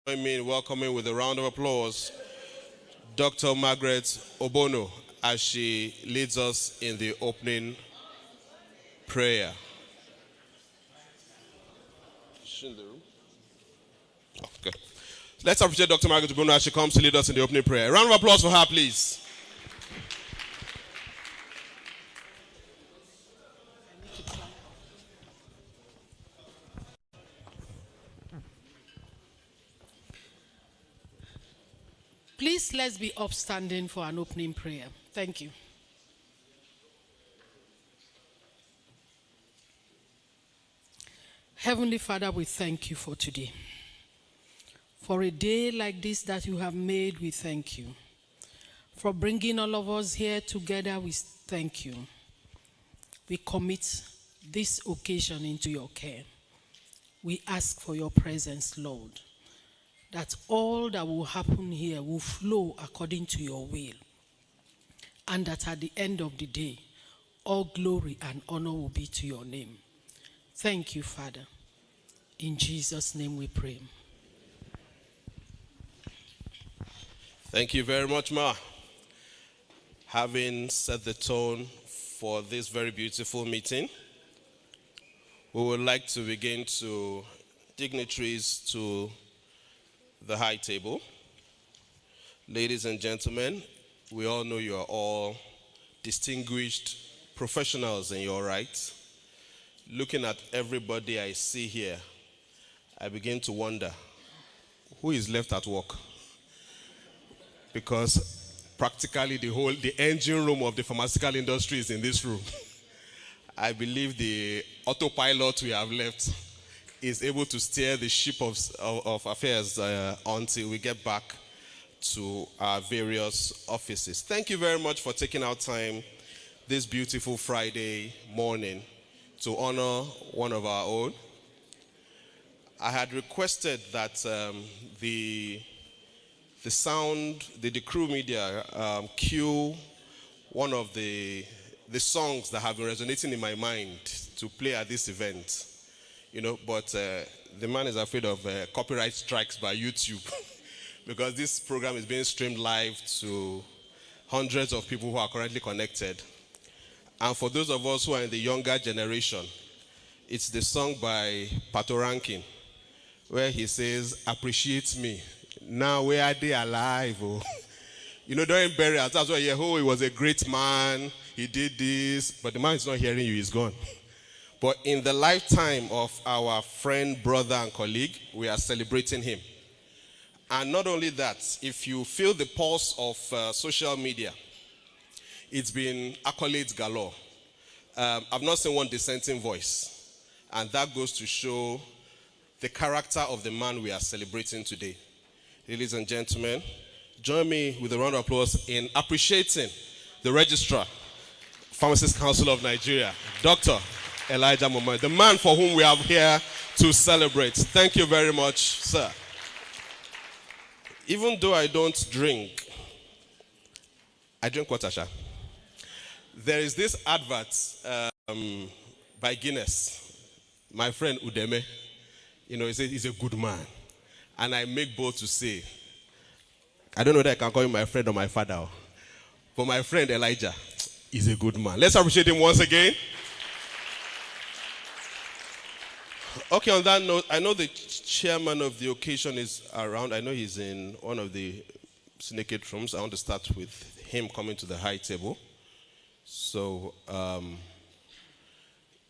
Join me in welcoming with a round of applause Dr. Margaret Obono as she leads us in the opening prayer. Okay. Let's appreciate Dr. Margaret Obono as she comes to lead us in the opening prayer. A round of applause for her, please. Please, let's be upstanding for an opening prayer. Thank you. Heavenly Father, we thank you for today. For a day like this that you have made, we thank you. For bringing all of us here together, we thank you. We commit this occasion into your care. We ask for your presence, Lord, that all that will happen here will flow according to your will, and that at the end of the day, all glory and honor will be to your name. Thank you, Father. In Jesus' name we pray. Thank you very much, Ma. Having set the tone for this very beautiful meeting, we would like to begin to dignitaries to the high table. Ladies and gentlemen, we all know you are all distinguished professionals in your right. Looking at everybody I see here, I begin to wonder, who is left at work? Because practically the engine room of the pharmaceutical industry is in this room. I believe the autopilot we have left is able to steer the ship of affairs until we get back to our various offices. Thank you very much for taking our time this beautiful Friday morning to honor one of our own. I had requested that the sound, the crew media cue one of the songs that have been resonating in my mind to play at this event. You know, but the man is afraid of copyright strikes by YouTube because this program is being streamed live to hundreds of people who are currently connected. And for those of us who are in the younger generation, it's the song by Patoranking where he says, "Appreciate me. Now where are they alive?" Oh. You know, during burial, that's why he was a great man. He did this, but the man is not hearing you, he's gone. But in the lifetime of our friend, brother, and colleague, we are celebrating him. And not only that, if you feel the pulse of social media, it's been accolades galore. I've not seen one dissenting voice. And that goes to show the character of the man we are celebrating today. Ladies and gentlemen, join me with a round of applause in appreciating the Registrar, Pharmacist Council of Nigeria, Dr. Elijah Mohammed, the man for whom we are here to celebrate. Thank you very much, sir. Even though I don't drink, I drink water, sha. There is this advert by Guinness. My friend Udeme, you know, he says he's a good man. And I make bold to say, I don't know whether I can call him my friend or my father, but my friend Elijah is a good man. Let's appreciate him once again. Okay, on that note, I know the chairman of the occasion is around. I know he's in one of the syndicate rooms. I want to start with him coming to the high table. So,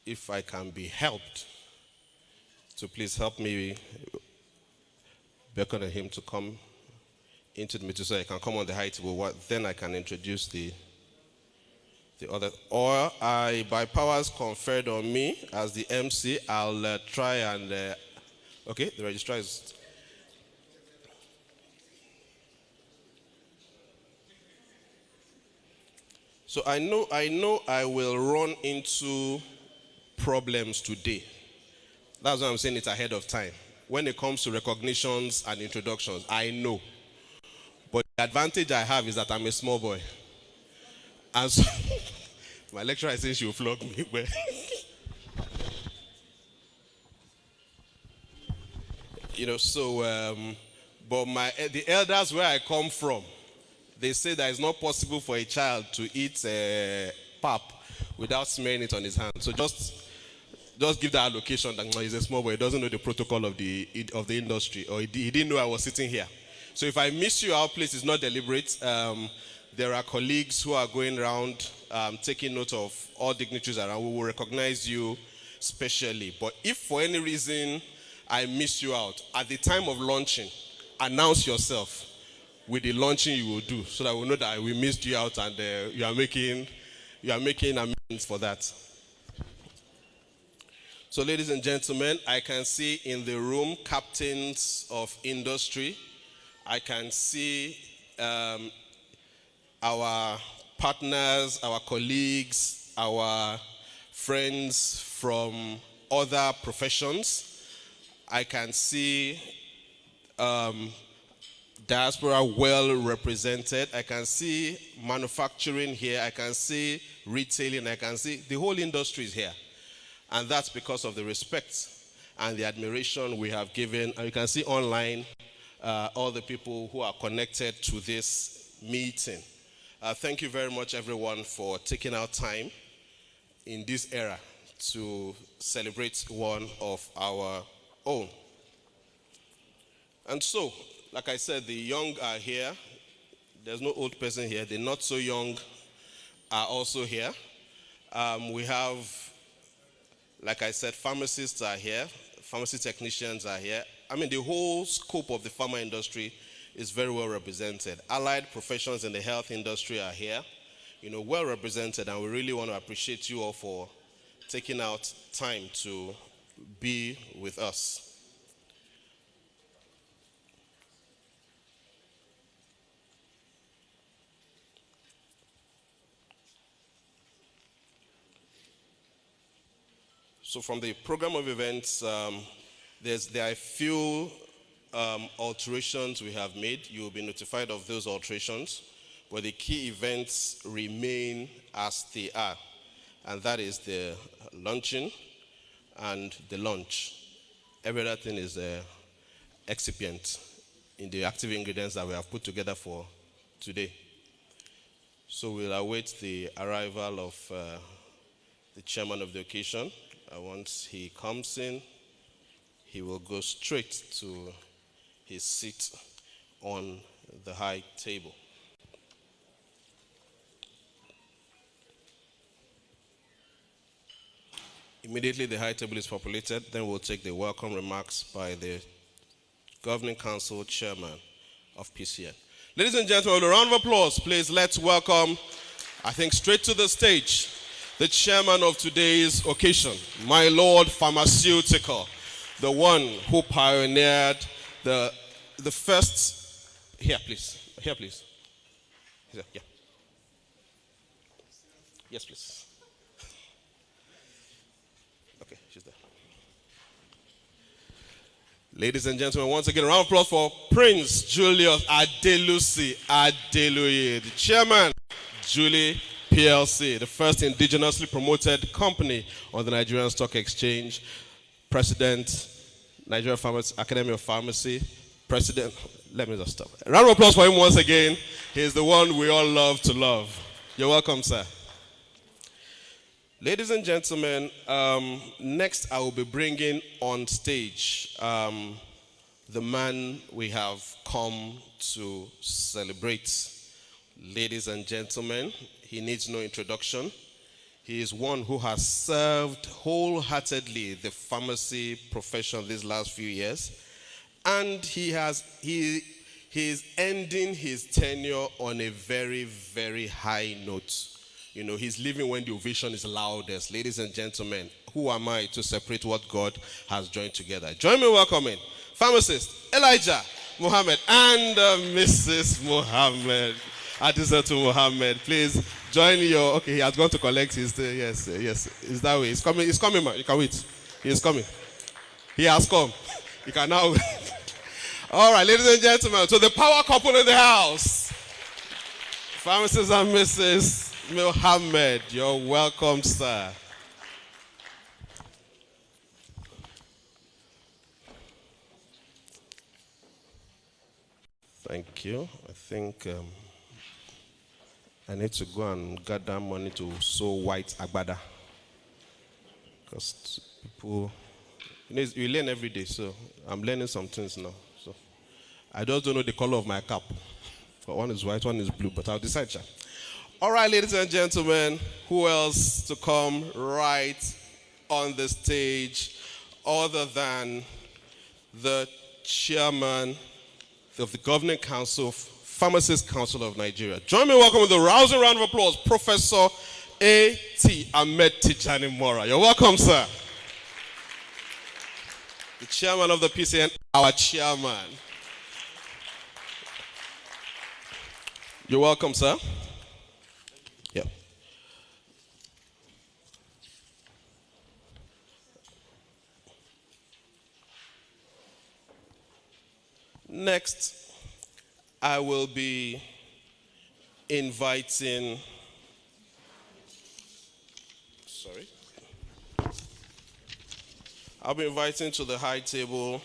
if I can be helped, so please help me beckon him to come into the meeting so I can come on the high table. Then I can introduce the other, or by powers conferred on me as the MC, I'll try and, okay, the registrar is. So I know I will run into problems today. That's why I'm saying it ahead of time. When it comes to recognitions and introductions, I know. But the advantage I have is that I'm a small boy. And so, my lecturer is saying she will flog me. But you know, so But the elders where I come from, they say that it's not possible for a child to eat pap without smearing it on his hand. So just give that allocation that he's a small boy. He doesn't know the protocol of the industry, or he didn't know I was sitting here. So if I miss you out, please, it's not deliberate. There are colleagues who are going around taking note of all dignitaries around. We will recognize you specially. But if for any reason I miss you out, at the time of launching, announce yourself with the launching you will do, so that we know that we missed you out and you are making amends for that. So, ladies and gentlemen, I can see in the room captains of industry. I can see our partners, our colleagues, our friends from other professions. I can see diaspora well represented. I can see manufacturing here. I can see retailing. I can see the whole industry is here. And that's because of the respect and the admiration we have given. And you can see online all the people who are connected to this meeting. Thank you very much, everyone, for taking out time in this era to celebrate one of our own. And so, like I said, the young are here. There's no old person here. The not so young are also here. We have, like I said, pharmacists are here. Pharmacy technicians are here. I mean, the whole scope of the pharma industry is very well represented. Allied professions in the health industry are here, well represented, and we really want to appreciate you all for taking out time to be with us. So from the program of events, there are a few alterations we have made. You will be notified of those alterations, but the key events remain as they are, and that is the launching and the launch. Everything is excipient in the active ingredients that we have put together for today. So we'll await the arrival of the chairman of the occasion. Once he comes in, he will go straight to his seat on the high table. Immediately the high table is populated, then we'll take the welcome remarks by the Governing Council Chairman of PCN. Ladies and gentlemen, with a round of applause, please let's welcome, I think straight to the stage, the chairman of today's occasion, my Lord Pharmaceutical, the one who pioneered the first, here please, here. Yes please. Okay, she's there. Ladies and gentlemen, once again, a round of applause for Prince Julius Adelusi Adeluye, the chairman, Julie PLC, the first indigenously promoted company on the Nigerian Stock Exchange, President, Nigeria Academy of Pharmacy, President. Let me just stop. A round of applause for him once again. He's the one we all love to love. You're welcome, sir. Ladies and gentlemen, next I will be bringing on stage the man we have come to celebrate. Ladies and gentlemen, he needs no introduction. He is one who has served wholeheartedly the pharmacy profession these last few years. And he is ending his tenure on a very, very high note. He's leaving when the ovation is loudest. Ladies and gentlemen, who am I to separate what God has joined together? Join me in welcoming pharmacist Elijah Mohammed and Mrs. Mohammed. Adizatu Mohammed, please join your. Okay, he has gone to collect his. Yes, it's that way. He's coming, man. You can wait. He is coming. He has come. You can now. All right, ladies and gentlemen, so the power couple in the house, pharmacist and Mrs. Mohammed, you're welcome, sir. Thank you. I think I need to go and gather money to sew white agbada. Because people, you learn every day, so I'm learning some things now. So I just don't know the color of my cap. One is white, one is blue, but I'll decide. All right, ladies and gentlemen, who else to come right on the stage other than the chairman of the Governing Council, Pharmacists Council of Nigeria. Join me in welcoming with a rousing round of applause, Professor A.T. Ahmed Tijani Mora. You're welcome, sir. The chairman of the PCN, our chairman. You're welcome, sir. Yeah. Next, I will be inviting, I'll be inviting to the high table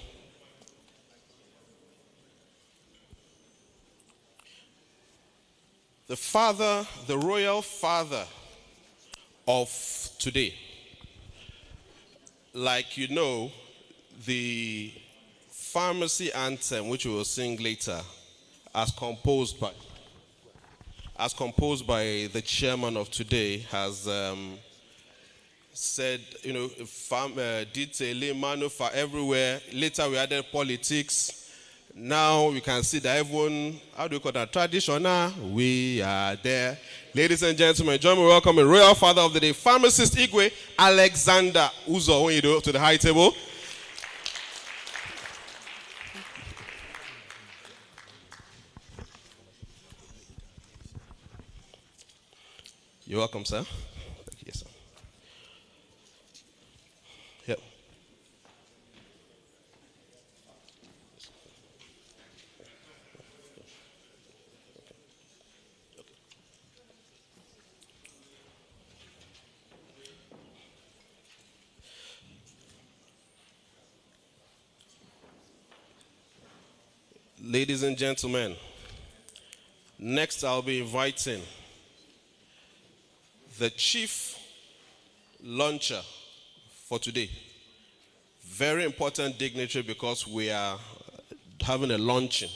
the father, the royal father of today. Like you know, the pharmacy anthem, which we will sing later, as composed by the chairman of today, has said, you know, detail manu for everywhere. Later we added politics. Now you can see that even, how do you call that, traditional, we are there. Ladies and gentlemen, join me in welcoming royal father of the day, pharmacist 𝐃𝐚𝐭𝐞 Alexander Uzo to the high table. You're welcome, sir. Thank you, yes, sir. Yep. Ladies and gentlemen, next I'll be inviting the chief launcher for today. Very important dignitary because we are having a launching.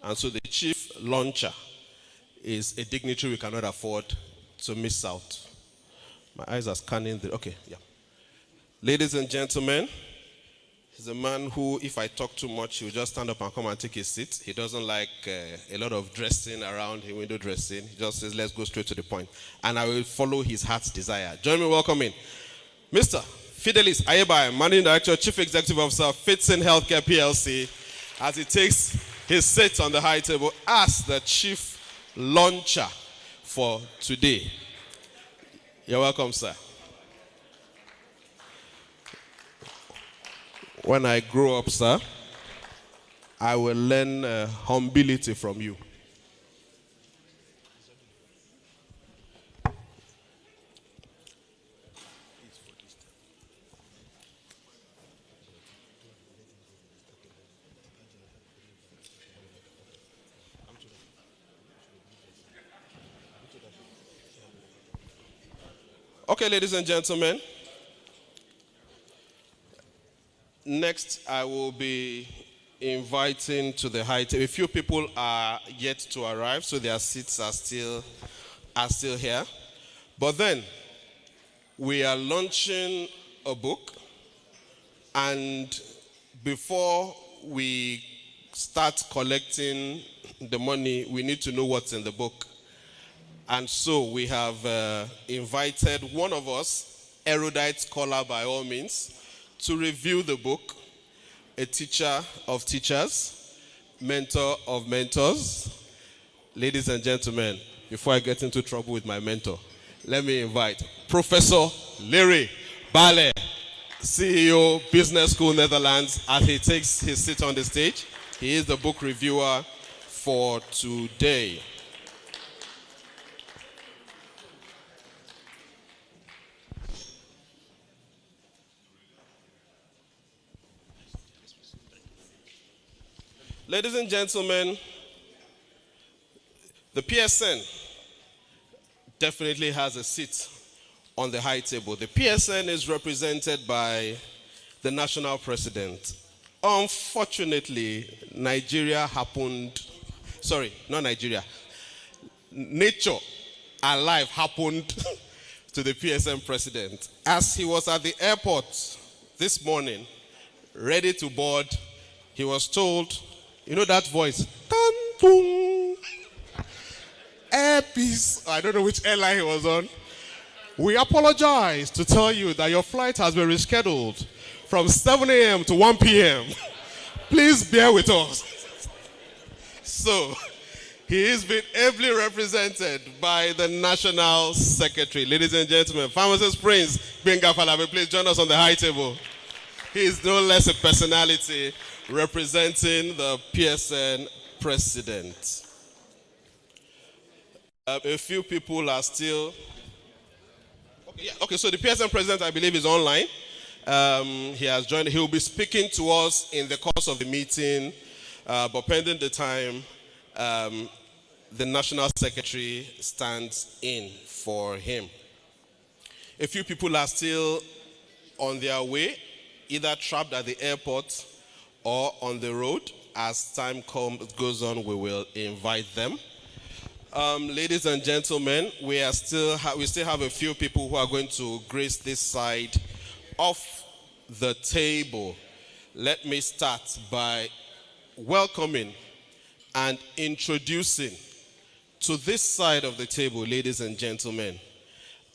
And so the chief launcher is a dignitary we cannot afford to miss out. My eyes are scanning the, okay, yeah. Ladies and gentlemen, he's a man who, if I talk too much, he'll just stand up and come and take his seat. He doesn't like a lot of dressing around him, window dressing. He just says, let's go straight to the point. And I will follow his heart's desire. Join me welcoming Mr. Fidelis Ayebai, Managing Director, Chief Executive Officer, 𝐓𝐢𝐦𝐞 Healthcare PLC, as he takes his seat on the high table as the chief launcher for today. You're welcome, sir. When I grow up, sir, I will learn humility from you. Okay, ladies and gentlemen. Next, I will be inviting to the high table. A few people are yet to arrive, so their seats are still here. But then, we are launching a book, and before we start collecting the money, we need to know what's in the book. And so we have invited one of us, erudite scholar by all means, to review the book, a teacher of teachers, mentor of mentors. Ladies and gentlemen, before I get into trouble with my mentor, let me invite Professor Larry Bale, CEO, Business School Netherlands, as he takes his seat on the stage. He is the book reviewer for today. Ladies and gentlemen, The PSN definitely has a seat on the high table. The PSN is represented by the national president. Unfortunately, Nigeria happened, sorry, not Nigeria. Nature and life happened to the PSN president. As he was at the airport this morning, ready to board, he was told, you know that voice, Tantum, Air Peace. I don't know which airline he was on. We apologize to tell you that your flight has been rescheduled from 7 a.m. to 1 p.m. Please bear with us. So, he is being ably represented by the National Secretary. Ladies and gentlemen, Pharmacist Prince Benga Falabe, please join us on the high table. He is no less a personality representing the PSN president. A few people are still... Okay, so the PSN president, I believe, is online. He has joined. He will be speaking to us in the course of the meeting, but pending the time, the National Secretary stands in for him. A few people are still on their way, either trapped at the airport or on the road. As time goes on, we will invite them. Ladies and gentlemen, we still have a few people who are going to grace this side of the table. Let me start by welcoming and introducing to this side of the table, ladies and gentlemen,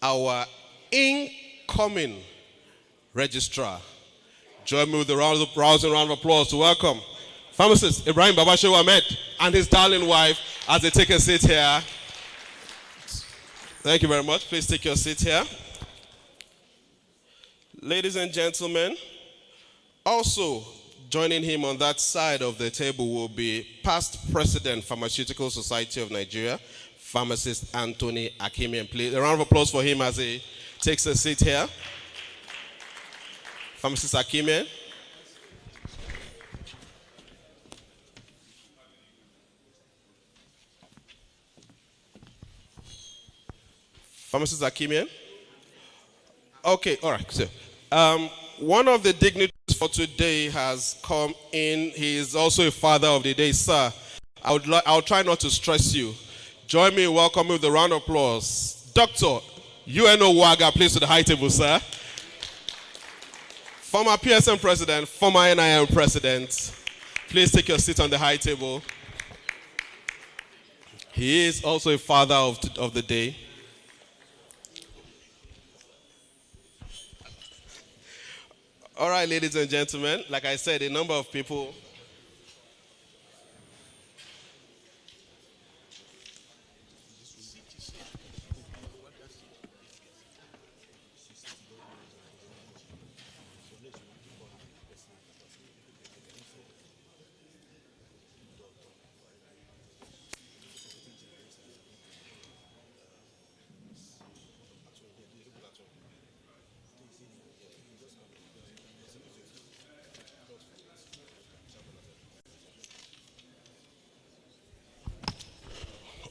our incoming registrar. Join me with a rousing round of applause to welcome Pharmacist Ibrahim Babashehu Ahmed and his darling wife as they take a seat here. Thank you very much. Please take your seat here. Ladies and gentlemen, also joining him on that side of the table will be past President, Pharmaceutical Society of Nigeria, Pharmacist Anthony Akimian. Please, a round of applause for him as he takes a seat here. Pharmacist Akimian. Pharmacist Akimian. Okay, all right. So, one of the dignitaries for today has come in. He is also a father of the day, sir. I'll try not to stress you. Join me in welcoming with a round of applause, Dr. UNO Waga, please, to the high table, sir. Former PSN president, former N.A.E president. Please take your seat on the high table. He is also a father of the day. All right, ladies and gentlemen, like I said, a number of people.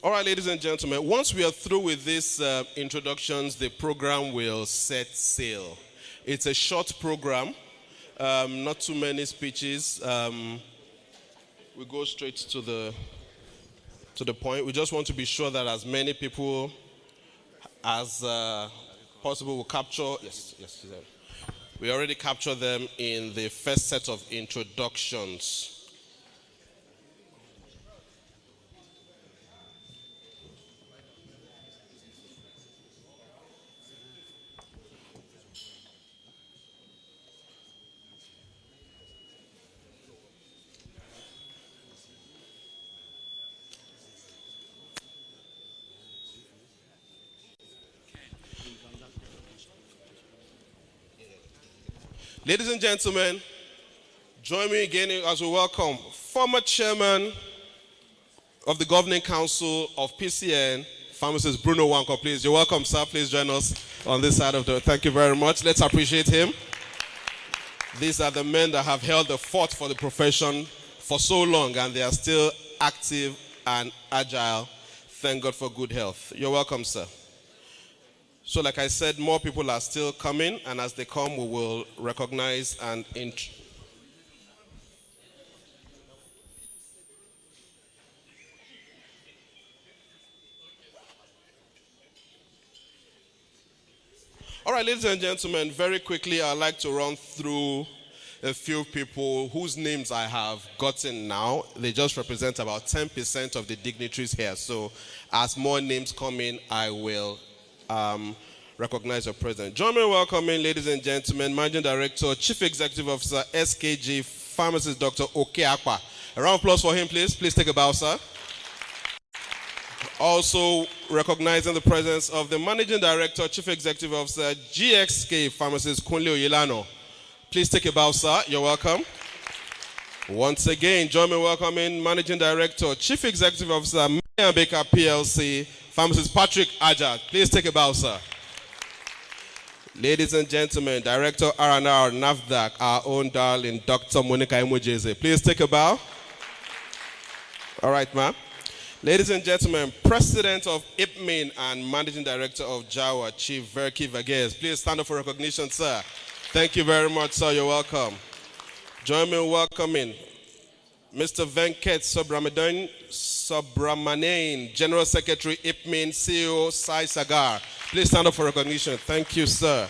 All right, ladies and gentlemen, once we are through with these introductions, the program will set sail. It's a short program, not too many speeches. We go straight to the point. We just want to be sure that as many people as possible will capture. Yes. We already captured them in the first set of introductions. Ladies and gentlemen, join me again as we welcome former chairman of the Governing Council of PCN, Pharmacist Bruno Wanko, please. You're welcome, sir. Please join us on this side of the... Thank you very much. Let's appreciate him. These are the men that have held the fort for the profession for so long, and they are still active and agile. Thank God for good health. You're welcome, sir. So like I said, more people are still coming, and as they come, we will recognize and All right, ladies and gentlemen, very quickly, I'd like to run through a few people whose names I have gotten now. They just represent about 10% of the dignitaries here. So as more names come in, I will recognize your presence. Join me in welcoming, ladies and gentlemen, Managing Director, Chief Executive Officer, SKG, Pharmacist Dr. 𝐃𝐚𝐭𝐞. A round of applause for him, please. Please take a bow, sir. Also recognizing the presence of the Managing Director, Chief Executive Officer, GXK Pharmacist 𝐓𝐢𝐦𝐞. Please take a bow, sir. You're welcome. Once again, join me welcoming Managing Director, Chief Executive Officer, Mayor Baker PLC, Pharmacist Patrick Ajad. Please take a bow, sir. Ladies and gentlemen, Director R&R NAFDAC, our own darling, Dr. Monica 𝐃𝐚𝐭𝐞. Please take a bow. All right, ma'am. Ladies and gentlemen, President of 𝐓𝐢𝐦𝐞 and Managing Director of JAWA, Chief 𝐕𝐞𝐧𝐮𝐞. Please stand up for recognition, sir. Thank you very much, sir. You're welcome. Join me in welcoming Mr. Venkat Subramanian, General Secretary, 𝐓𝐢𝐻, CEO, Sai Sagar. Please stand up for recognition. Thank you, sir.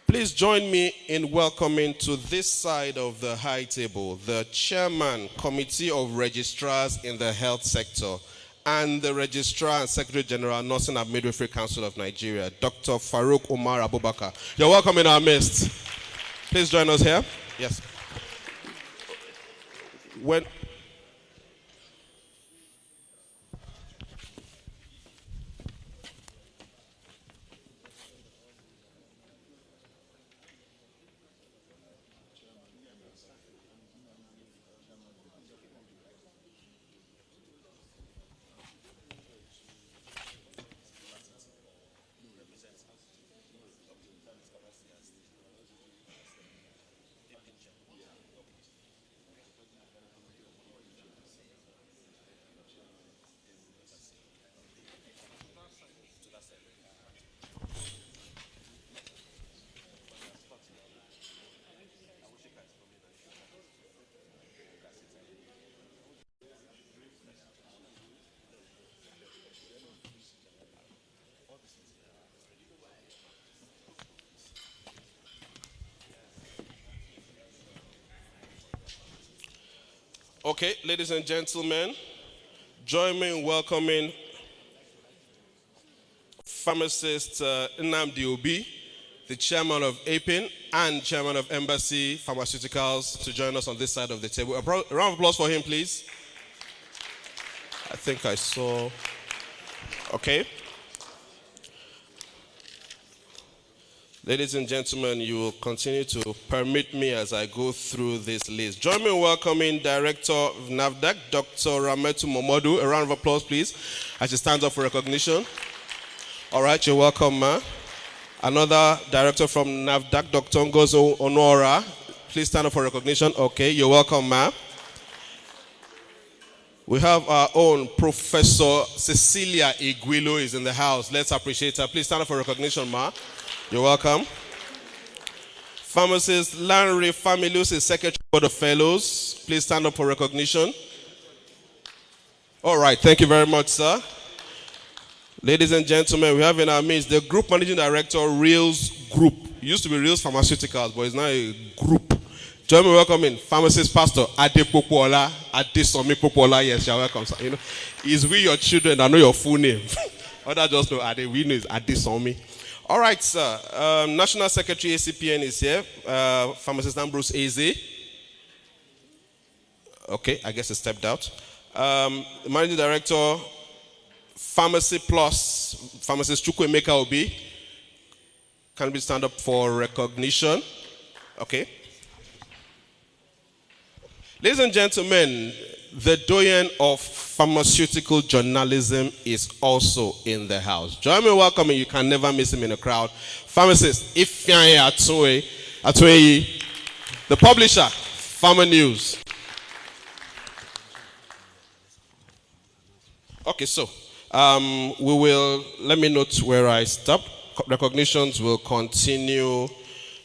Please join me in welcoming to this side of the high table the Chairman, Committee of Registrars in the Health Sector, and the Registrar and Secretary General, Nursing and Midwifery Council of Nigeria, Dr. Farouk Umar Abubakar. You're welcome in our midst. Please join us here. Yes. Okay, ladies and gentlemen, join me in welcoming Pharmacist Nnamdi Obi, the Chairman of 𝐴PIN and Chairman of Embassy Pharmaceuticals, to join us on this side of the table. A round of applause for him, please. I think I saw. Okay. Ladies and gentlemen, you will continue to permit me as I go through this list. Join me in welcoming Director of NAFDAC, Dr. Rametu Momodu. A round of applause, please, as she stands up for recognition. All right, you're welcome, ma. Another director from NAFDAC, Dr. Ngozi Onora. Please stand up for recognition. Okay, you're welcome, ma. We have our own Professor Cecilia Iguilo is in the house. Let's appreciate her. Please stand up for recognition, ma. You're welcome. Pharmacist Lanre Familus is Secretary of the Fellows. Please stand up for recognition. All right, thank you very much, sir. Ladies and gentlemen, we have in our midst the Group Managing Director, Reels Group. It used to be Reels Pharmaceuticals, but it's now a group. Join me welcoming Pharmacist Pastor Adepopuola, Adesomi Popola. Yes, you're welcome, sir. You know, is we your children? I know your full name. Others just know Ade. We know is Adesomi. All right, sir. National Secretary ACPN is here. Pharmacist Ambrose Eze. Okay, I guess he stepped out. Managing Director, Pharmacy Plus, Pharmacist 𝐶hukwuemeka Obi. Can we stand up for recognition? Okay. Ladies and gentlemen, the doyen of pharmaceutical journalism is also in the house. Join me welcoming, you can never miss him in a crowd, Pharmacist 𝐓𝐢𝐦𝐞 Atoyeyi, the publisher, Pharma News. Okay, so let me note where I stop. Recognitions will continue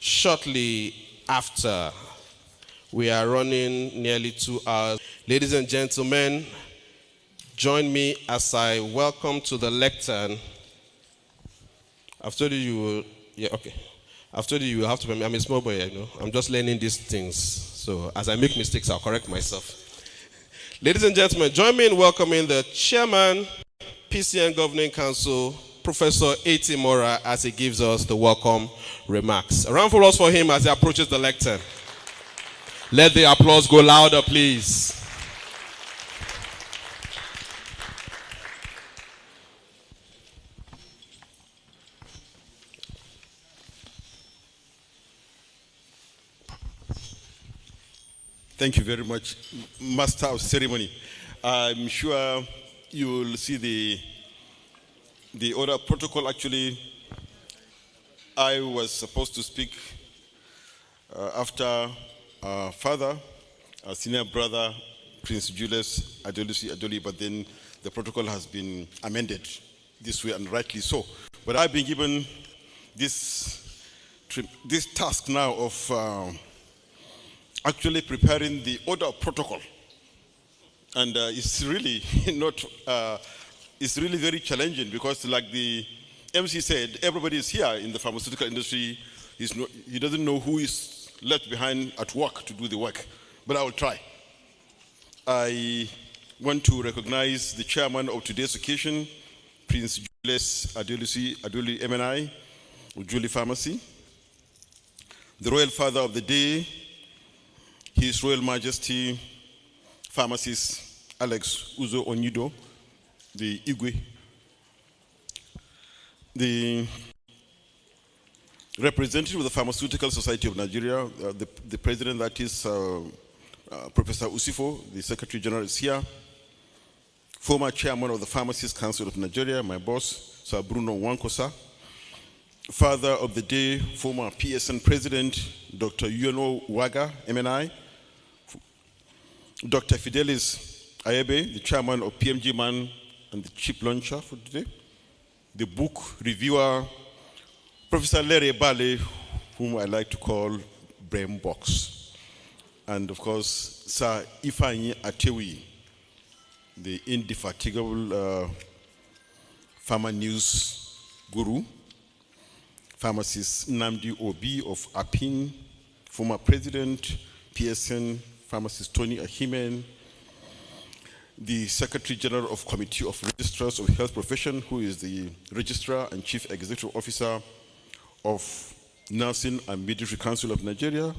shortly after. We are running nearly 2 hours. Ladies and gentlemen, join me as I welcome to the lectern. I've told you I've told you have to, I'm a small boy, you know. I'm just learning these things. So as I make mistakes, I'll correct myself. Ladies and gentlemen, join me in welcoming the chairman, PCN Governing Council, Professor A.T. Mora, as he gives us the welcome remarks. A round of applause for him as he approaches the lectern. Let the applause go louder, please. Thank you very much, Master of Ceremony. I'm sure you will see the order protocol. Actually, I was supposed to speak after our father, our senior brother, Prince Julius Adoli, but then the protocol has been amended this way, and rightly so. But I've been given this task now of actually preparing the order of protocol. And it's really it's really very challenging, because like the MC said, everybody is here in the pharmaceutical industry. He doesn't know who is left behind at work to do the work, but I will try. I want to recognize the chairman of today's occasion, Prince Julius Adoli M.N.I. of Julie Pharmacy, the royal father of the day, His Royal Majesty Pharmacist Alex Uzo Onyido, the Igwe, the representative of the Pharmaceutical Society of Nigeria, the president, that is Professor Usifo, the Secretary General, is here. Former chairman of the Pharmacists Council of Nigeria, my boss, Sir Bruno Wankosa. Father of the day, former PSN president, Dr. Yuno Waga, MNI. Dr. Fidelis Ayebe, the chairman of PMG Man and the chief launcher for today. The book reviewer, Professor Larry Bale, whom I like to call Brain Box. And of course, Sir 𝐃𝐚𝐭𝐞 Atewi, the indefatigable pharma news guru. Pharmacist Nnamdi Obi of APIN, former president, PSN, pharmacist Tony Ahimen, the Secretary General of Committee of Registrars of Health Profession, who is the Registrar and Chief Executive Officer of Nursing and Midwifery Council of Nigeria,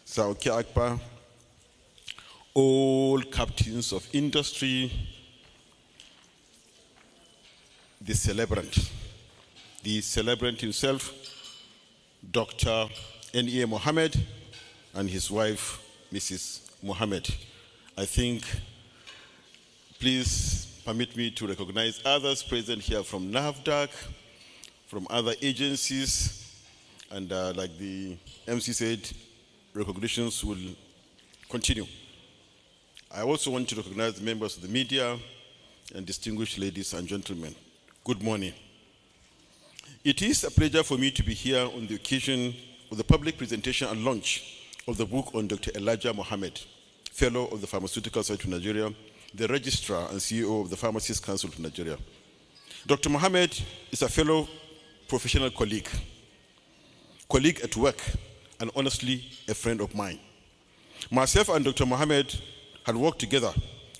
Sir Ikeja, all captains of industry, the celebrant himself, Dr. N.A.E. MOHAMMED, and his wife, Mrs. Mohammed. I think, please permit me to recognize others present here from NAFDAC, from other agencies, and like the MC said, recognitions will continue. I also want to recognize the members of the media and distinguished ladies and gentlemen. Good morning. It is a pleasure for me to be here on the occasion of the public presentation and launch of the book on Dr. Elijah Mohammed, Fellow of the Pharmaceutical Society of Nigeria, the Registrar and CEO of the Pharmacists Council of Nigeria. Dr. Mohammed is a fellow professional colleague at work, and honestly, a friend of mine. Myself and Dr. Mohammed had worked together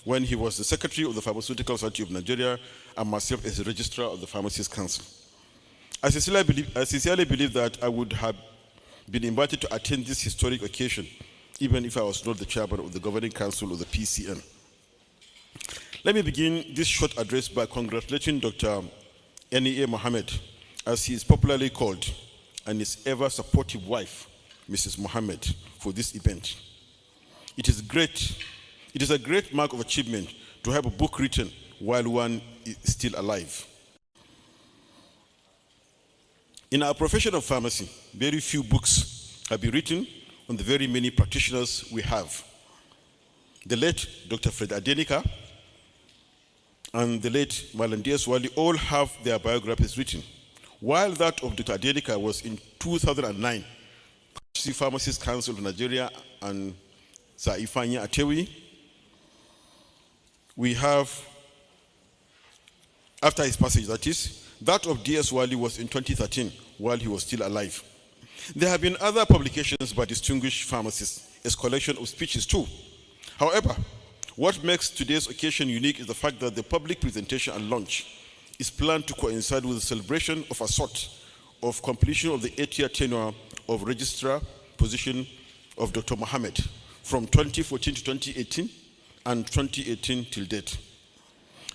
when he was the Secretary of the Pharmaceutical Society of Nigeria and myself as the Registrar of the Pharmacists Council. I sincerely believe that I would have been invited to attend this historic occasion, even if I was not the chairman of the Governing Council of the PCN. Let me begin this short address by congratulating Dr. N.A.E. Mohammed, as he is popularly called, and his ever-supportive wife, Mrs. Mohammed, for this event. It is a great mark of achievement to have a book written while one is still alive. In our profession of pharmacy, very few books have been written on the very many practitioners we have. The late Dr. Fred Adenika and the late Malam D.S. Wali all have their biographies written. While that of Dr. Adelika was in 2009, Pharmacist Council of Nigeria and Sir Ifeanyi Atewi, we have, after his passage that is, that of D.S. Wali was in 2013 while he was still alive. There have been other publications by distinguished pharmacists, as collection of speeches too. However, what makes today's occasion unique is the fact that the public presentation and launch is planned to coincide with the celebration of a sort of completion of the 8-year tenure of registrar position of Dr. Mohammed from 2014 to 2018 and 2018 till date.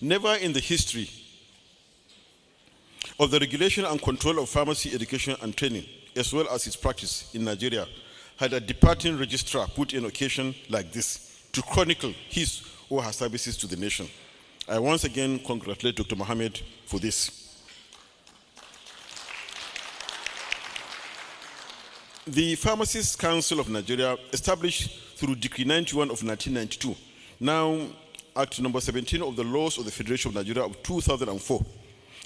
Never in the history of the regulation and control of pharmacy education and training, as well as its practice in Nigeria, had a departing registrar put an occasion like this to chronicle his or her services to the nation. I once again congratulate Dr. Mohammed for this. The Pharmacists Council of Nigeria, established through Decree 91 of 1992, now Act number 17 of the Laws of the Federation of Nigeria of 2004,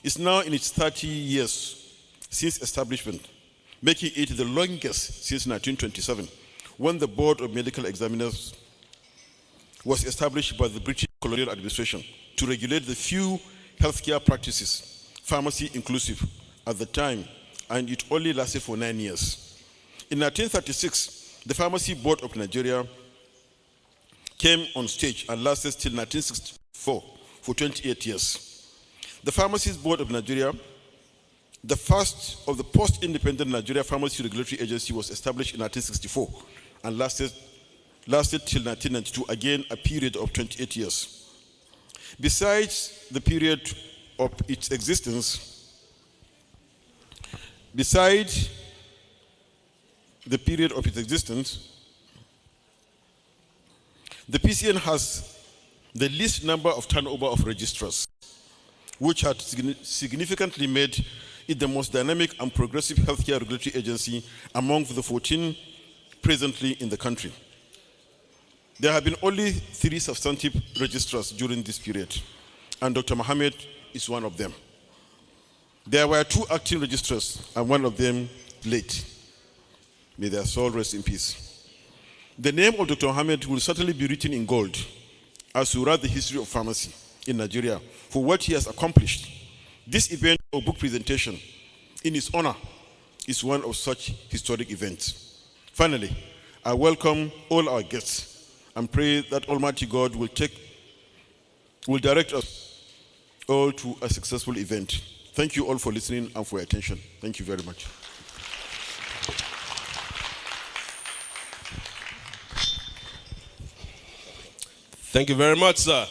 is now in its 30 years since establishment, making it the longest since 1927, when the Board of Medical Examiners was established by the British colonial administration to regulate the few healthcare practices, pharmacy inclusive, at the time, and it only lasted for 9 years. In 1936, the Pharmacy Board of Nigeria came on stage and lasted till 1964 for 28 years. The Pharmacies Board of Nigeria, the first of the post-independent Nigeria Pharmacy Regulatory Agency, was established in 1964 and lasted till 1992, again a period of 28 years. Besides the period of its existence, the PCN has the least number of turnover of registrars, which had significantly made it the most dynamic and progressive healthcare regulatory agency among the 14 presently in the country. There have been only 3 substantive registrars during this period, and Dr. Mohammed is one of them. There were 2 acting registrars, and one of them late. May their soul rest in peace. The name of Dr. Mohammed will certainly be written in gold as we write the history of pharmacy in Nigeria for what he has accomplished. This event or book presentation in his honor is one of such historic events. Finally, I welcome all our guests and pray that Almighty God will direct us all to a successful event. Thank you all for listening and for your attention. Thank you very much. Thank you very much, sir.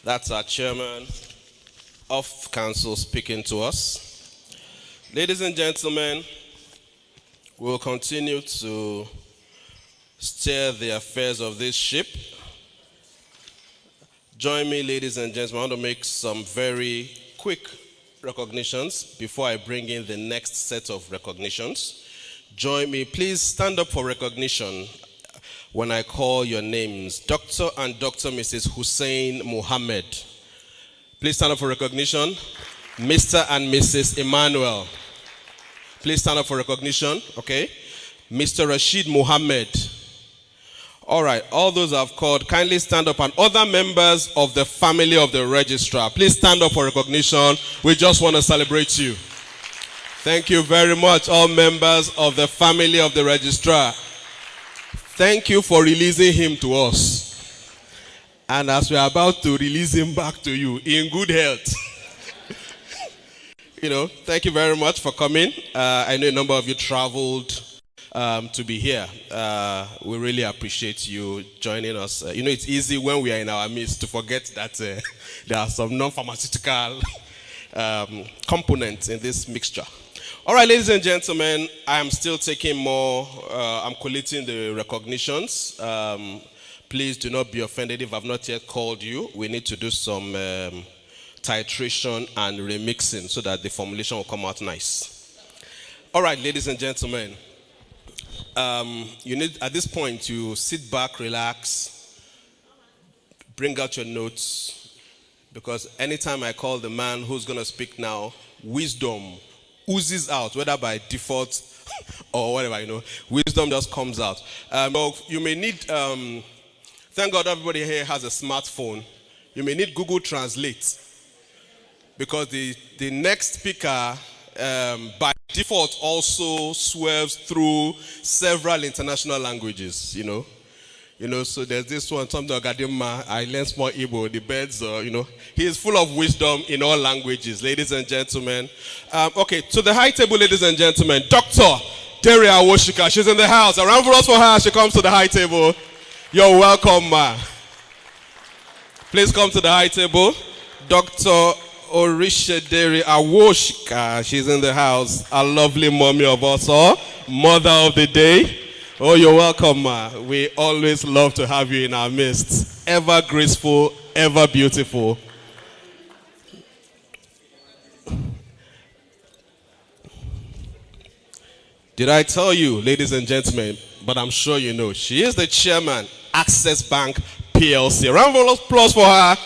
That's our chairman of council speaking to us. Ladies and gentlemen, we'll continue to steer the affairs of this ship. Join me, ladies and gentlemen. I want to make some very quick recognitions before I bring in the next set of recognitions. Join me. Please stand up for recognition when I call your names. Dr. and Dr. Mrs. Hussein Mohammed. Please stand up for recognition. Mr. and Mrs. Emmanuel. Please stand up for recognition. Okay. Mr. Rashid Mohammed. All right. All those I've called, kindly stand up. And other members of the family of the registrar, please stand up for recognition. We just want to celebrate you. Thank you very much, all members of the family of the registrar. Thank you for releasing him to us. And as we are about to release him back to you in good health. Thank you very much for coming. I know a number of you traveled to be here. We really appreciate you joining us. It's easy when we are in our midst to forget that there are some non-pharmaceutical components in this mixture. All right, ladies and gentlemen, I am still taking more. I'm collating the recognitions. Please do not be offended if I've not yet called you. We need to do some titration and remixing so that the formulation will come out nice. All right, ladies and gentlemen, you need, at this point, to sit back, relax, bring out your notes, Because anytime I call the man who's going to speak now, wisdom oozes out, whether by default or whatever, wisdom just comes out. You may need, thank God everybody here has a smartphone. You may need Google Translate, because the next speaker, by default, also swerves through several international languages, so there's this one, something I learned more Igbo, the birds, he is full of wisdom in all languages, ladies and gentlemen. Okay, to the high table, ladies and gentlemen, Dr. Terry Awoshika, she's in the house. A round of applause for her. She comes to the high table. You're welcome, ma. Please come to the high table. Dr. Orishedere Awoshika, she's in the house. A lovely mommy of us all, mother of the day. Oh, you're welcome, ma. We always love to have you in our midst. Ever graceful, ever beautiful. Did I tell you, ladies and gentlemen, but I'm sure you know, she is the chairman, Access Bank PLC. A round of applause for her.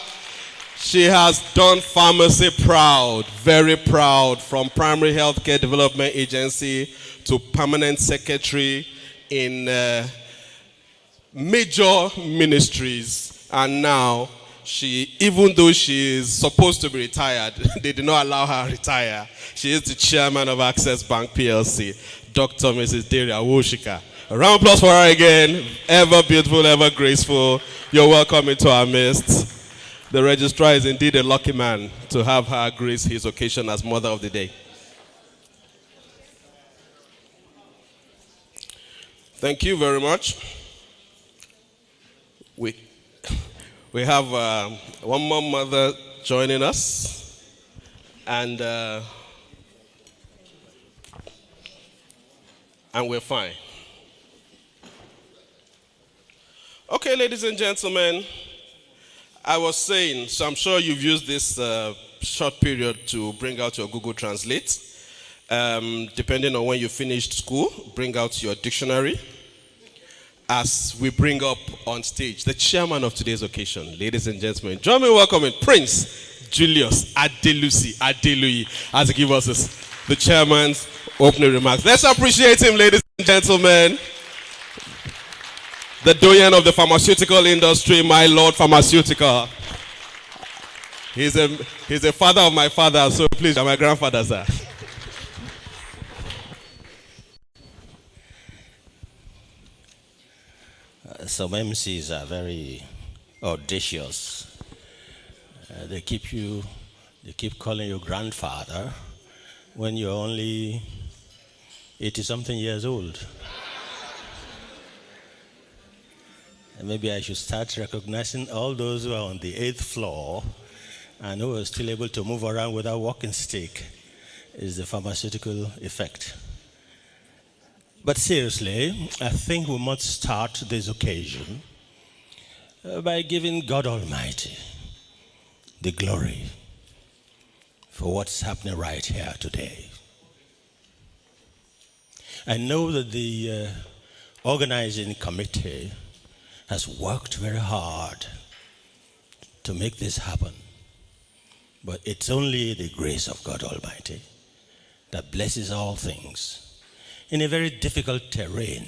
She has done pharmacy proud, very proud, from Primary Healthcare Development Agency to permanent secretary in major ministries. And now, even though she is supposed to be retired, they did not allow her to retire. She is the chairman of Access Bank PLC, Dr. Mrs. Deria Woshika. A round of applause for her again. Ever beautiful, ever graceful. You're welcome into our midst. The registrar is indeed a lucky man to have her grace his occasion as Mother of the Day. Thank you very much. We have one more mother joining us, and we're fine. Okay, ladies and gentlemen, I was saying, so I'm sure you've used this short period to bring out your Google Translate. Depending on when you finished school, bring out your dictionary. As we bring up on stage the chairman of today's occasion, ladies and gentlemen, join me in welcoming Prince Julius Adeluyi as he gives us the chairman's opening remarks. Let's appreciate him, ladies and gentlemen. The doyen of the pharmaceutical industry, my lord pharmaceutical. He's a father of my father, so please, you're my grandfather, sir. Some MCs are very audacious. They keep calling you grandfather when you're only 80-something years old. And maybe I should start recognizing all those who are on the 8th floor and who are still able to move around without walking stick. Is the pharmaceutical effect. But seriously, I think we must start this occasion by giving God Almighty the glory for what's happening right here today. I know that the organizing committee has worked very hard to make this happen. But it's only the grace of God Almighty that blesses all things in a very difficult terrain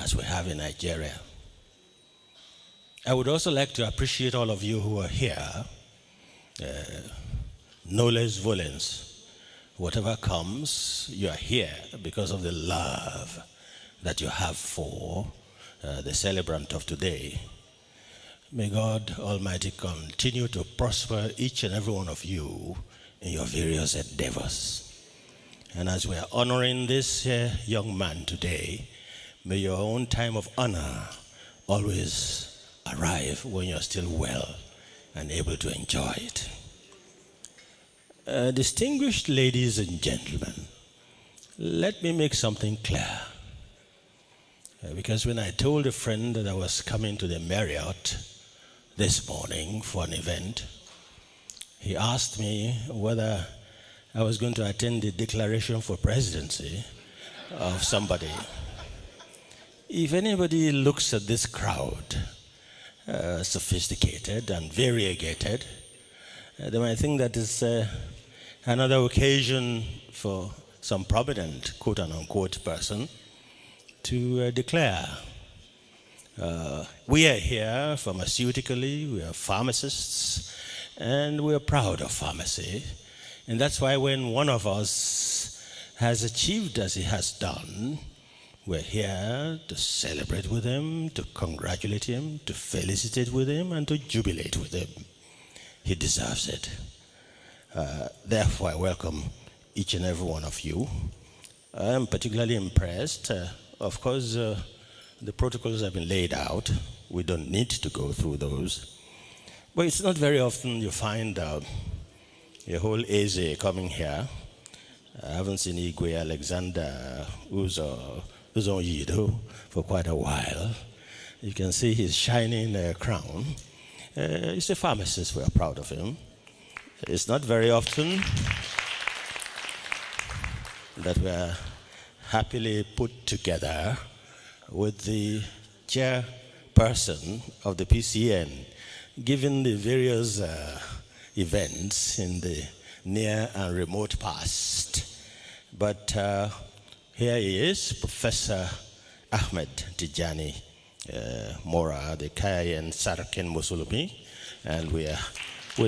as we have in Nigeria. I would also like to appreciate all of you who are here, nolens volens. Whatever comes, you are here because of the love that you have for the celebrant of today. May God Almighty continue to prosper each and every one of you in your various endeavors. And as we are honoring this young man today, may your own time of honor always arrive when you're still well and able to enjoy it. Distinguished ladies and gentlemen, let me make something clear. Because when I told a friend that I was coming to the Marriott this morning for an event, he asked me whether I was going to attend the declaration for presidency of somebody. If anybody looks at this crowd, sophisticated and variegated, They might think that is another occasion for some prominent, quote-unquote, person to declare. We are here pharmaceutically, we are pharmacists, and we are proud of pharmacy. And that's why when one of us has achieved as he has done, we're here to celebrate with him, to congratulate him, to felicitate with him, and to jubilate with him. He deserves it. Therefore, I welcome each and every one of you. I am particularly impressed. Of course, the protocols have been laid out. We don't need to go through those. But it's not very often you find a whole coming here. I haven't seen 𝐕𝐤𝐧𝐮𝐞 for quite a while. You can see his shining crown. He's a pharmacist. We are proud of him. It's not very often that we are happily put together with the chairperson of the PCN, given the various events in the near and remote past. But here he is, Professor Ahmed Tijani Mora, the 𝐃𝐚𝐭𝐞 Musulumi, and we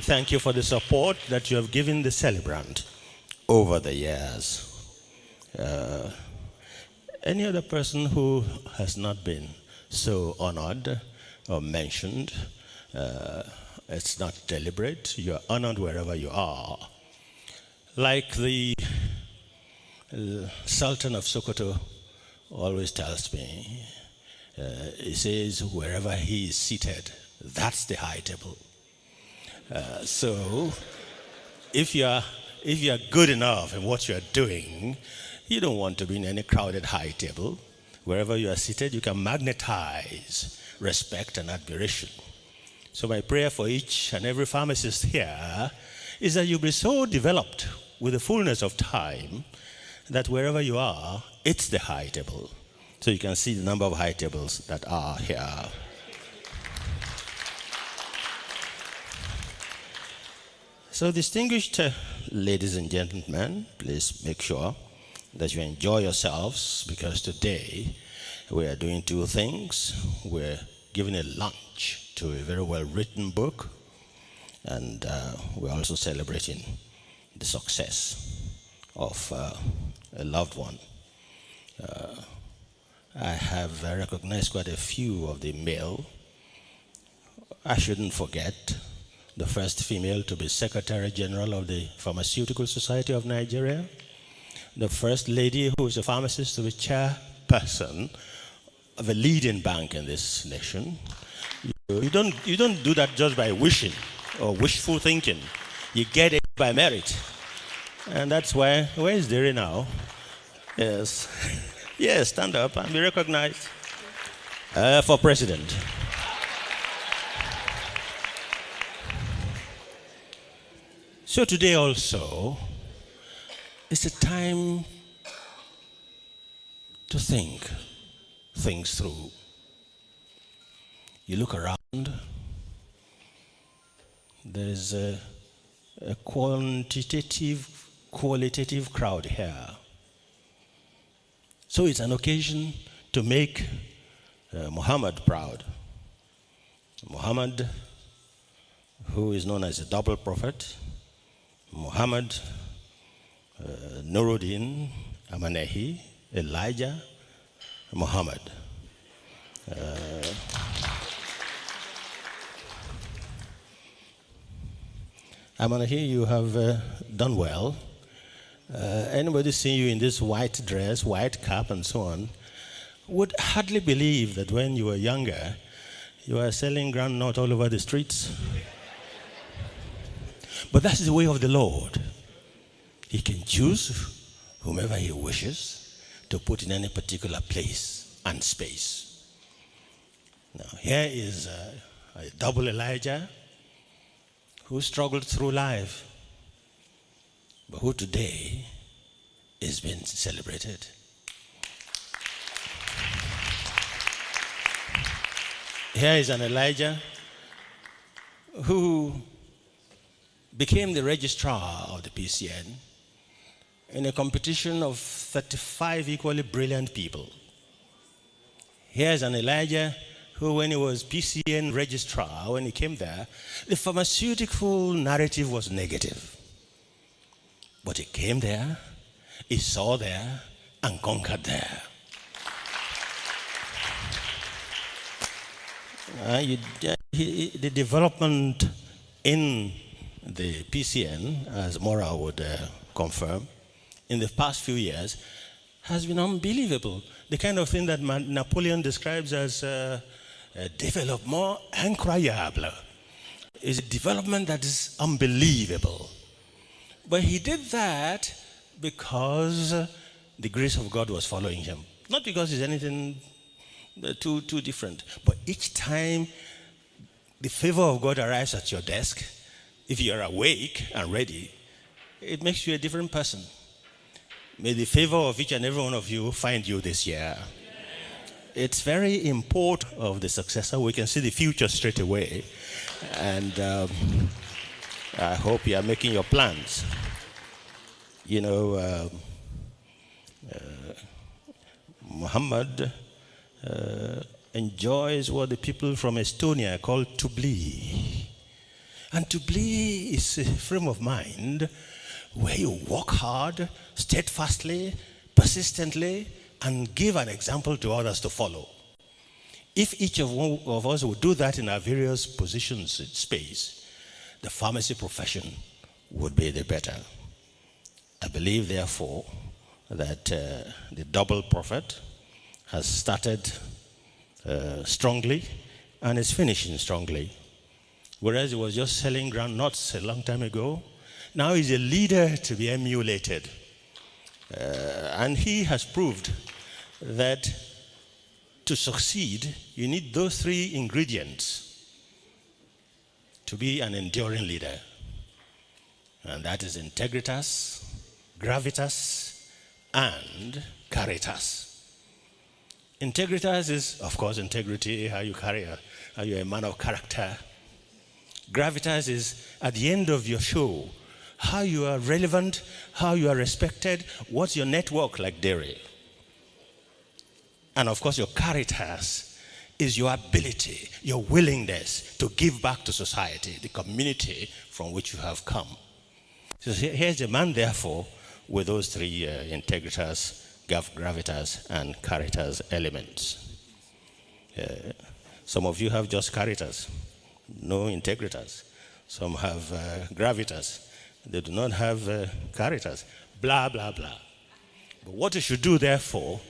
thank you for the support that you have given the celebrant over the years. Any other person who has not been so honored or mentioned, it's not deliberate. You're honored wherever you are. Like the Sultan of Sokoto always tells me, he says, wherever he is seated, that's the high table. So, if you are good enough in what you are doing, you don't want to be in any crowded high table. Wherever you are seated, you can magnetize respect and admiration. So my prayer for each and every pharmacist here is that you be so developed with the fullness of time that wherever you are, it's the high table. So you can see the number of high tables that are here. So distinguished ladies and gentlemen, please make sure that you enjoy yourselves, because today we are doing two things. We're giving a lunch to a very well-written book, and we're also celebrating the success of a loved one. I have recognized quite a few of the male. I shouldn't forget the first female to be Secretary General of the Pharmaceutical Society of Nigeria, the first lady who is a pharmacist to be chairperson of a leading bank in this nation. You don't do that just by wishing or wishful thinking. You get it by merit. And that's why, where is Dere now? Yes. Yes, stand up and be recognized for president. So today also, it's a time to think things through. You look around, there is a qualitative crowd here. So it's an occasion to make Muhammad proud. Muhammad, who is known as a double prophet, Muhammad, Nuruddin, N.A.E., Elijah, Muhammad. N.A.E., you have done well. Anybody seeing you in this white dress, white cap, and so on, would hardly believe that when you were younger, you were selling groundnut all over the streets. But that's the way of the Lord. He can choose whomever he wishes to put in any particular place and space. Now, here is a double Elijah who struggled through life, but who today is being celebrated. Here is an Elijah who became the registrar of the PCN in a competition of 35 equally brilliant people. Here's an Elijah who, when he was PCN registrar, when he came there, the pharmaceutical narrative was negative. But he came there, he saw there, and conquered there. The development in the PCN, as Mora would confirm, in the past few years has been unbelievable. The kind of thing that Napoleon describes as développement incroyable is a development that is unbelievable. But he did that because the grace of God was following him. Not because it's anything too different. But each time the favor of God arrives at your desk, if you are awake and ready, it makes you a different person. May the favor of each and every one of you find you this year. It's very important of the successor. We can see the future straight away. And I hope you are making your plans. You know, Muhammad enjoys what the people from Estonia call tubli. And tubli is a frame of mind where you work hard, steadfastly, persistently, and give an example to others to follow. If each of us would do that in our various positions in space, the pharmacy profession would be the better. I believe, therefore, that the double prophet has started strongly and is finishing strongly. Whereas he was just selling groundnuts a long time ago, now he's a leader to be emulated. And he has proved that to succeed, you need those three ingredients to be an enduring leader. And that is integritas, gravitas, and caritas. Integritas is, of course, integrity, how you carry, how you're a man of character. Gravitas is at the end of your show, how you are relevant, how you are respected, what's your network like Derry. And of course, your caritas is your ability, your willingness to give back to society, the community from which you have come. So here's a man, therefore, with those three integritas, gravitas, and caritas elements. Some of you have just caritas, no integritas. Some have gravitas. They do not have caritas. Blah, blah, blah. But what you should do, therefore,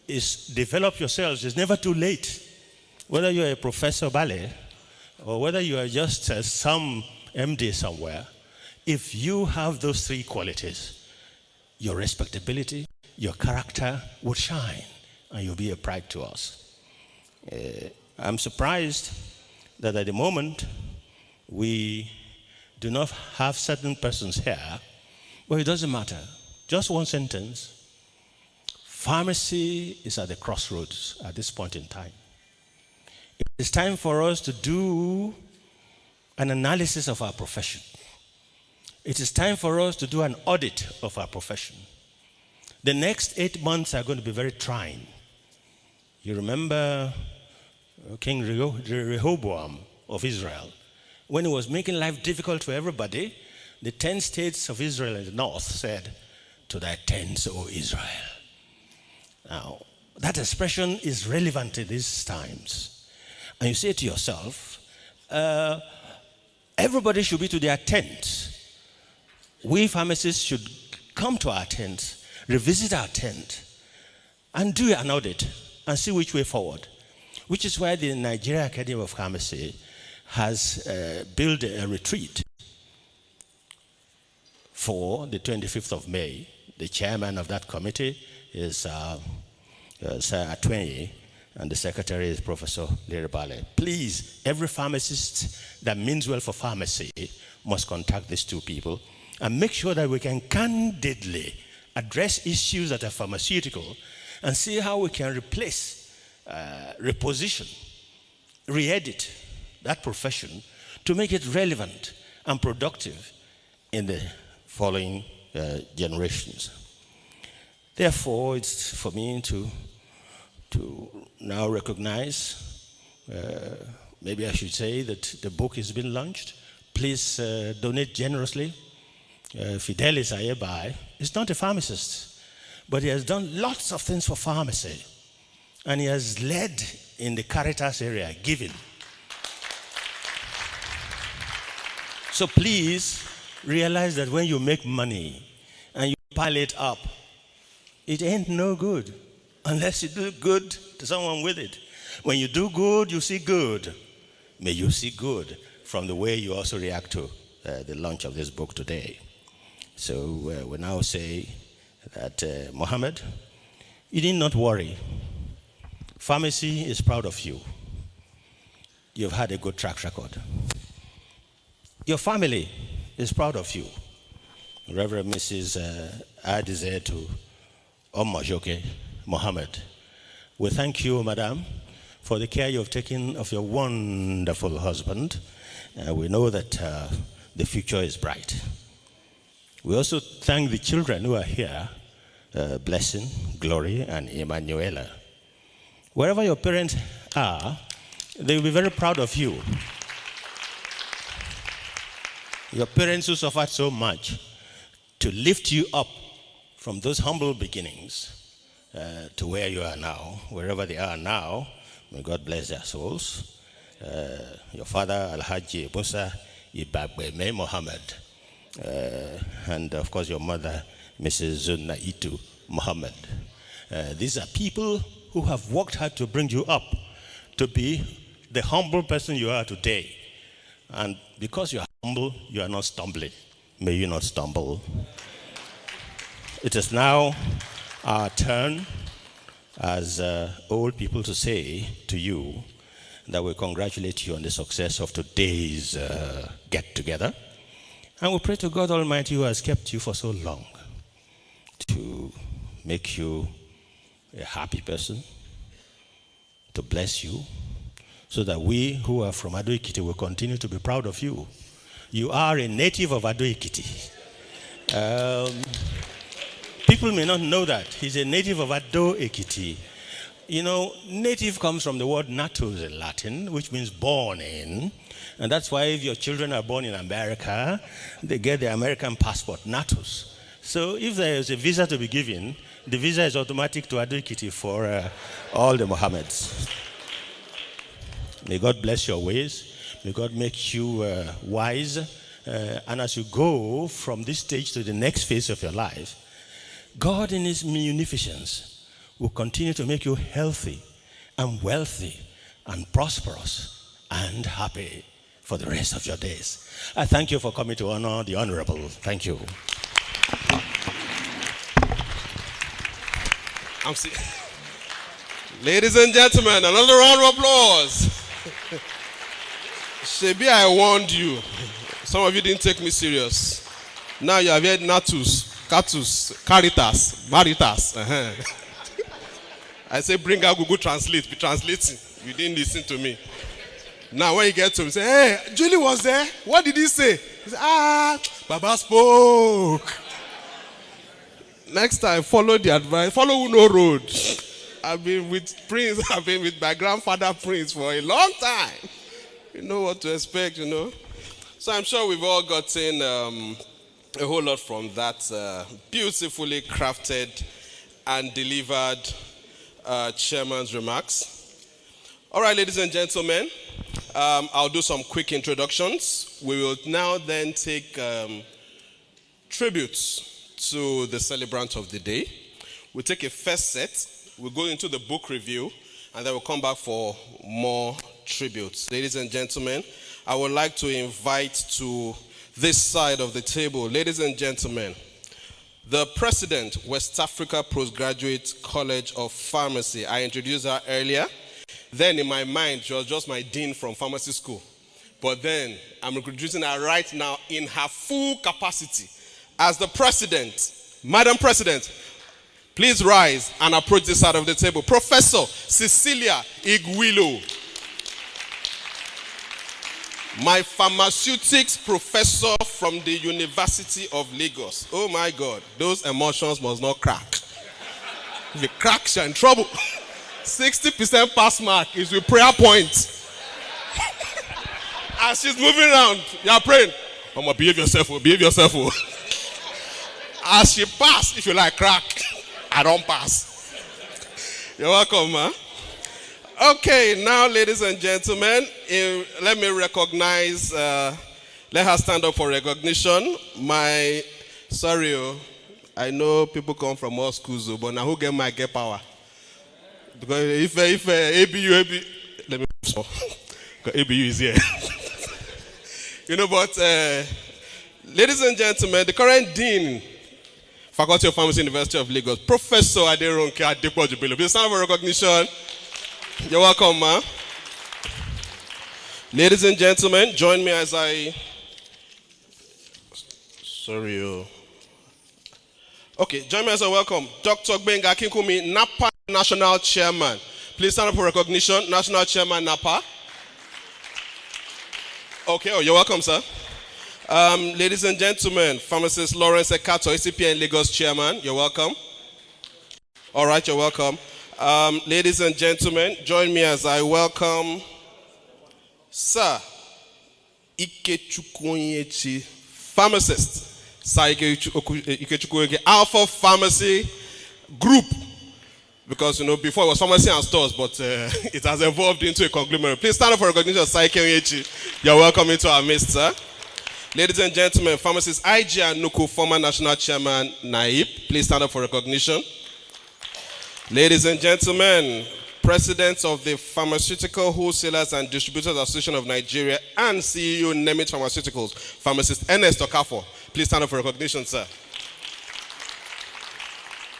is develop yourselves. It's never too late. Whether you're a professor ballet or whether you are just some MD somewhere, if you have those three qualities, your respectability, your character will shine and you'll be a pride to us. I'm surprised that at the moment we do not have certain persons here, but it doesn't matter. Just one sentence. Pharmacy is at the crossroads at this point in time. It's time for us to do an analysis of our profession. It is time for us to do an audit of our profession. The next 8 months are going to be very trying. You remember King Rehoboam of Israel, when he was making life difficult for everybody, the 10 states of Israel in the north said, "To thy tents, O Israel." Now, that expression is relevant in these times. And you say to yourself, everybody should be to their tents. We pharmacists should come to our tents, revisit our tent, and do an audit and see which way forward. Which is why the Nigeria Academy of Pharmacy has built a retreat for the 25th of May. The chairman of that committee is Sir 𝐓𝐢𝐦𝐞, and the secretary is Professor Leribale. Please, every pharmacist that means well for pharmacy must contact these two people and make sure that we can candidly address issues that are pharmaceutical and see how we can replace, reposition, re-edit that profession to make it relevant and productive in the following generations. Therefore, it's for me to now recognize, maybe I should say that the book has been launched. Please donate generously. Fidelis Ayebai is not a pharmacist, but he has done lots of things for pharmacy. And he has led in the Caritas area, giving. So please realize that when you make money and you pile it up, it ain't no good unless you do good to someone with it. When you do good, you see good. May you see good from the way you also react to the launch of this book today. So we now say that, Mohammed, you need not worry. Pharmacy is proud of you. You've had a good track record. Your family is proud of you. Reverend Mrs. Adizetu Omojoke Mohammed, we thank you, Madam, for the care you have taken of your wonderful husband. We know that the future is bright. We also thank the children who are here, Blessing, Glory, and Emanuela. Wherever your parents are, they will be very proud of you. Your parents who suffered so much to lift you up from those humble beginnings to where you are now, wherever they are now, may God bless their souls. Your father, Alhaji Musa Ibagbeme Mohammed, and of course your mother, Mrs. Zunaitu Mohammed. These are people who have worked hard to bring you up to be the humble person you are today. And because you are humble, you are not stumbling. May you not stumble. It is now our turn as old people to say to you that we congratulate you on the success of today's get-together. And we pray to God Almighty who has kept you for so long to make you a happy person, to bless you, so that we who are from Ado-Ekiti will continue to be proud of you. You are a native of Ado-Ekiti. People may not know that. He's a native of Ado-Ekiti. You know, native comes from the word natus in Latin, which means born in. And that's why if your children are born in America, they get the American passport, natus. So if there is a visa to be given, the visa is automatic to Ado-Ekiti for all the Mohammeds. May God bless your ways. May God make you wise. And as you go from this stage to the next phase of your life, God in his munificence will continue to make you healthy and wealthy and prosperous and happy for the rest of your days. I thank you for coming to honor the Honorable. Thank you. Ladies and gentlemen, another round of applause. Shebi, I warned you. Some of you didn't take me serious. Now you have heard natus, catus, caritas, maritas. I say, bring out Google Translate, be translating. You didn't listen to me. Now when you get to him, say, hey, Julie was there. What did he say? He said, Baba spoke. Next time, follow the advice. Follow Uno Road. I've been with Prince. I've been with my grandfather Prince for a long time. You know what to expect, you know. So I'm sure we've all gotten a whole lot from that beautifully crafted and delivered chairman's remarks. All right, ladies and gentlemen, I'll do some quick introductions. We will now then take tributes to the celebrant of the day. We'll take a first set. We'll go into the book review, and then we'll come back for more tributes. Ladies and gentlemen, I would like to invite to this side of the table, ladies and gentlemen, the President, West Africa Postgraduate College of Pharmacy. I introduced her earlier. Then in my mind, she was just my dean from pharmacy school. But then I'm introducing her right now in her full capacity as the President. Madam President, please rise and approach this side of the table. Professor Cecilia Igwilo. My pharmaceutics professor from the University of Lagos. Oh my God, those emotions must not crack. If you crack, you're in trouble. 60% pass mark is with prayer point. As she's moving around, you're praying. Mama, behave yourself, behave yourself. As she pass, if you like crack, I don't pass. You're welcome, man. Okay, now, ladies and gentlemen, let me recognize, let her stand up for recognition. I know people come from all schools, but now who get power? Because if ABU, let me stop. Because ABU is here. But ladies and gentlemen, the current dean, Faculty of Pharmacy, University of Lagos, Professor Aderonke Adepoju-Bello. Please stand up for recognition. You're welcome, ma. Ladies and gentlemen, join me as I... Okay, join me as I welcome Dr. 𝐃𝐚𝐭𝐞, NAPA National Chairman. Please stand up for recognition. National Chairman, NAPA. Okay, you're welcome, sir. Ladies and gentlemen, Pharmacist Lawrence Ekato, ACPN Lagos Chairman. You're welcome. All right, you're welcome. Ladies and gentlemen, join me as I welcome Sir 𝐃𝐚𝐭𝐞, pharmacist. Sir 𝐃𝐚𝐭𝐞, Alpha Pharmacy Group. Because, before it was pharmacy and stores, but it has evolved into a conglomerate. Please stand up for recognition of Sir 𝐃𝐚𝐭𝐞. You're welcome into our midst, sir. Ladies and gentlemen, Pharmacist 𝐕𝐐𝐬𝐦𝐞, former National Chairman, N.A.E. Please stand up for recognition. Ladies and gentlemen, President of the Pharmaceutical Wholesalers and Distributors Association of Nigeria and CEO, N.A.E Pharmaceuticals, Pharmacist Ernest Okafor. Please stand up for recognition, sir.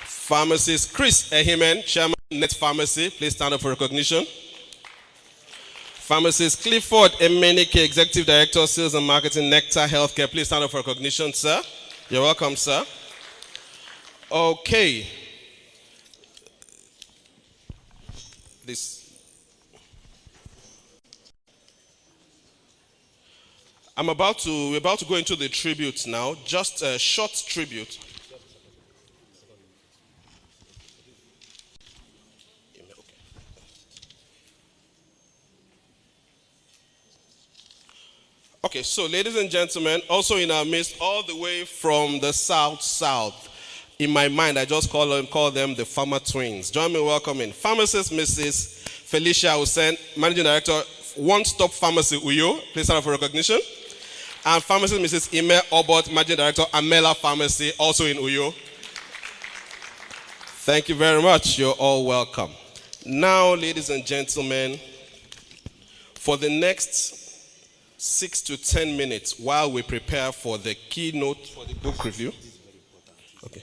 Pharmacist Chris Ehimen, Chairman, Net Pharmacy. Please stand up for recognition. Pharmacist Clifford Emenike, Executive Director, Sales and Marketing, Nectar Healthcare. Please stand up for recognition, sir. You're welcome, sir. Okay. We're about to go into the tribute now. Just a short tribute. Okay, so ladies and gentlemen, also in our midst, all the way from the south. In my mind, I just call them the Pharma Twins. Join me in welcoming Pharmacist Mrs. Felicia Hussein, Managing Director, One Stop Pharmacy, Uyo. Please stand up for recognition. And Pharmacist Mrs. Ime Obot, Managing Director, Amela Pharmacy, also in Uyo. Thank you very much. You're all welcome. Now, ladies and gentlemen, for the next 6 to 10 minutes, while we prepare for the keynote for the book review. Okay.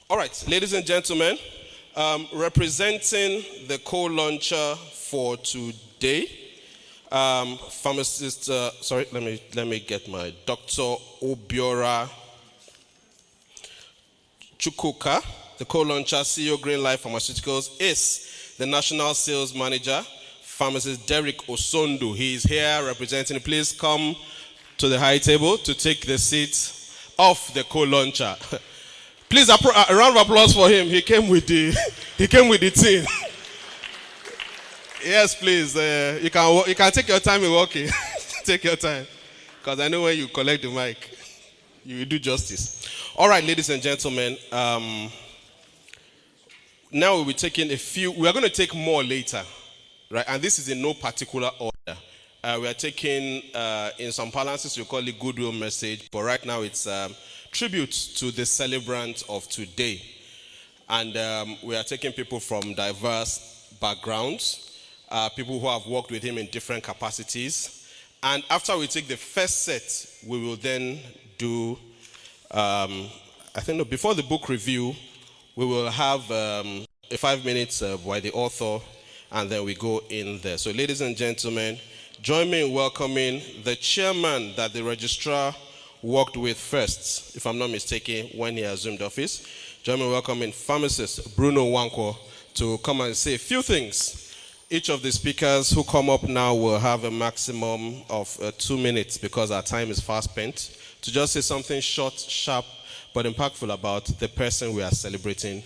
All right, ladies and gentlemen, representing the co-launcher for today, pharmacist, let me get my Dr. Obiora Chukwuka, the co-launcher, CEO Green Life Pharmaceuticals, is the National Sales Manager, Pharmacist Derek Osondu. He is here representing. Please come to the high table to take the seat of the co-launcher. Please, a round of applause for him. He came with the team. Yes, please. You can take your time in walking. Take your time, because I know when you collect the mic, you will do justice. All right, ladies and gentlemen. Now we'll be taking a few. We are going to take more later, right? And this is in no particular order. We are taking, in some balances, we call it goodwill message, but right now it's tribute to the celebrant of today. And we are taking people from diverse backgrounds, people who have worked with him in different capacities. And after we take the first set, we will then do, before the book review, we will have a 5 minutes by the author, and then we go in there. So ladies and gentlemen, join me in welcoming the chairman that the registrar worked with first, if I'm not mistaken, when he assumed office. Join me in welcoming pharmacist Bruno Wankwo to come and say a few things Each of the speakers who come up now will have a maximum of 2 minutes because our time is fast spent, to just say something short, sharp, but impactful about the person we are celebrating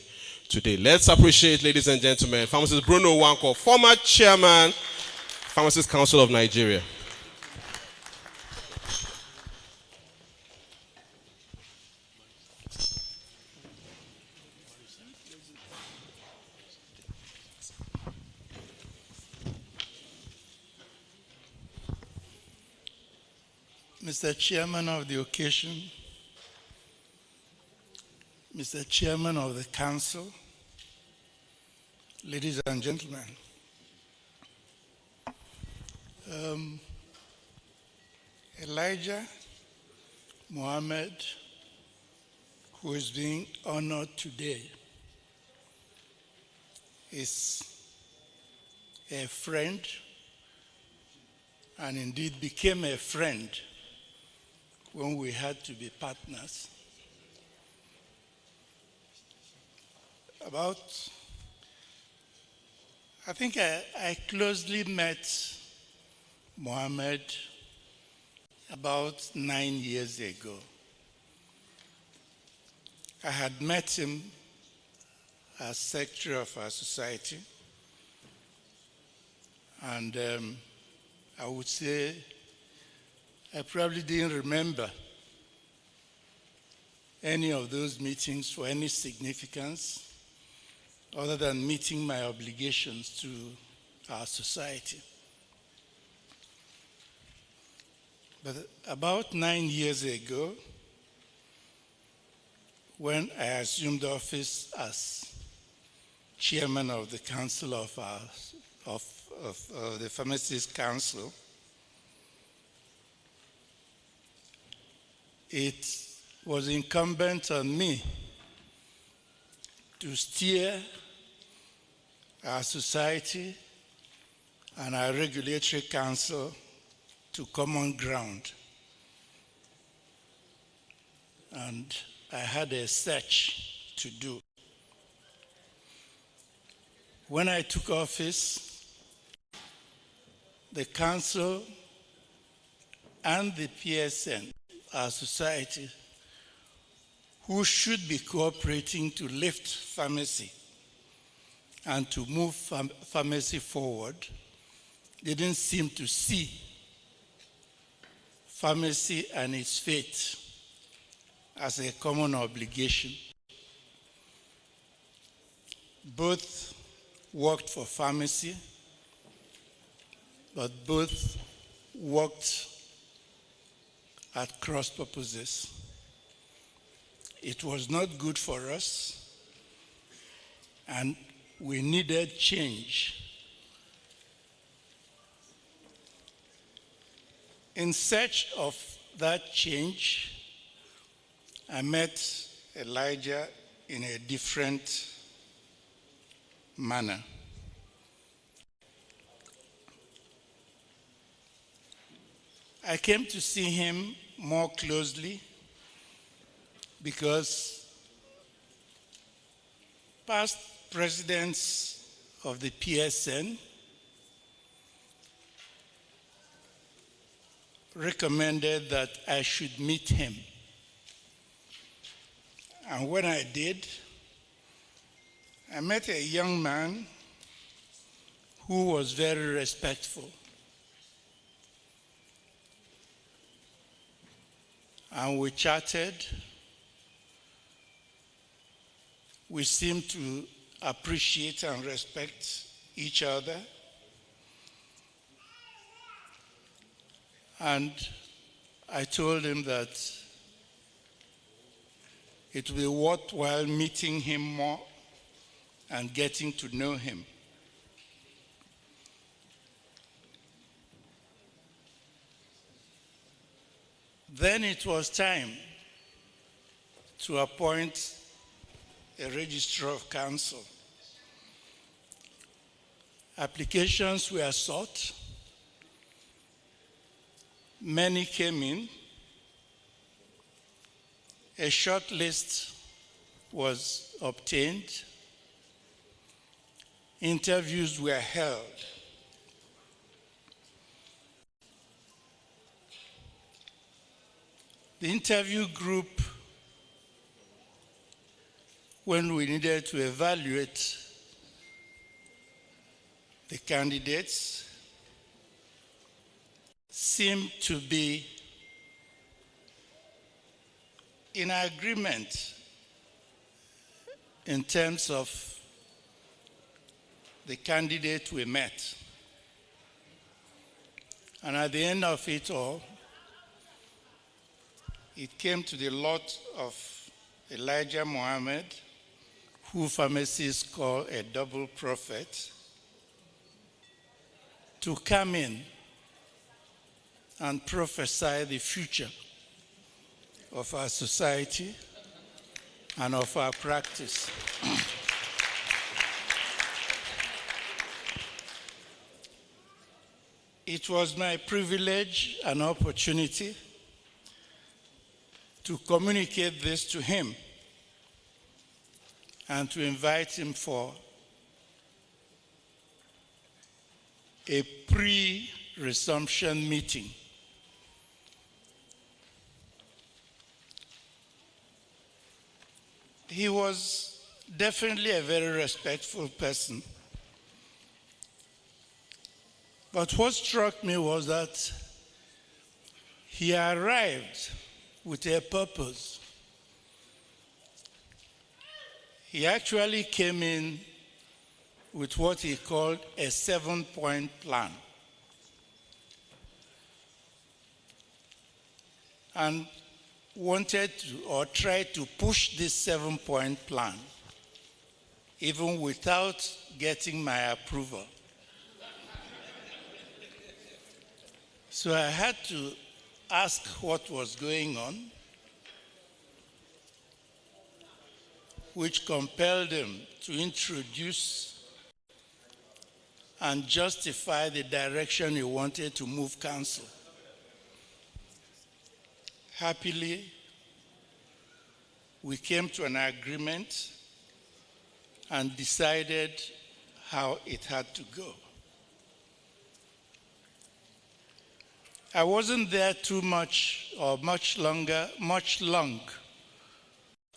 today. Let's appreciate, ladies and gentlemen, Pharmacist Bruno Nwankwo, former chairman, Pharmacist Council of Nigeria. Mr. Chairman of the occasion, Mr. Chairman of the Council, ladies and gentlemen, Elijah Mohammed, who is being honored today, is a friend and indeed became a friend when we had to be partners. I think I closely met Mohammed about 9 years ago. I had met him as secretary of our society, and I would say I probably didn't remember any of those meetings for any significance other than meeting my obligations to our society. But about 9 years ago, when I assumed office as chairman of the council of the Pharmacists Council, it was incumbent on me to steer our society and our regulatory council to common ground. And I had a search to do. When I took office, the council and the PSN, our society, who should be cooperating to lift pharmacy and to move pharmacy forward, didn't seem to see pharmacy and its fate as a common obligation. Both worked for pharmacy, but both worked at cross purposes. It was not good for us, and we needed change. In search of that change, I met Elijah in a different manner. I came to see him more closely because past presidents of the PSN recommended that I should meet him. And when I did, I met a young man who was very respectful. And we chatted. We seemed to appreciate and respect each other. And I told him that it will be worthwhile meeting him more and getting to know him. Then it was time to appoint a registrar of council. Applications were sought. Many came in. A short list was obtained. Interviews were held. The interview group, when we needed to evaluate the candidates, seemed to be in agreement in terms of the candidate we met. And at the end of it all, it came to the lot of Elijah Muhammad, who pharmacists call a double prophet, to come in and prophesy the future of our society and of our practice. It was my privilege and opportunity to communicate this to him and to invite him for a pre-resumption meeting. He was definitely a very respectful person. But what struck me was that he arrived with a purpose. He actually came in with what he called a 7-point plan. And wanted to, or tried to push this 7-point plan, even without getting my approval. So I had to ask what was going on, which compelled him to introduce and justify the direction he wanted to move council. Happily, we came to an agreement and decided how it had to go. I wasn't there too much or much long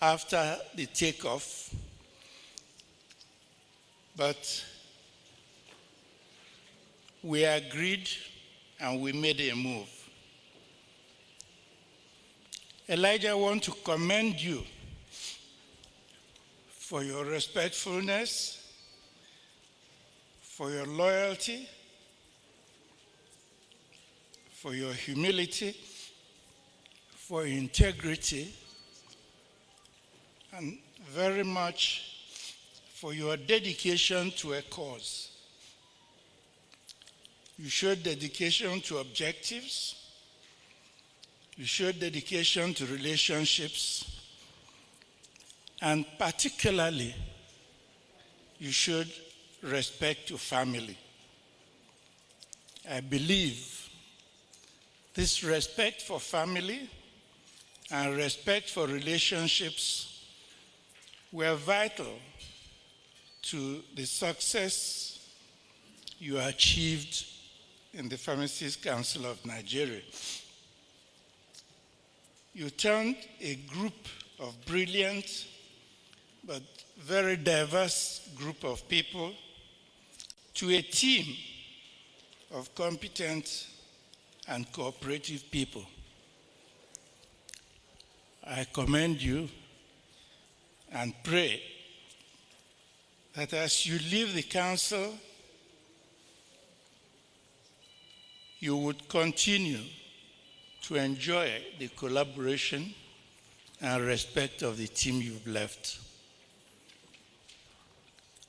after the takeoff, but we agreed and we made a move. Elijah, I want to commend you for your respectfulness, for your loyalty, for your humility, for your integrity, and very much for your dedication to a cause. You showed dedication to objectives. You showed dedication to relationships. And particularly, you showed respect to family. I believe this respect for family and respect for relationships were vital to the success you achieved in the Pharmacists Council of Nigeria. You turned a group of brilliant but very diverse group of people to a team of competent and cooperative people. I commend you and pray that as you leave the council, you would continue to enjoy the collaboration and respect of the team you've left.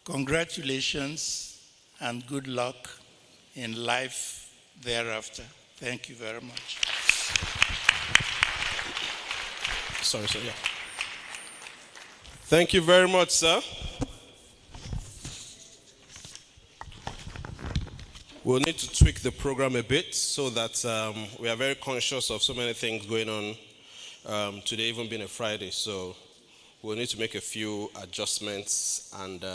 Congratulations and good luck in life thereafter. Thank you very much. Sorry, sir. Yeah. Thank you very much, sir. We'll need to tweak the program a bit so that we are very conscious of so many things going on today, even being a Friday. So we'll need to make a few adjustments and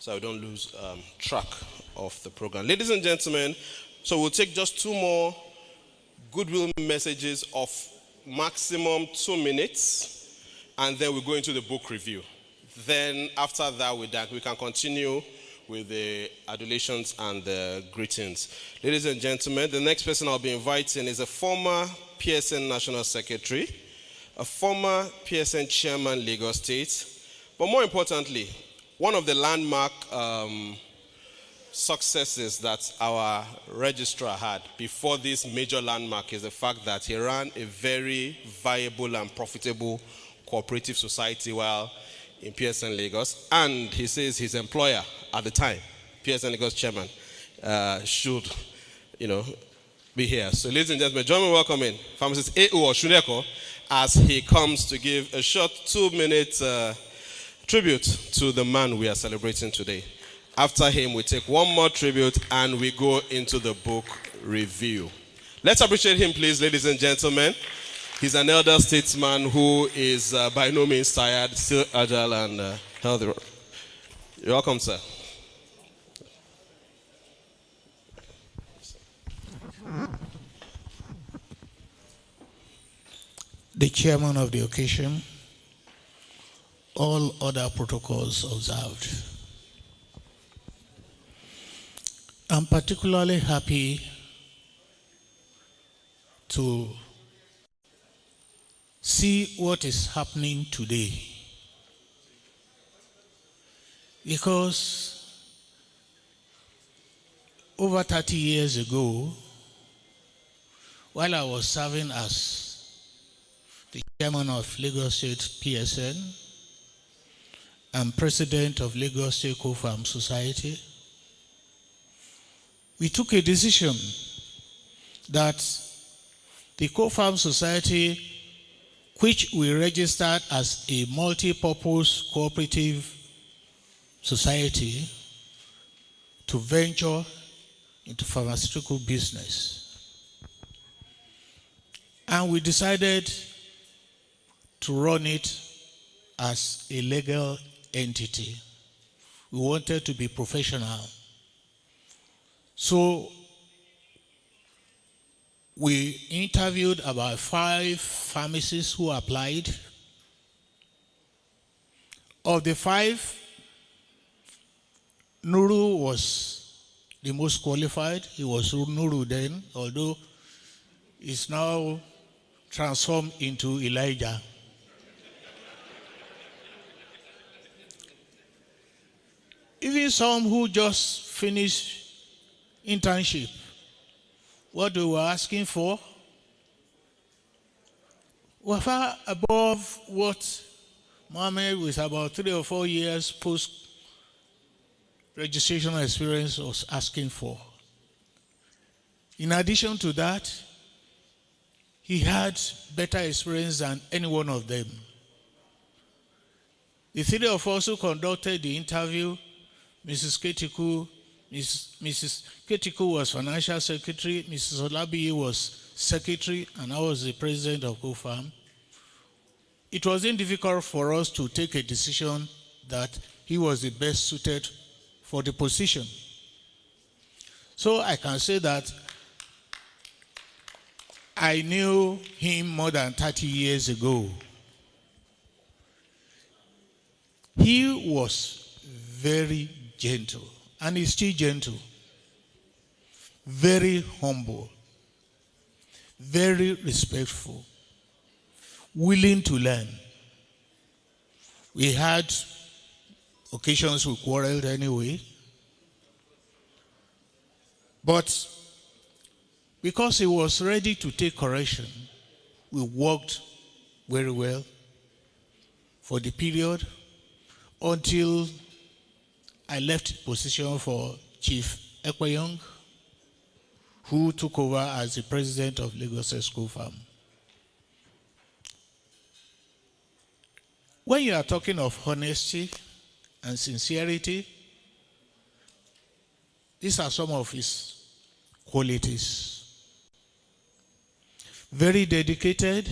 so we don't lose track of the program. Ladies and gentlemen, so we'll take just two more goodwill messages of maximum 2 minutes, and then we go into the book review. Then after that, we can continue with the adulations and the greetings. Ladies and gentlemen, the next person I'll be inviting is a former PSN National Secretary, a former PSN Chairman, Lagos State, but more importantly, one of the landmark successes that our registrar had before this major landmark is the fact that he ran a very viable and profitable cooperative society while in PSN Lagos, and he says his employer at the time, PSN Lagos chairman, should, be here. So ladies and gentlemen, join me in welcoming pharmacist 𝐓𝐢𝐦𝐞 as he comes to give a short 2-minute tribute to the man we are celebrating today. After him, we take one more tribute and we go into the book review. Let's appreciate him, please, ladies and gentlemen. He's an elder statesman who is by no means tired, still agile and healthy. You're welcome, sir. The chairman of the occasion, all other protocols observed. I'm particularly happy to see what is happening today, because over 30 years ago, while I was serving as the chairman of Lagos State PSN and president of Lagos State PHARM Society, we took a decision that the PHARM Society, which we registered as a multi-purpose cooperative society, to venture into pharmaceutical business. And we decided to run it as a legal entity. We wanted to be professional. So we interviewed about 5 pharmacists who applied. Of the 5, Nuru was the most qualified. He was Nuru then, although he's now transformed into Elijah. Even some who just finished internship, what they were asking for were far above what Mohammed, with about 3 or 4 years post-registration experience, was asking for. In addition to that, he had better experience than any one of them. The 3 of us who conducted the interview, Mrs. 𝐃𝐚𝐭𝐞 was financial secretary, Mrs. Olabiyi was secretary, and I was the president of PHARM. It wasn't difficult for us to take a decision that he was the best suited for the position. So I can say that I knew him more than 30 years ago. He was very gentle, and he's still gentle, very humble, very respectful, willing to learn. We had occasions we quarreled anyway, but because he was ready to take correction, we worked very well for the period until I left position for Chief 𝐃𝐚𝐭𝐞, who took over as the president of Lagos State PHARM. When you are talking of honesty and sincerity, these are some of his qualities. Very dedicated,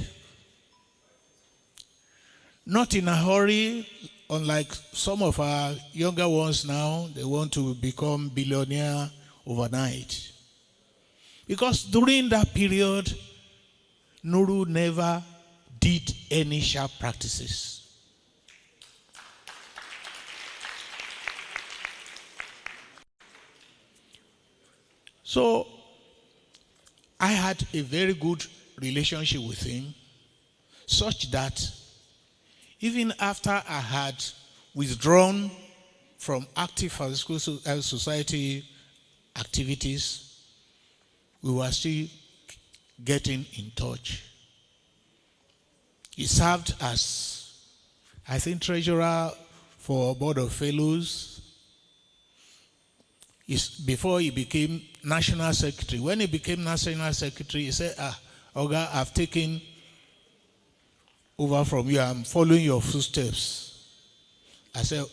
not in a hurry. Unlike some of our younger ones now, they want to become billionaire overnight. Because during that period, Nuru never did any sharp practices. So I had a very good relationship with him, such that even after I had withdrawn from active pharmaceutical society activities, we were still getting in touch. He served as, I think, treasurer for a board of fellows. Before he became national secretary. When he became national secretary, he said, Oga, I've taken over from you. I'm following your footsteps. I said,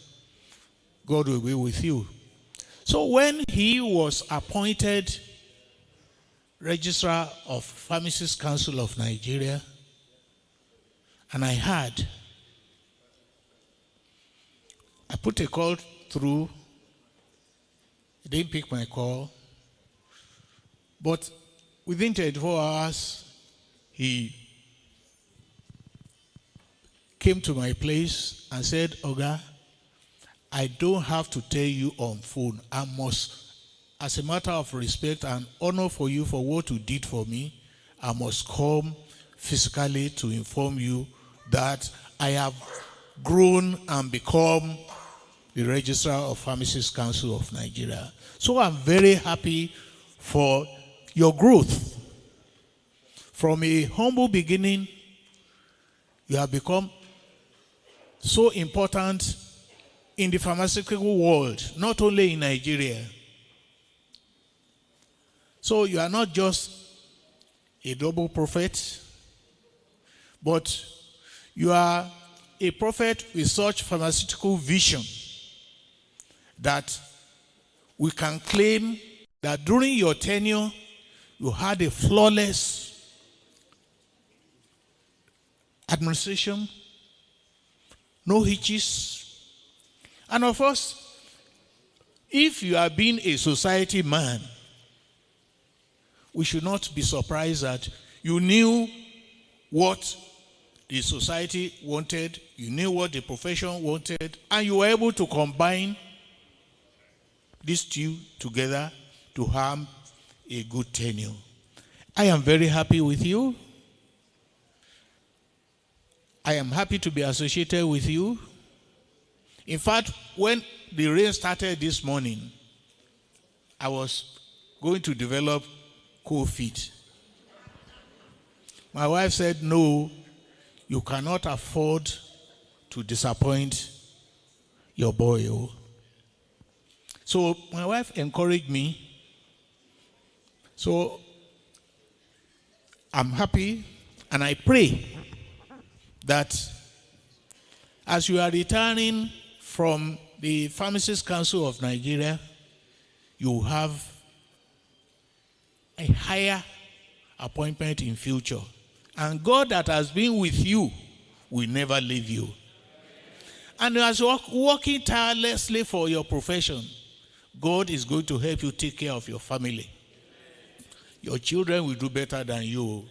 God will be with you. So when he was appointed registrar of Pharmacists Council of Nigeria, and I put a call through. He didn't pick my call. But within 24 hours, he came to my place and said, Oga, I don't have to tell you on phone. I must, as a matter of respect and honor for you for what you did for me, I must come physically to inform you that I have grown and become the Registrar of Pharmacists Council of Nigeria. So I'm very happy for your growth. From a humble beginning, you have become so important in the pharmaceutical world, not only in Nigeria. So you are not just a double prophet, but you are a prophet with such pharmaceutical vision that we can claim that during your tenure, you had a flawless administration, no hitches. And of course, if you are being a society man, we should not be surprised that you knew what the society wanted, you knew what the profession wanted, and you were able to combine these two together to have a good tenure. I am very happy with you. I am happy to be associated with you. In fact, when the rain started this morning, I was going to develop cold feet. My wife said, no, you cannot afford to disappoint your boy. So my wife encouraged me. So I'm happy, and I pray that as you are returning from the Pharmacists Council of Nigeria, you have a higher appointment in future. And God that has been with you will never leave you. And as you are working tirelessly for your profession, God is going to help you take care of your family. Your children will do better than you.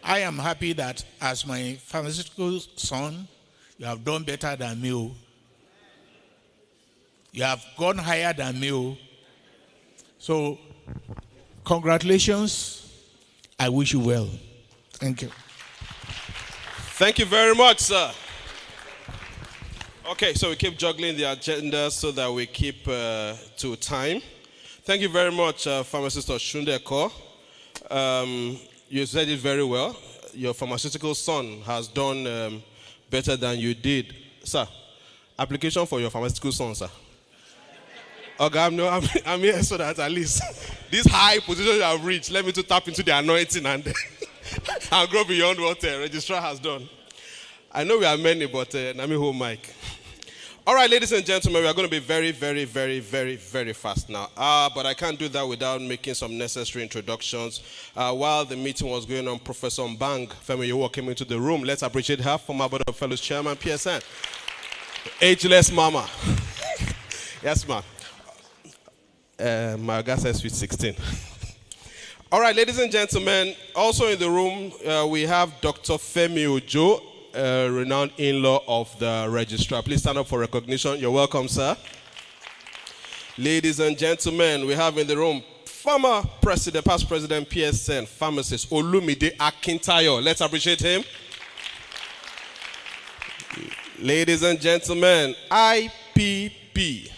I am happy that as my pharmaceutical son, you have done better than me. You have gone higher than me. So, congratulations. I wish you well. Thank you. Thank you very much, sir. Okay, so we keep juggling the agenda so that we keep to time. Thank you very much, Pharmacist 𝐃𝐚𝐭𝐞. You said it very well. Your pharmaceutical son has done better than you did. Sir, application for your pharmaceutical son, sir. Okay, I'm here so that at least this high position you have reached, let me to tap into the anointing and grow beyond what the registrar has done. I know we are many, but let me hold mic. All right, ladies and gentlemen, we are going to be very, very, very, very, very fast now. But I can't do that without making some necessary introductions. While the meeting was going on, Professor Mbang Femi Yowo came into the room. Let's appreciate her, former Board of Fellows Chairman, PSN. Ageless Mama. Yes, ma'am. My guy says sweet 16. All right, ladies and gentlemen, also in the room, we have Dr. 𝐓𝐢𝐦𝐞, renowned in-law of the registrar. Please stand up for recognition. You're welcome, sir. Ladies and gentlemen, we have in the room former president, past president, PSN, pharmacist, Olumide Akintayo. Let's appreciate him. Ladies and gentlemen, IPP,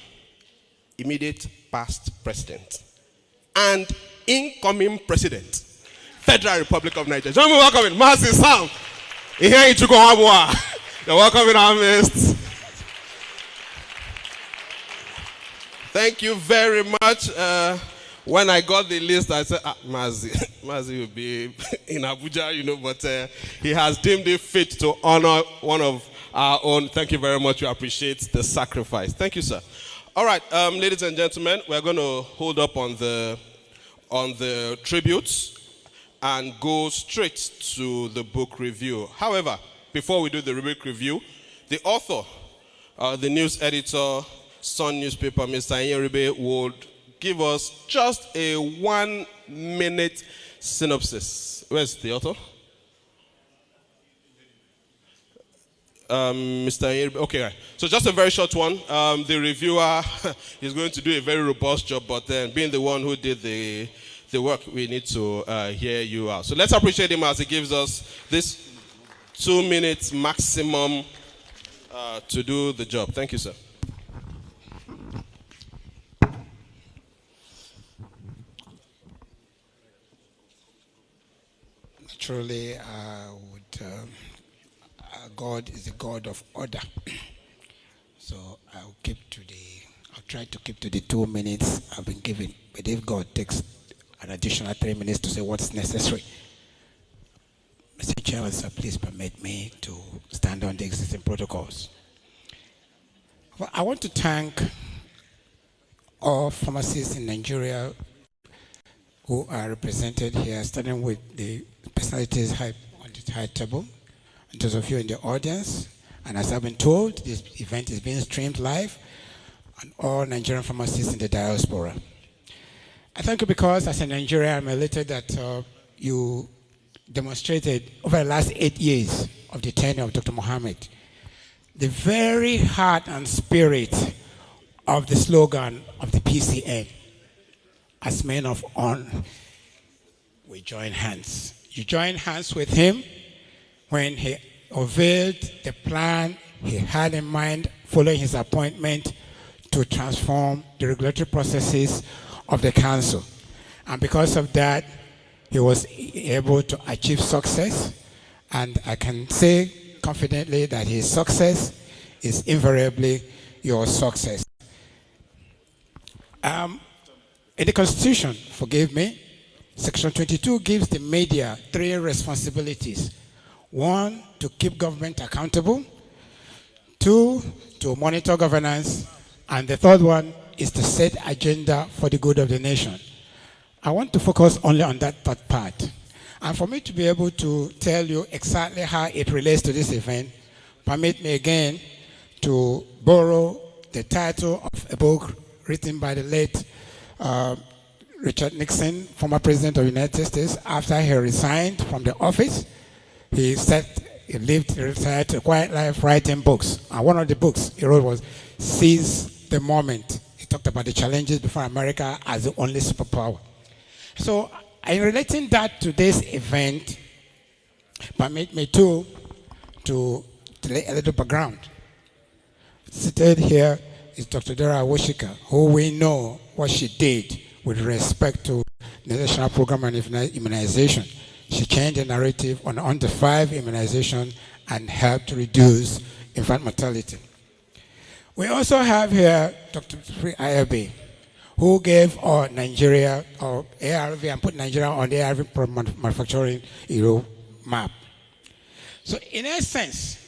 immediate past president, and incoming president, Federal Republic of Nigeria. Join me welcoming Mazi Sam. You're welcome in our midst. Thank you very much. When I got the list, I said, Mazi will be in Abuja, you know, but he has deemed it fit to honor one of our own. Thank you very much. We appreciate the sacrifice. Thank you, sir. All right, ladies and gentlemen, we're going to hold up on the tributes and go straight to the book review. However, before we do the book review, the author, the news editor, Sun newspaper, Mr. Iyeribe, would give us just a 1-minute synopsis. Where's the author? Mr. Iyeribe. Okay, right. So just a very short one. The reviewer is going to do a very robust job, but then being the one who did the work, we need to hear you out. So let's appreciate him as he gives us this 2 minutes maximum to do the job. Thank you, sir. Truly, God is a God of order. So I'll try to keep to the 2 minutes I've been given. But if God takes an additional 3 minutes to say what's necessary, Mr. Chairman, sir, please permit me to stand on the existing protocols. Well, I want to thank all pharmacists in Nigeria who are represented here, starting with the personalities on the high table, and those of you in the audience. And as I've been told, this event is being streamed live, and all Nigerian pharmacists in the diaspora. I thank you because, as a Nigerian, I'm elated that you demonstrated over the last 8 years of the tenure of Dr. Mohammed the very heart and spirit of the slogan of the PCN. As men of honor, we join hands. You join hands with him when he unveiled the plan he had in mind following his appointment to transform the regulatory processes of the council. And because of that, he was able to achieve success. And I can say confidently that his success is invariably your success. In the Constitution, forgive me, Section 22 gives the media 3 responsibilities. 1, to keep government accountable. 2, to monitor governance. And the 3rd one is to set agenda for the good of the nation. I want to focus only on that 3rd part. And for me to be able to tell you exactly how it relates to this event, permit me again to borrow the title of a book written by the late Richard Nixon, former president of the United States. After he resigned from the office, he retired a quiet life writing books. And one of the books he wrote was Seize the Moment. He talked about the challenges before America as the only superpower. So in relating that to this event, permit me to lay a little background. Seated here is Dr. Dora Woshika, who we know what she did with respect to the National Program on Immunization. She changed the narrative on under 5 immunization and helped reduce infant mortality. We also have here Dr. Iyeribe, who gave Nigeria, or ARV, and put Nigeria on the ARV manufacturing map. So in essence,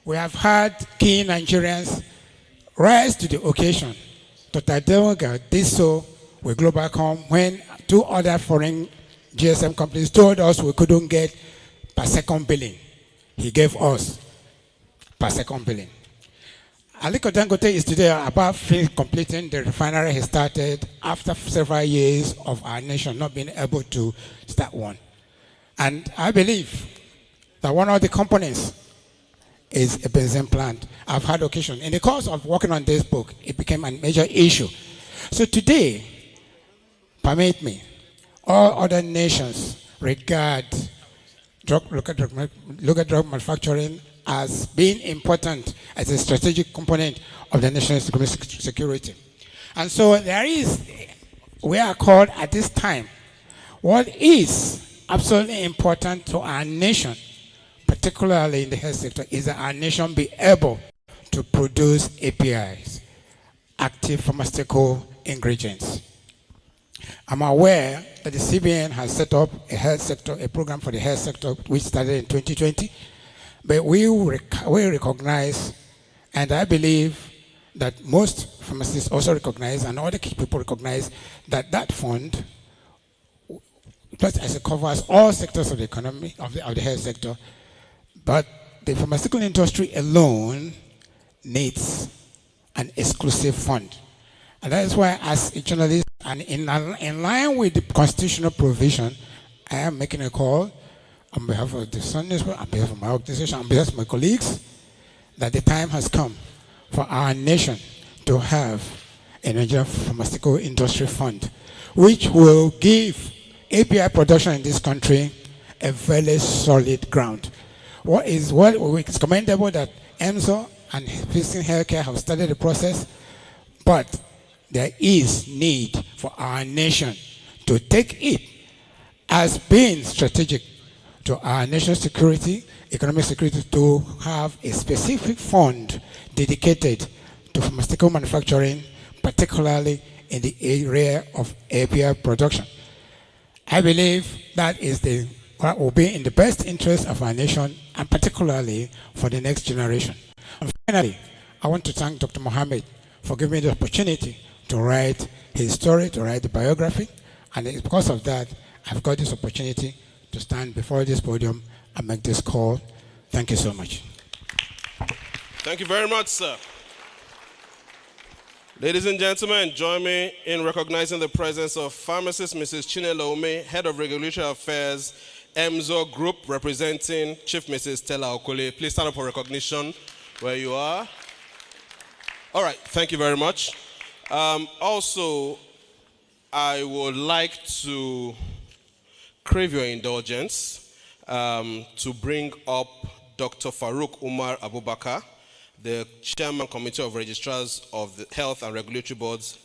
we have had key Nigerians rise to the occasion. Dr. Ademoga did so with Globalcom when 2 other foreign GSM companies told us we couldn't get per second billing. He gave us per second billing. Aliko Dangote is today about completing the refinery he started after several years of our nation not being able to start one. And I believe that one of the components is a benzene plant. I've had occasion. In the course of working on this book, it became a major issue. So today, permit me, all other nations regard look at drug manufacturing as being important as a strategic component of the nation's economic security. And so we are called at this time, what is absolutely important to our nation, particularly in the health sector, is that our nation be able to produce APIs, active pharmaceutical ingredients. I'm aware that the CBN has set up a program for the health sector, which started in 2020. But we recognize, and I believe that most pharmacists also recognize, and other people recognize, that that fund, just as it covers all sectors of the economy, of the health sector, but the pharmaceutical industry alone needs an exclusive fund. And that is why, as a journalist, and in line with the constitutional provision, I am making a call on behalf of the Sun Newspaper, on behalf of my organization, on behalf of my colleagues, that the time has come for our nation to have a Nigerian pharmaceutical industry fund, which will give API production in this country a very solid ground. It's commendable that EMSO and Physician Healthcare have started the process, but there is need for our nation to take it as being strategic to our national security, economic security, to have a specific fund dedicated to pharmaceutical manufacturing, particularly in the area of API production. I believe that is what will be in the best interest of our nation, and particularly for the next generation. And finally, I want to thank Dr. Mohammed for giving me the opportunity to write his story, to write the biography, and because of that, I've got this opportunity to stand before this podium and make this call. Thank you so much. Thank you very much, sir. Ladies and gentlemen, join me in recognizing the presence of pharmacist Mrs. Chinelo Ome, Head of Regulatory Affairs, EMSO Group, representing Chief Mrs. Stella Okole. Please stand up for recognition where you are. All right, thank you very much. Also, I would like to crave your indulgence to bring up Dr. Farouk Umar Abubakar, the Chairman Committee of Registrars of the Health and Regulatory Boards.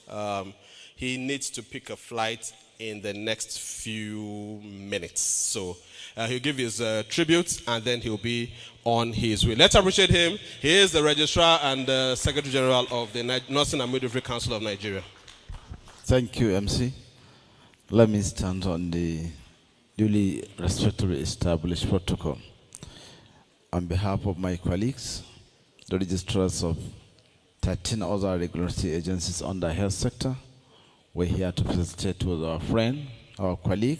He needs to pick a flight in the next few minutes. So he'll give his tribute and then he'll be on his way. Let's appreciate him. He is the Registrar and Secretary General of the Nursing and Midwifery Council of Nigeria. Thank you, MC. Let me stand on the duly respectfully established protocol. On behalf of my colleagues, the registrars of 13 other regulatory agencies under the health sector, we're here to facilitate with our friend, our colleague,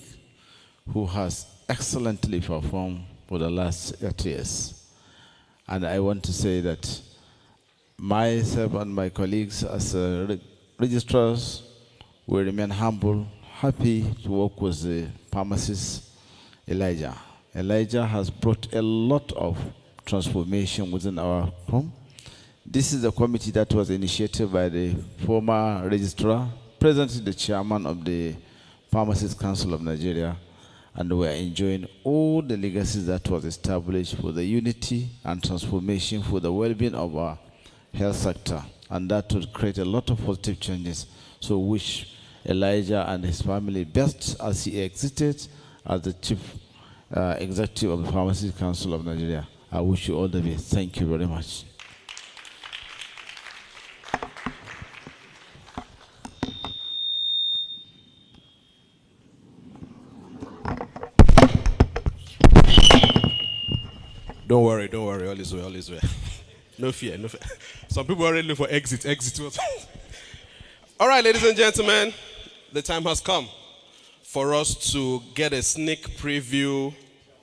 who has excellently performed for the last 8 years. And I want to say that myself and my colleagues as registrars will remain humble, happy to work with the pharmacist Elijah. Elijah has brought a lot of transformation within our home. This is a committee that was initiated by the former registrar, presently the chairman of the Pharmacist Council of Nigeria, and we are enjoying all the legacies that was established for the unity and transformation for the well-being of our health sector, and that would create a lot of positive changes. So wish Elijah and his family best as he exited as the chief executive of the Pharmacist Council of Nigeria. I wish you all the best. Thank you very much. Don't worry, all is well, all is well. No fear, no fear. Some people are already looking for exit. All right, ladies and gentlemen, the time has come for us to get a sneak preview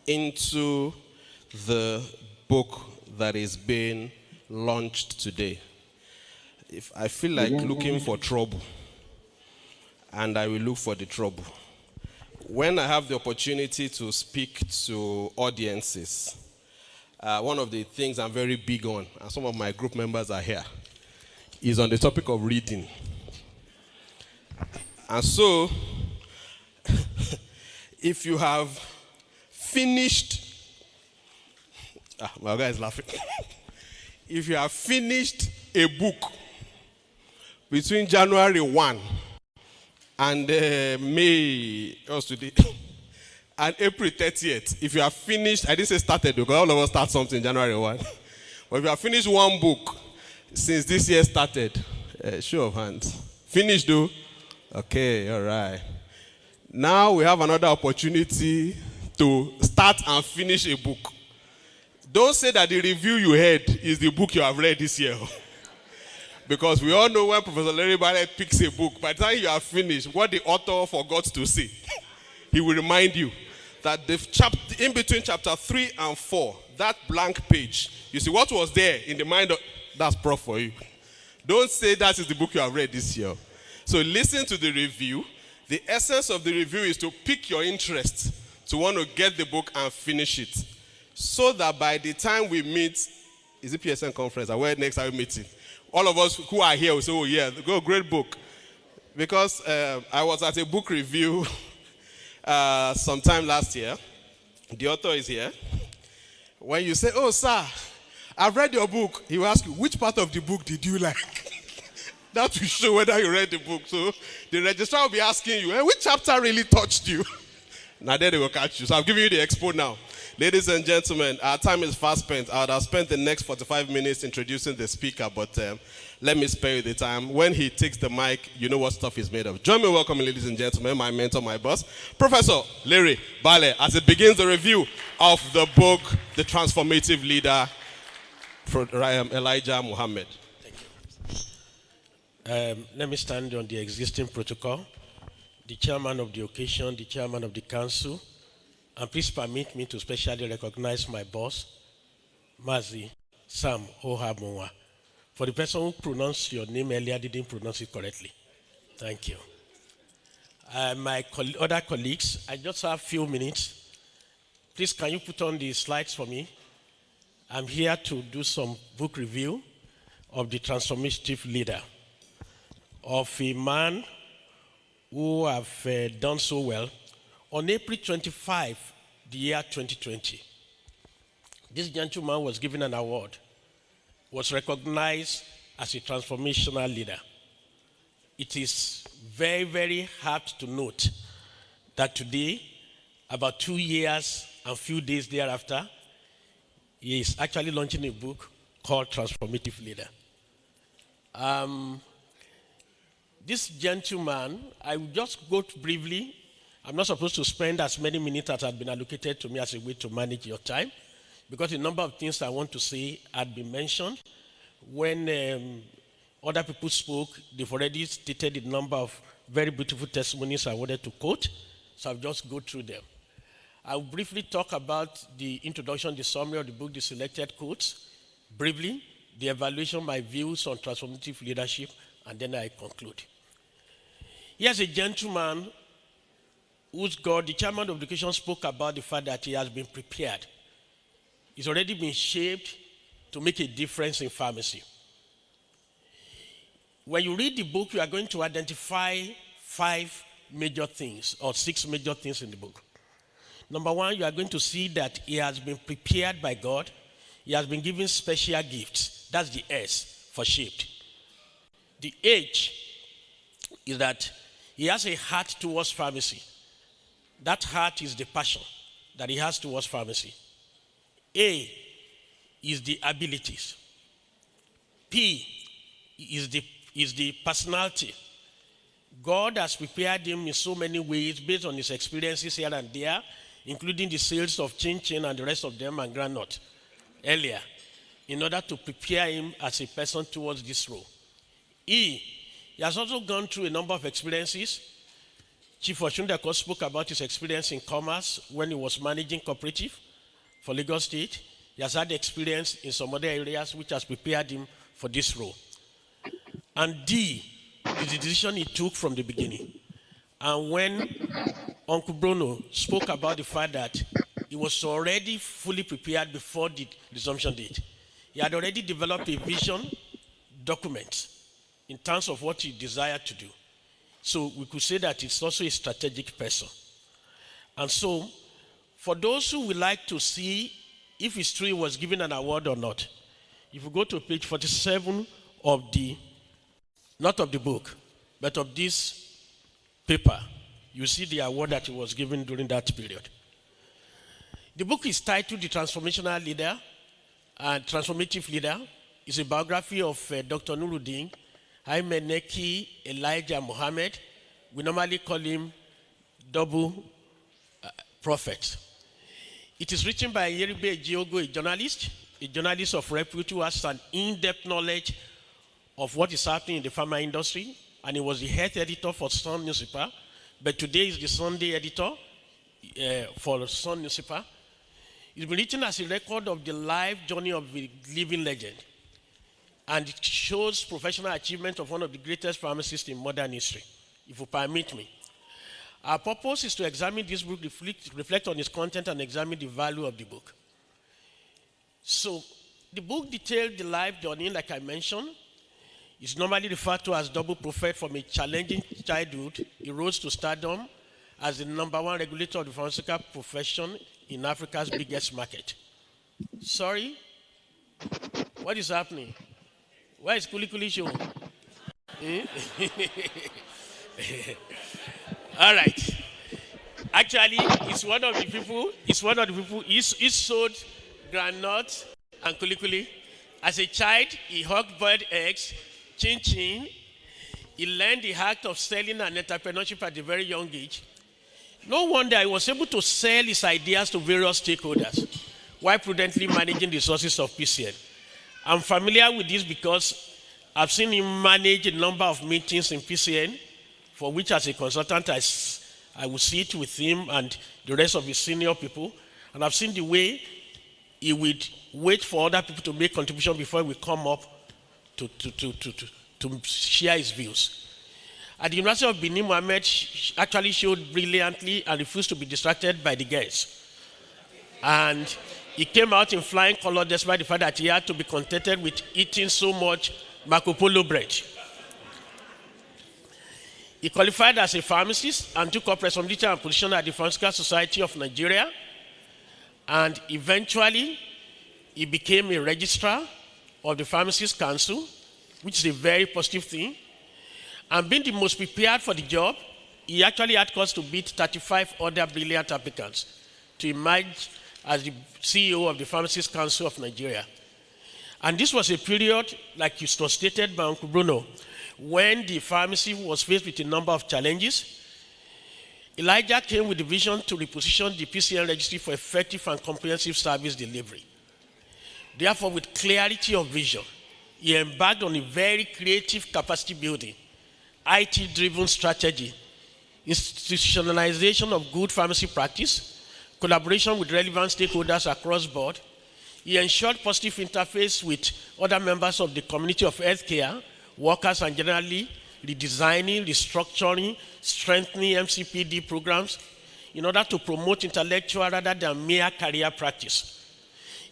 into the book that is being launched today. If I feel like looking for trouble, and I will look for the trouble. When I have the opportunity to speak to audiences, one of the things I'm very big on, and some of my group members are here, is on the topic of reading. And so, if you have finished, my guy is laughing. If you have finished a book between January 1 and May, what's today? And April 30th, if you have finished, I didn't say started because all of us start something January 1. But if you have finished one book since this year started, show of hands. Finished though? Okay, all right. Now we have another opportunity to start and finish a book. Don't say that the review you heard is the book you have read this year. Because we all know when Professor Larry Barrett picks a book, by the time you have finished, what the author forgot to say, he will remind you that the chapter, in between chapter 3 and 4, that blank page, you see what was there in the mind of, that's Prof for you. Don't say that is the book you have read this year. So listen to the review. The essence of the review is to pick your interest, to want to get the book and finish it. So that by the time we meet, is it PSN conference? Or where next are we meeting? All of us who are here will say, oh yeah, go, great book. Because I was at a book review sometime last year. The author is here. When you say, oh sir, I've read your book, he will ask you, which part of the book did you like? That will show whether you read the book. So the registrar will be asking you, hey, which chapter really touched you? Now then they will catch you. So I've given you the expo now. Ladies and gentlemen, our time is fast spent. I would have spent the next 45 minutes introducing the speaker, but let me spare you the time. When he takes the mic, you know what stuff he's made of. Join me in welcoming, ladies and gentlemen, my mentor, my boss, Professor Larry Bale, as it begins the review of the book, The Transformative Leader, Elijah Muhammad. Thank you. Let me stand on the existing protocol. The chairman of the occasion, the chairman of the council, and please permit me to specially recognize my boss, Mazi Sam Ohamonwa. For the person who pronounced your name earlier didn't pronounce it correctly. Thank you. My other colleagues, I just have a few minutes. Please, can you put on the slides for me? I'm here to do some book review of The Transformative Leader, of a man who have done so well. On April 25, the year 2020, this gentleman was given an award, was recognized as a transformational leader. It is very, very hard to note that today, about 2 years and a few days thereafter, he is actually launching a book called Transformative Leader. This gentleman, I will just go briefly. I'm not supposed to spend as many minutes as had been allocated to me as a way to manage your time, because a number of things I want to say had been mentioned. When other people spoke, they've already stated a number of very beautiful testimonies I wanted to quote, so I'll just go through them. I'll briefly talk about the introduction, the summary of the book, the selected quotes, briefly, the evaluation, my views on transformative leadership, and then I conclude. Here's a gentleman whose God, the chairman of education, spoke about the fact that he has been prepared. He's already been shaped to make a difference in pharmacy. When you read the book, you are going to identify 5 major things, or 6 major things in the book. Number 1, you are going to see that he has been prepared by God. He has been given special gifts. That's the S for shaped. The H is that he has a heart towards pharmacy. That heart is the passion that he has towards pharmacy. A is the abilities. P is the personality. God has prepared him in so many ways based on his experiences here and there, including the sales of 𝐃𝐚𝐭𝐞 and the rest of them and granite earlier, in order to prepare him as a person towards this role. E, he has also gone through a number of experiences. Chief 𝐓𝐢𝐦𝐞 spoke about his experience in commerce when he was managing cooperative for Lagos State. He has had experience in some other areas which has prepared him for this role. And D is the decision he took from the beginning. And when Uncle Bruno spoke about the fact that he was already fully prepared before the resumption date, he had already developed a vision document in terms of what he desired to do. So we could say that it's also a strategic person. And so, for those who would like to see if his tree was given an award or not, if you go to page 47 of the, not of the book, but of this paper, you see the award that he was given during that period. The book is titled The Transformational Leader and Transformative Leader. It's a biography of Dr. Nuruddin, 𝐃𝐚𝐭𝐞 Elijah Mohammed. We normally call him double prophet. It is written by Yeribe Ejiogo, a journalist of repute who has an in-depth knowledge of what is happening in the pharma industry, and he was the head editor for Sun newspaper, but today is the Sunday editor for Sun newspaper. It's been written as a record of the life journey of the living legend, and it shows professional achievement of one of the greatest pharmacists in modern history, if you permit me. Our purpose is to examine this book, reflect on its content, and examine the value of the book. So, the book detailed the life journey, like I mentioned. It's normally referred to as double prophet. From a challenging childhood, he rose to stardom as the #1 regulator of the pharmaceutical profession in Africa's biggest market. Sorry? What is happening? Where is 𝐃𝐚𝐭𝐞 show? All right. Actually, he's one of the people, he sold groundnuts and 𝐃𝐚𝐭𝐞. As a child, he hugged boiled eggs, 𝐃𝐚𝐭𝐞. He learned the act of selling and entrepreneurship at a very young age. No wonder he was able to sell his ideas to various stakeholders while prudently managing the resources of PCN. I'm familiar with this because I've seen him manage a number of meetings in PCN, for which as a consultant I will sit with him and the rest of his senior people, and I've seen the way he would wait for other people to make contribution before we come up to share his views. At the University of Benin, Mohammed actually showed brilliantly and refused to be distracted by the guests. And he came out in flying colors despite the fact that he had to be contented with eating so much Marco Polo bread. He qualified as a pharmacist and took up responsibility and position at the Pharmaceutical Society of Nigeria. And eventually, he became a registrar of the Pharmacists Council, which is a very positive thing. And being the most prepared for the job, he actually had cause to beat 35 other brilliant applicants to emerge as the CEO of the Pharmacists Council of Nigeria. And this was a period, like it was stated by Uncle Bruno, when the pharmacy was faced with a number of challenges. Elijah came with the vision to reposition the PCN registry for effective and comprehensive service delivery. Therefore, with clarity of vision, he embarked on a very creative capacity building, IT-driven strategy, institutionalization of good pharmacy practice, collaboration with relevant stakeholders across board. He ensured positive interface with other members of the community of healthcare, workers, and generally redesigning, restructuring, strengthening MCPD programs in order to promote intellectual rather than mere career practice.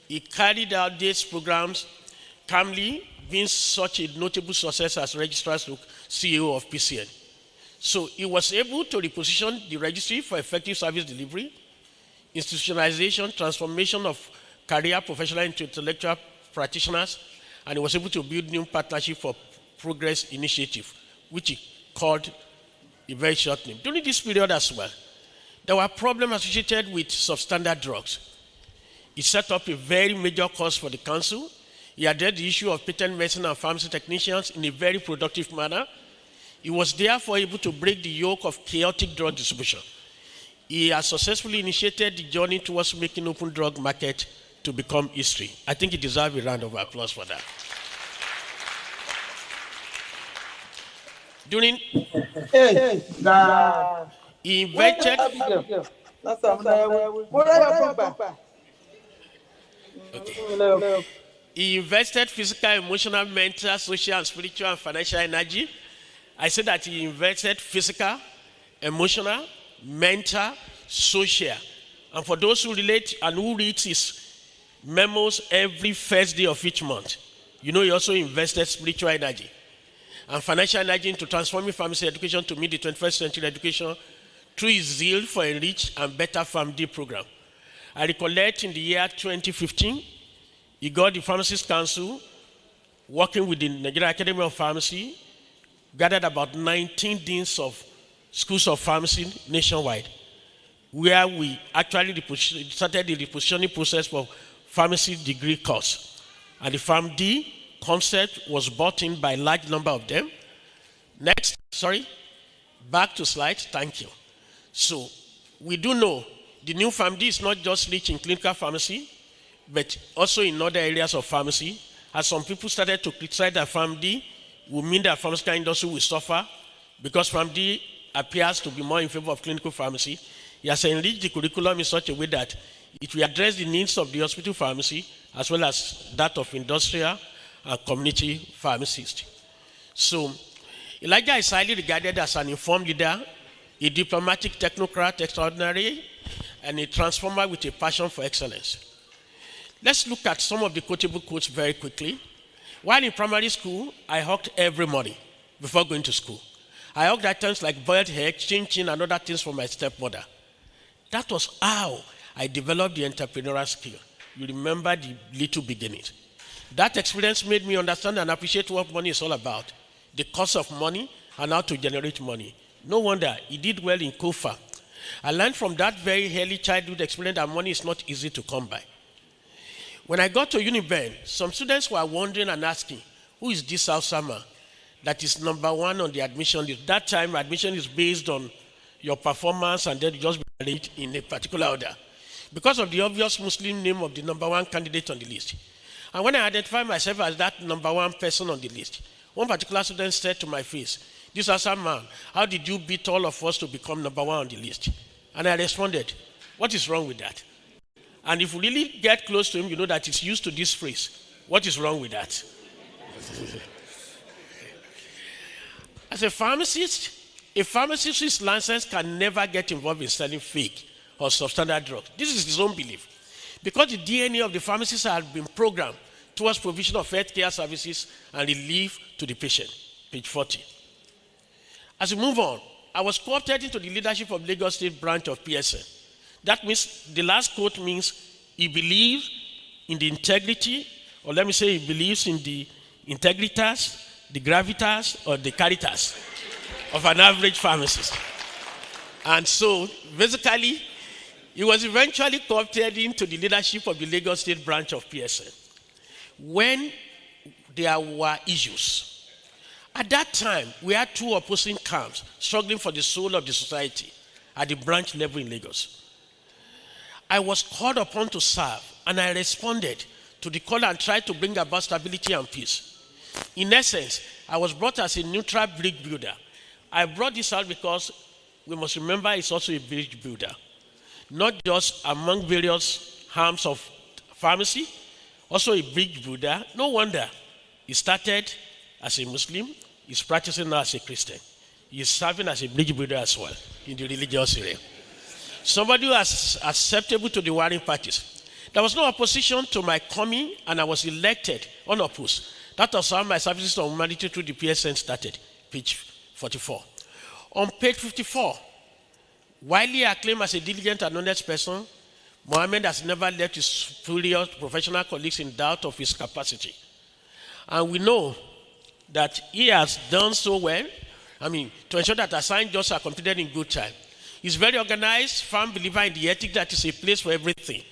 He carried out these programs calmly, being such a notable success as Registrar CEO of PCN. So he was able to reposition the registry for effective service delivery, institutionalization, transformation of career professionals into intellectual practitioners, and he was able to build new partnership for Progress Initiative, which he called a very short name. During this period as well, there were problems associated with substandard drugs. He set up a very major course for the council. He addressed the issue of patent medicine and pharmacy technicians in a very productive manner. He was therefore able to break the yoke of chaotic drug distribution. He has successfully initiated the journey towards making open drug market to become history. I think he deserves a round of applause for that. During he invented He invested physical, emotional, mental, social, and spiritual and financial energy. I said that he invested physical, emotional, mental, social. And for those who relate and who read his memos every first day of each month, you know he also invested spiritual energy and financial energy into transforming pharmacy education to meet the 21st century education through his zeal for a rich and better PHARM program. I recollect in the year 2015, he got the Pharmacist Council, working with the Nigerian Academy of Pharmacy, gathered about 19 deans of schools of pharmacy nationwide, where we actually started the repositioning process for pharmacy degree course. And the PHARM concept was bought in by a large number of them. Next, back to slide, thank you. So, we do know the new PHARM is not just rich in clinical pharmacy, but also in other areas of pharmacy. As some people started to criticize that PHARM will mean that pharmaceutical industry will suffer because PHARM appears to be more in favor of clinical pharmacy. He has enriched the curriculum in such a way that it will address the needs of the hospital pharmacy as well as that of industrial and community pharmacists. So, Elijah is highly regarded as an informed leader, a diplomatic technocrat extraordinary, and a transformer with a passion for excellence. Let's look at some of the quotable quotes very quickly. While in primary school, I hugged every morning before going to school. I hugged items like boiled egg, chin-chin, and other things for my stepmother. That was how I developed the entrepreneurial skill. You remember the little beginnings. That experience made me understand and appreciate what money is all about, the cost of money, and how to generate money. No wonder he did well in COFA. I learned from that very early childhood experience that money is not easy to come by. When I got to Uniben, some students were wondering and asking, who is this Hausa man that is number one on the admission list? That time, admission is based on your performance and then you just be rated in a particular order. Because of the obvious Muslim name of the number one candidate on the list. And when I identified myself as that number one person on the list, one particular student said to my face, this Hausa man, how did you beat all of us to become number one on the list? And I responded, what is wrong with that? And if you really get close to him, you know that he's used to this phrase. What is wrong with that? As a pharmacist's license can never get involved in selling fake or substandard drugs. This is his own belief. Because the DNA of the pharmacist has been programmed towards provision of healthcare services and relief to the patient. Page 40. As we move on, I was co-opted into the leadership of Lagos State branch of PSN. That means, the last quote means he believes in the integrity, or let me say he believes in the integritas, the gravitas, or the caritas of an average pharmacist. And so, basically, he was eventually co-opted into the leadership of the Lagos State branch of PSN. When there were issues, at that time, we had two opposing camps struggling for the soul of the society at the branch level in Lagos. I was called upon to serve, and I responded to the call and tried to bring about stability and peace. In essence, I was brought as a neutral bridge builder. I brought this out because we must remember it's also a bridge builder, not just among various arms of pharmacy, also a bridge builder. No wonder he started as a Muslim, he's practicing now as a Christian. He's serving as a bridge builder as well in the religious area. Somebody who is acceptable to the warring parties. There was no opposition to my coming, and I was elected unopposed. That was how my services of humanity through the PSN started. Page 44. On page 54, widely acclaimed as a diligent and honest person, Mohammed has never left his superior professional colleagues in doubt of his capacity. And we know that he has done so well, to ensure that assigned jobs are completed in good time. He's very organized, firm believer in the ethic that is a place for everything.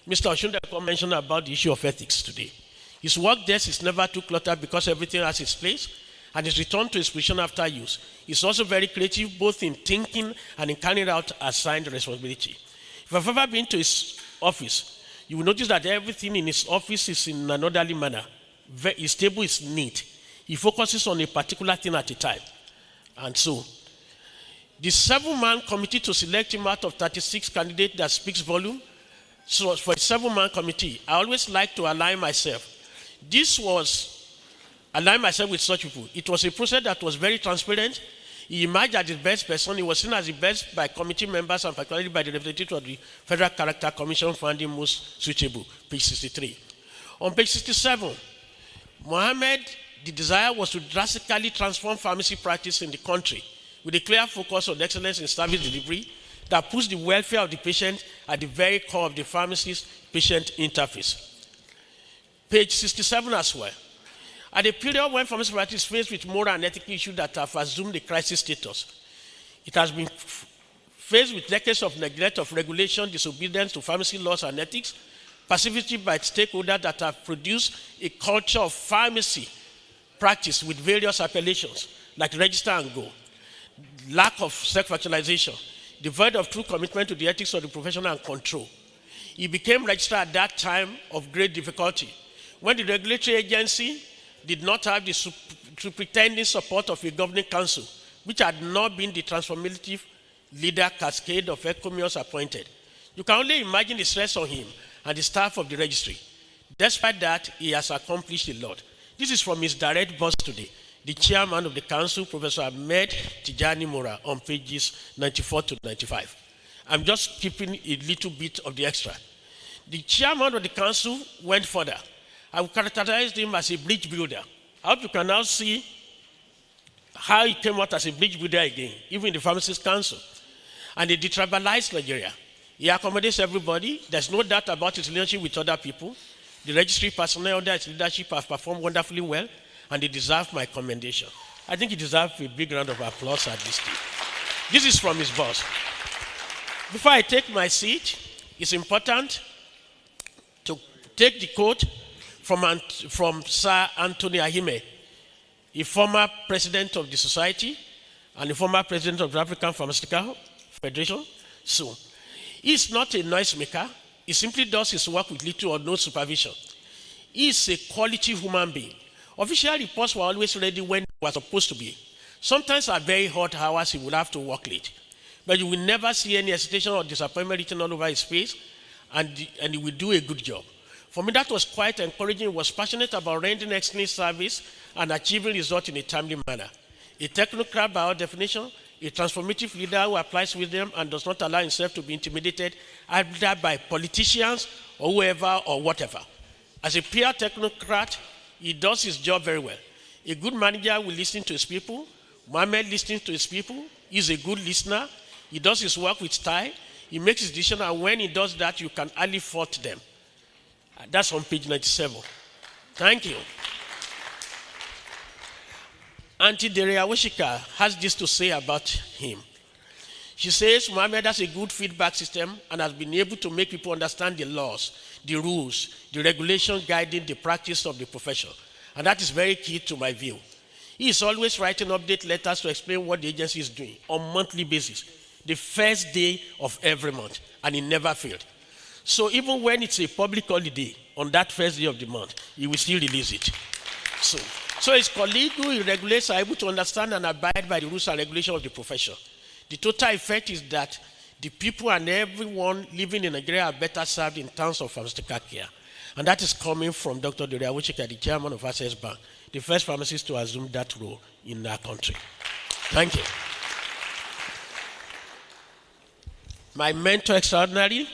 Mr. Oshundeko mentioned about the issue of ethics today. His work desk is never too cluttered because everything has its place, and his return to his position after use. He's also very creative, both in thinking and in carrying out assigned responsibility. If you've ever been to his office, you will notice that everything in his office is in an orderly manner. His table is neat. He focuses on a particular thing at a time. And so, the 7-man committee to select him out of 36 candidates that speaks volume. So for a 7-man committee, I always like to align myself This was, align myself with such people. It was a process that was very transparent. He emerged as the best person. He was seen as the best by committee members and particularly by the representative of the Federal Character Commission, found him most suitable, page 63. On page 67, Mohammed, the desire was to drastically transform pharmacy practice in the country with a clear focus on excellence in service delivery that puts the welfare of the patient at the very core of the pharmacist-patient interface. Page 67 as well. At a period when pharmacy practice is faced with moral and ethical issues that have assumed a crisis status, it has been faced with decades of neglect of regulation, disobedience to pharmacy laws and ethics, passivity by stakeholders that have produced a culture of pharmacy practice with various appellations like register and go, lack of self-actualization, devoid of true commitment to the ethics of the profession and control. He became registered at that time of great difficulty when the regulatory agency did not have the superintending support of a governing council, which had not been the transformative leader cascade of 𝐃𝐚𝐭 appointed. You can only imagine the stress on him and the staff of the registry. Despite that, he has accomplished a lot. This is from his direct boss today, the chairman of the council, Professor Ahmed Tijani Mora, on pages 94 to 95. I'm just keeping a little bit of the extra. The chairman of the council went further. I would characterize him as a bridge builder. I hope you can now see how he came out as a bridge builder again, even in the Pharmacist Council. And he detribalized Nigeria. He accommodates everybody. There's no doubt about his relationship with other people. The registry personnel under his leadership have performed wonderfully well, and they deserve my commendation. I think he deserves a big round of applause at this stage. This is from his boss. Before I take my seat, it's important to take the quote from Sir Anthony Ahime, a former president of the society and a former president of the African Pharmaceutical Federation. So, he's not a noisemaker. He simply does his work with little or no supervision. He is a quality human being. Official reports were always ready when they were supposed to be. Sometimes at very hot hours, he would have to work late. But you will never see any hesitation or disappointment written all over his face, and he will do a good job. For me, that was quite encouraging. He was passionate about rendering excellent service and achieving results in a timely manner. A technocrat by our definition, a transformative leader who applies wisdom and does not allow himself to be intimidated either by politicians or whoever or whatever. As a pure technocrat, he does his job very well. A good manager will listen to his people. Mohammed listens to his people. He's a good listener. He does his work with style. He makes his decision, and when he does that, you can hardly fault them. That's on page 97. Thank you. Auntie Deria Wishika has this to say about him. She says Mohammed has a good feedback system and has been able to make people understand the laws, the rules, the regulations guiding the practice of the profession. And that is very key to my view. He is always writing update letters to explain what the agency is doing on a monthly basis, the first day of every month, and he never failed. So even when it's a public holiday, on that first day of the month, he will still release it. So his colleagues who he regulates are able to understand and abide by the rules and regulations of the profession. The total effect is that the people and everyone living in Nigeria are better served in terms of pharmaceutical care. And that is coming from Dr. Deria Wishika, the chairman of Access Bank, the first pharmacist to assume that role in our country. Thank you. My mentor extraordinary,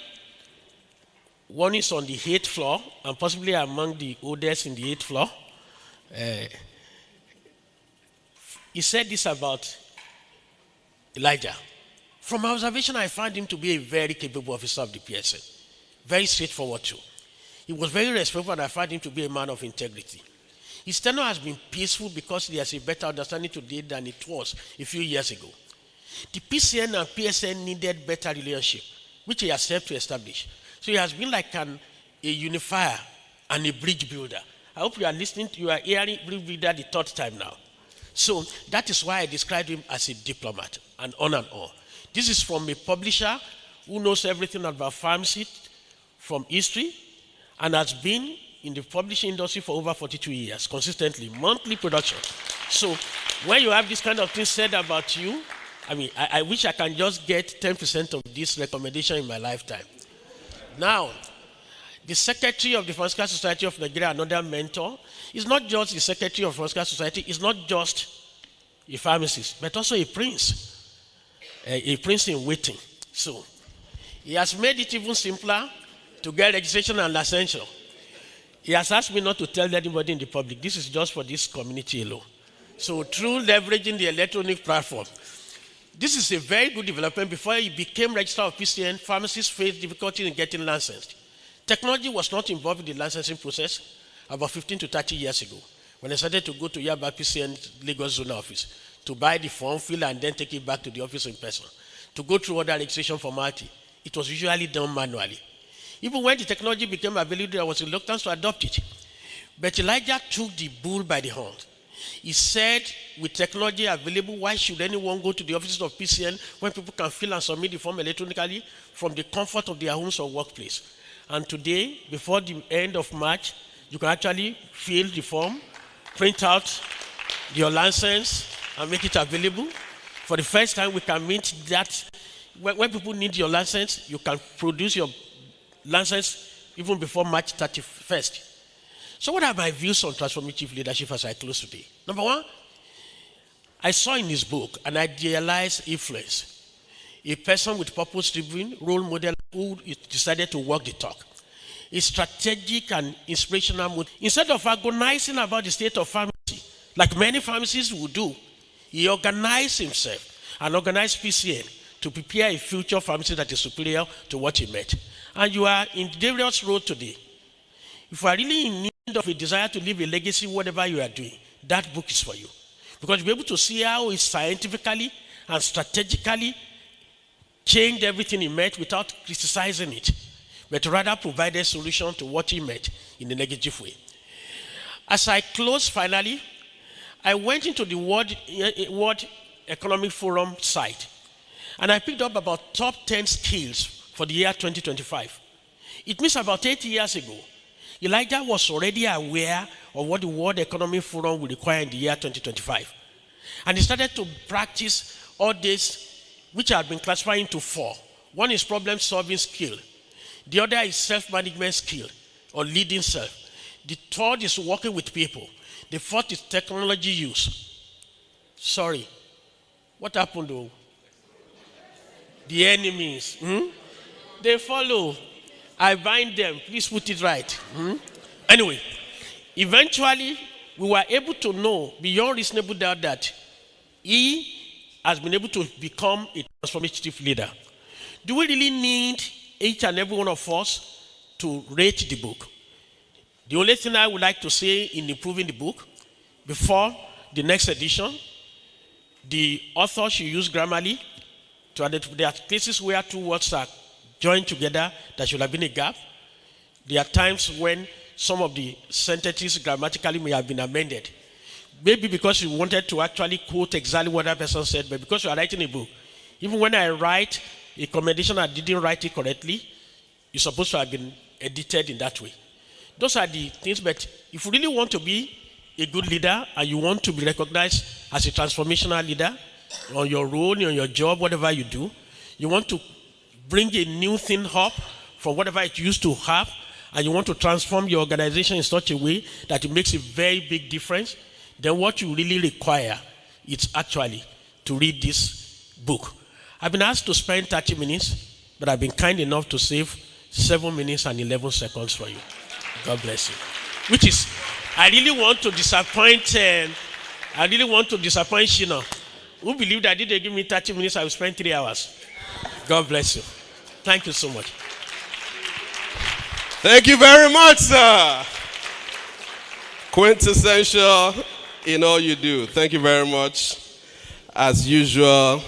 one is on the 8th floor, and possibly among the oldest in the 8th floor. He said this about Elijah. From my observation, I found him to be a very capable officer of the PSN. Very straightforward too. He was very respectful, and I found him to be a man of integrity. His tenure has been peaceful because he has a better understanding today than it was a few years ago. The PCN and PSN needed better relationship, which he has helped to establish. So he has been like a unifier and a bridge builder. I hope you are listening, you are hearing bridge builder the third time now. So that is why I described him as a diplomat, and on and on. This is from a publisher who knows everything about pharmacy from history and has been in the publishing industry for over 42 years, consistently, monthly production. So when you have this kind of thing said about you, I mean, I wish I can just get 10% of this recommendation in my lifetime. Now, the secretary of the Pharmaceutical Society of Nigeria, another mentor, is not just the secretary of the Pharmaceutical Society, is not just a pharmacist, but also a prince in waiting. So he has made it even simpler to get registration and licensure. He has asked me not to tell anybody in the public. This is just for this community alone. So through leveraging the electronic platform, this is a very good development. Before he became registrar of PCN, pharmacists faced difficulty in getting licensed. Technology was not involved in the licensing process about 15 to 30 years ago, when I started to go to Yaba PCN Lagos Zone office to buy the form, fill, and then take it back to the office in person. To go through other registration formality, it was usually done manually. Even when the technology became available, there was reluctance to adopt it. But Elijah took the bull by the horn. He said, with technology available, why should anyone go to the offices of PCN when people can fill and submit the form electronically from the comfort of their homes or workplace? And today, before the end of March, you can actually fill the form, print out your license, and make it available. For the first time, we can meet that when people need your license, you can produce your license even before March 31st. So what are my views on transformative leadership as I close today? Number one, I saw in his book an idealized influence, a person with purpose-driven role model who decided to walk the talk, a strategic and inspirational mood. Instead of agonizing about the state of pharmacy, like many pharmacists would do, he organized himself and organized PCN to prepare a future pharmacy that is superior to what he met. And you are in Darius Road today. If you are really in need of a desire to leave a legacy, whatever you are doing, that book is for you. Because you'll be able to see how he scientifically and strategically changed everything he met without criticizing it, but rather provided a solution to what he met in a negative way. As I close finally, I went into the World Economic Forum site, and I picked up about top 10 skills for the year 2025. It means about 8 years ago, Elijah was already aware of what the World Economic Forum would require in the year 2025. And he started to practice all this, which had been classified into 4. One is problem-solving skill. The other is self-management skill, or leading self. The third is working with people. The fourth is technology use. Sorry. What happened though? The enemies. They follow. I bind them. Please put it right. Anyway, eventually, we were able to know beyond reasonable doubt that he has been able to become a transformative leader. Do we really need each and every one of us to rate the book? The only thing I would like to say in improving the book, before the next edition, the author should use Grammarly to identify. There are cases where 2 words are joined together that should have been a gap. There are times when some of the sentences grammatically may have been amended. Maybe because you wanted to actually quote exactly what that person said, but because you are writing a book, even when I write a commendation, I didn't write it correctly, you're supposed to have been edited in that way. Those are the things, but if you really want to be a good leader and you want to be recognized as a transformational leader on your role, on your job, whatever you do, you want to bring a new thing up from whatever it used to have, and you want to transform your organization in such a way that it makes a very big difference, then what you really require is actually to read this book. I've been asked to spend 30 minutes, but I've been kind enough to save 7 minutes and 11 seconds for you. God bless you. Which is, I really want to disappoint Shina, who believed that if they give me 30 minutes, I will spend 3 hours. God bless you. Thank you so much. Thank you very much, sir. Quintessential in all you do. Thank you very much. As usual,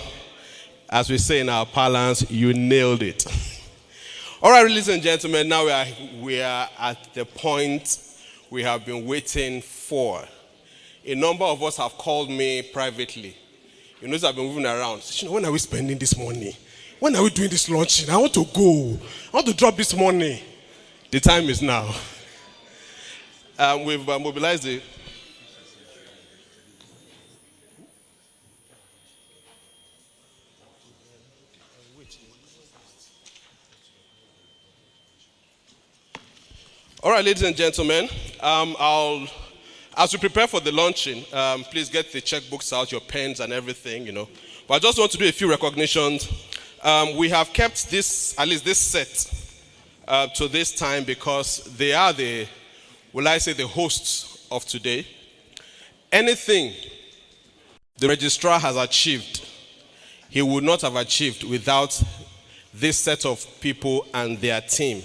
as we say in our parlance, you nailed it. All right, ladies and gentlemen, now we are at the point we have been waiting for. A number of us have called me privately. You notice I've been moving around. When are we spending this money? When are we doing this launching? I want to go. I want to drop this money. The time is now. We've mobilized the... All right, ladies and gentlemen, as we prepare for the launching, please get the checkbooks out, your pens and everything, you know. But I just want to do a few recognitions. We have kept this, at least this set, to this time because they are the hosts of today. Anything the registrar has achieved, he would not have achieved without this set of people and their team.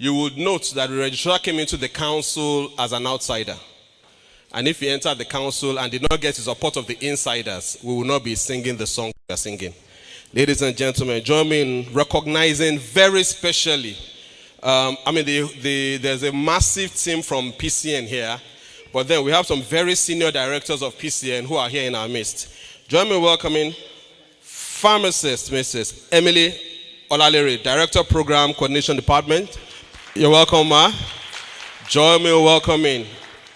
You would note that the registrar came into the council as an outsider. And if he entered the council and did not get the support of the insiders, we will not be singing the song we are singing. Ladies and gentlemen, join me in recognizing very specially, there's a massive team from PCN here, but then we have some very senior directors of PCN who are here in our midst. Join me in welcoming pharmacist Mrs. Emily Olalere, Director Program Coordination Department. You're welcome, ma. Join me in welcoming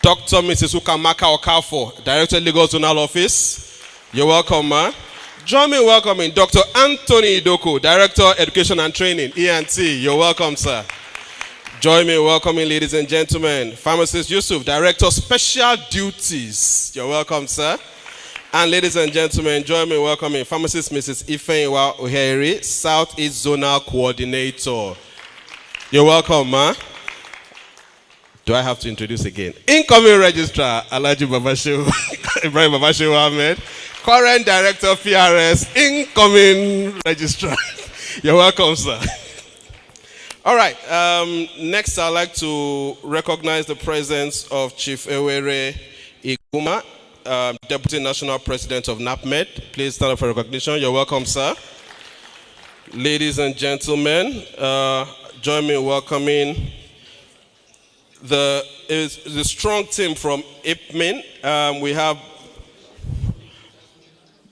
Dr. Mrs. 𝐃𝐚𝐭𝐞 Okafo, Director Legal Zonal Office. You're welcome, ma. Join me in welcoming Dr. Anthony Idoko, Director Education and Training, E&T. You're welcome, sir. Join me in welcoming, ladies and gentlemen, Pharmacist Yusuf, Director Special Duties. You're welcome, sir. And ladies and gentlemen, join me in welcoming Pharmacist Mrs. 𝐓𝐢𝐦𝐞, Southeast Zonal Coordinator. You're welcome, ma. Do I have to introduce again? Incoming Registrar, Alhaji Babashehu, Ibrahim Babashehu Ahmed. Current Director of PRS, incoming Registrar. You're welcome, sir. All right. Next, I'd like to recognize the presence of Chief Ewere Iguma, Deputy National President of NAPMED. Please stand up for recognition. You're welcome, sir. Ladies and gentlemen, join me in welcoming the strong team from IPMIN. We have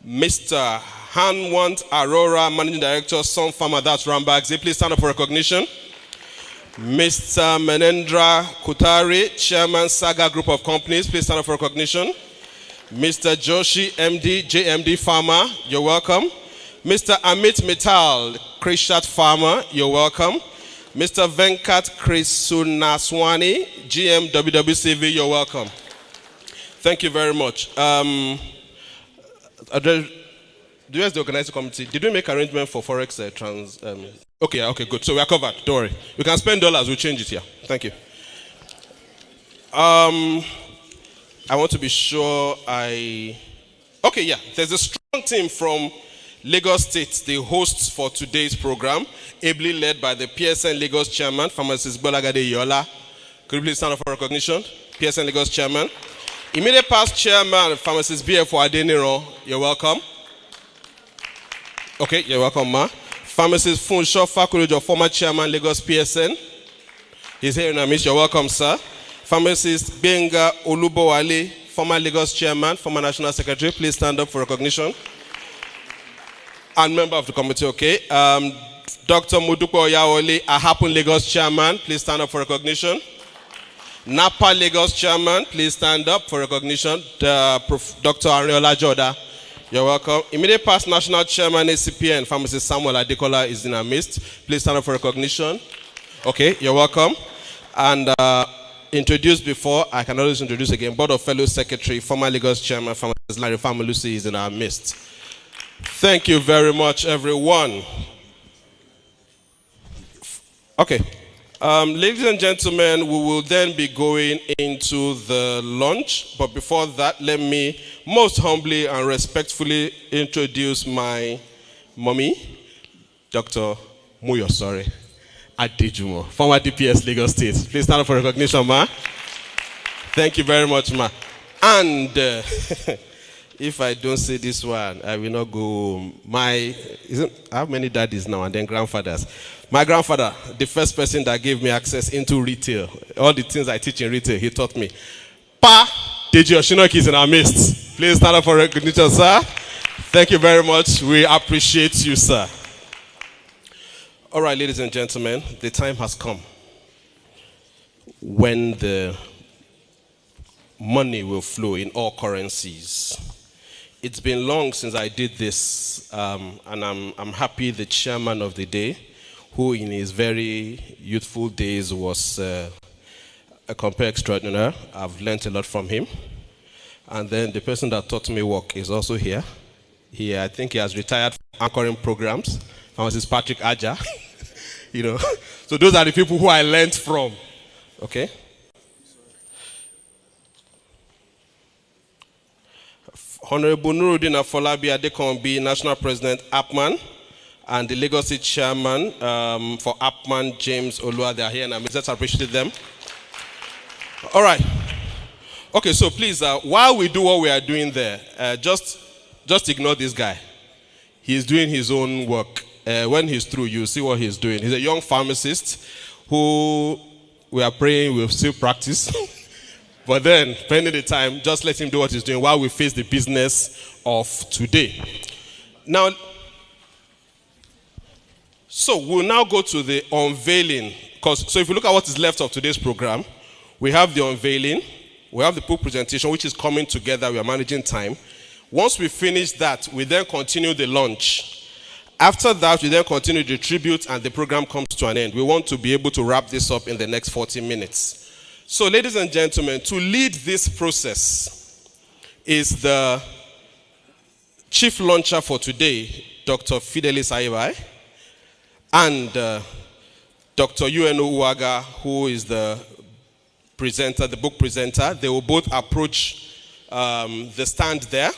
Mr. Hanwant Arora, Managing Director, Sun Pharma, that's Rambagzi. Please stand up for recognition. Mr. Menendra Kutari, Chairman, Saga Group of Companies. Please stand up for recognition. Mr. Joshi, MD, JMD Pharma. You're welcome. Mr. Amit Mittal, Krishat Pharma. You're welcome. Mr. Venkat Krisunaswani, GM WWCV. You're welcome. Thank you very much. Do you guys the organizing committee? Did we make arrangement for Forex Okay, good. So we are covered. Don't worry. We can spend dollars. We'll change it here. Thank you. I want to be sure Okay, yeah. There's a strong team from Lagos State, the hosts for today's program, ably led by the PSN Lagos Chairman, Pharmacist Bolagade Yola. Could you please stand up for recognition? PSN Lagos Chairman. Immediate past Chairman, Pharmacist BF Adeniro. You're welcome. Okay, you're welcome, ma. Pharmacist Funsho Fakulojo, former Chairman, Lagos PSN. He's here in our midst. You're welcome, sir. Pharmacist Benga Olubowale, former Lagos Chairman, former National Secretary. Please stand up for recognition. And member of the committee, okay. Dr. Mudupo Oyawole, Ahapun Lagos Chairman. Please stand up for recognition. Napa Lagos Chairman, please stand up for recognition. Dr. Ariola Joda. You're welcome. Immediate past National Chairman, ACPN, Pharmacist Samuel Adekola is in our midst. Please stand up for recognition. Okay, you're welcome. And introduced before, I can always introduce again, Board of Fellow Secretary, former Lagos Chairman, Pharmacist Larry Famalusi is in our midst. Thank you very much, everyone. Okay. Ladies and gentlemen, we will then be going into the lunch. But before that, let me most humbly and respectfully introduce my mommy, Dr. Muyosore Adejumo, former DPS Lagos State. Please stand up for recognition, ma. Thank you very much, ma. And if I don't say this one, I will not go. I have many daddies now and then grandfathers. My grandfather, the first person that gave me access into retail, all the things I teach in retail, he taught me. Pa Deji Oshinoki is in our midst. Please stand up for recognition, sir. Thank you very much. We appreciate you, sir. All right, ladies and gentlemen, the time has come when the money will flow in all currencies. It's been long since I did this, and I'm happy the chairman of the day who in his very youthful days was a compare extraordinaire. I've learned a lot from him. And then the person that taught me work is also here. I think he has retired from anchoring programs. Francis Patrick Aja. You know, so those are the people who I learned from. Okay. Honorable Nuruddin Afolabi Adekombi, National President, APMAN, and the Lagos State Chairman for APMAN, James Olua, they are here, and let's appreciate them. All right. Okay, so please, while we do what we are doing there, just ignore this guy. He's doing his own work. When he's through, you'll see what he's doing. He's a young pharmacist who we are praying will still practice. But then, pending the time, just let him do what he's doing while we face the business of today. Now, so we'll now go to the unveiling. So if you look at what is left of today's program, we have the unveiling, we have the book presentation, which is coming together, we are managing time. Once we finish that, we then continue the launch. After that, we then continue the tribute and the program comes to an end. We want to be able to wrap this up in the next 40 minutes. So, ladies and gentlemen, to lead this process is the chief launcher for today, Dr. Fidelis Aibai, and Dr. UNO Uwaga, who is the presenter, the book presenter. They will both approach the stand there,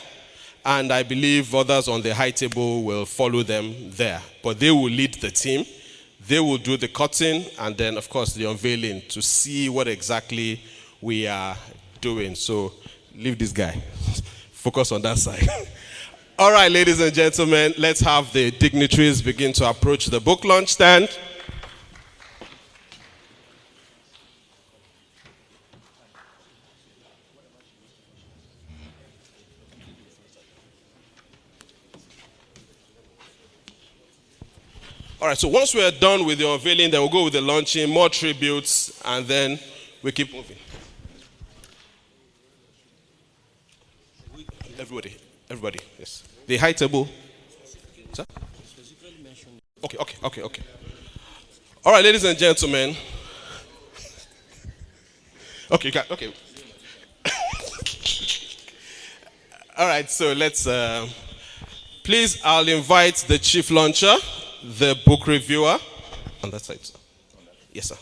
and I believe others on the high table will follow them there. But they will lead the team. They will do the cutting and then, of course, the unveiling to see what exactly we are doing. So leave this guy. Focus on that side. All right, ladies and gentlemen, let's have the dignitaries begin to approach the book launch stand. All right, so once we're done with the unveiling, then we'll go with the launching, more tributes, and then we keep moving. Everybody, yes. The high table. Sir? Okay. All right, ladies and gentlemen. Okay. All right, so let's, please, I'll invite the chief launcher, the book reviewer, on that side, sir. Yes, sir.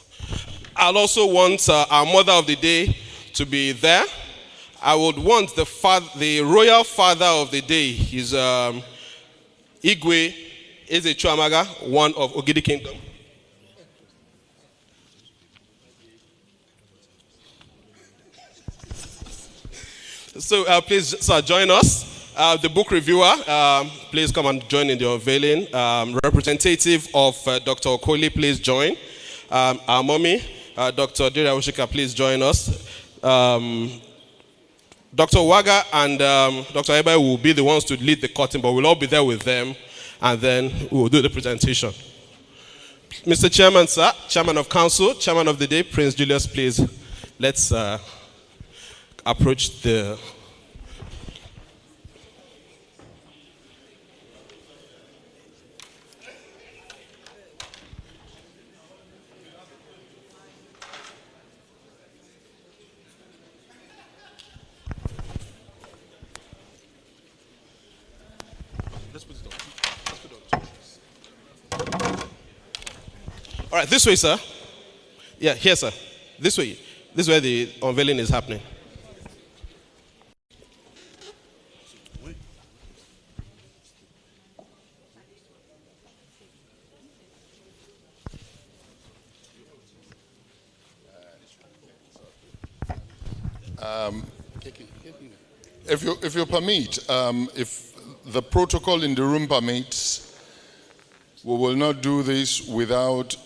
I'll also want our mother of the day to be there. I would want the royal father of the day. He's 𝐃𝐚𝐭𝐞, one of Ogidi Kingdom. So please, sir, join us. The book reviewer, please come and join in the unveiling. Representative of Dr. Okoli, please join. Our mommy, Dr. Dira Ushika, please join us. Dr. Waga and Dr. Aibai will be the ones to lead the cutting, but we'll all be there with them, and then we will do the presentation. Mr. Chairman, sir, Chairman of Council, Chairman of the Day, Prince Julius, please, let's approach the... All right, this way, sir. Yeah, here, sir. This way. This is where the unveiling is happening. If you permit, if the protocol in the room permits, we will not do this without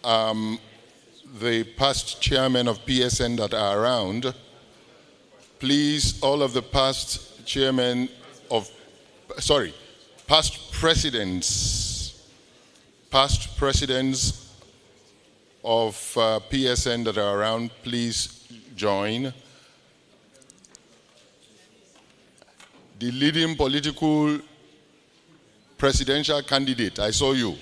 the past chairmen of PSN that are around. Please, all of the past chairmen of, past presidents of PSN that are around, please join. The leading political presidential candidate, I saw you.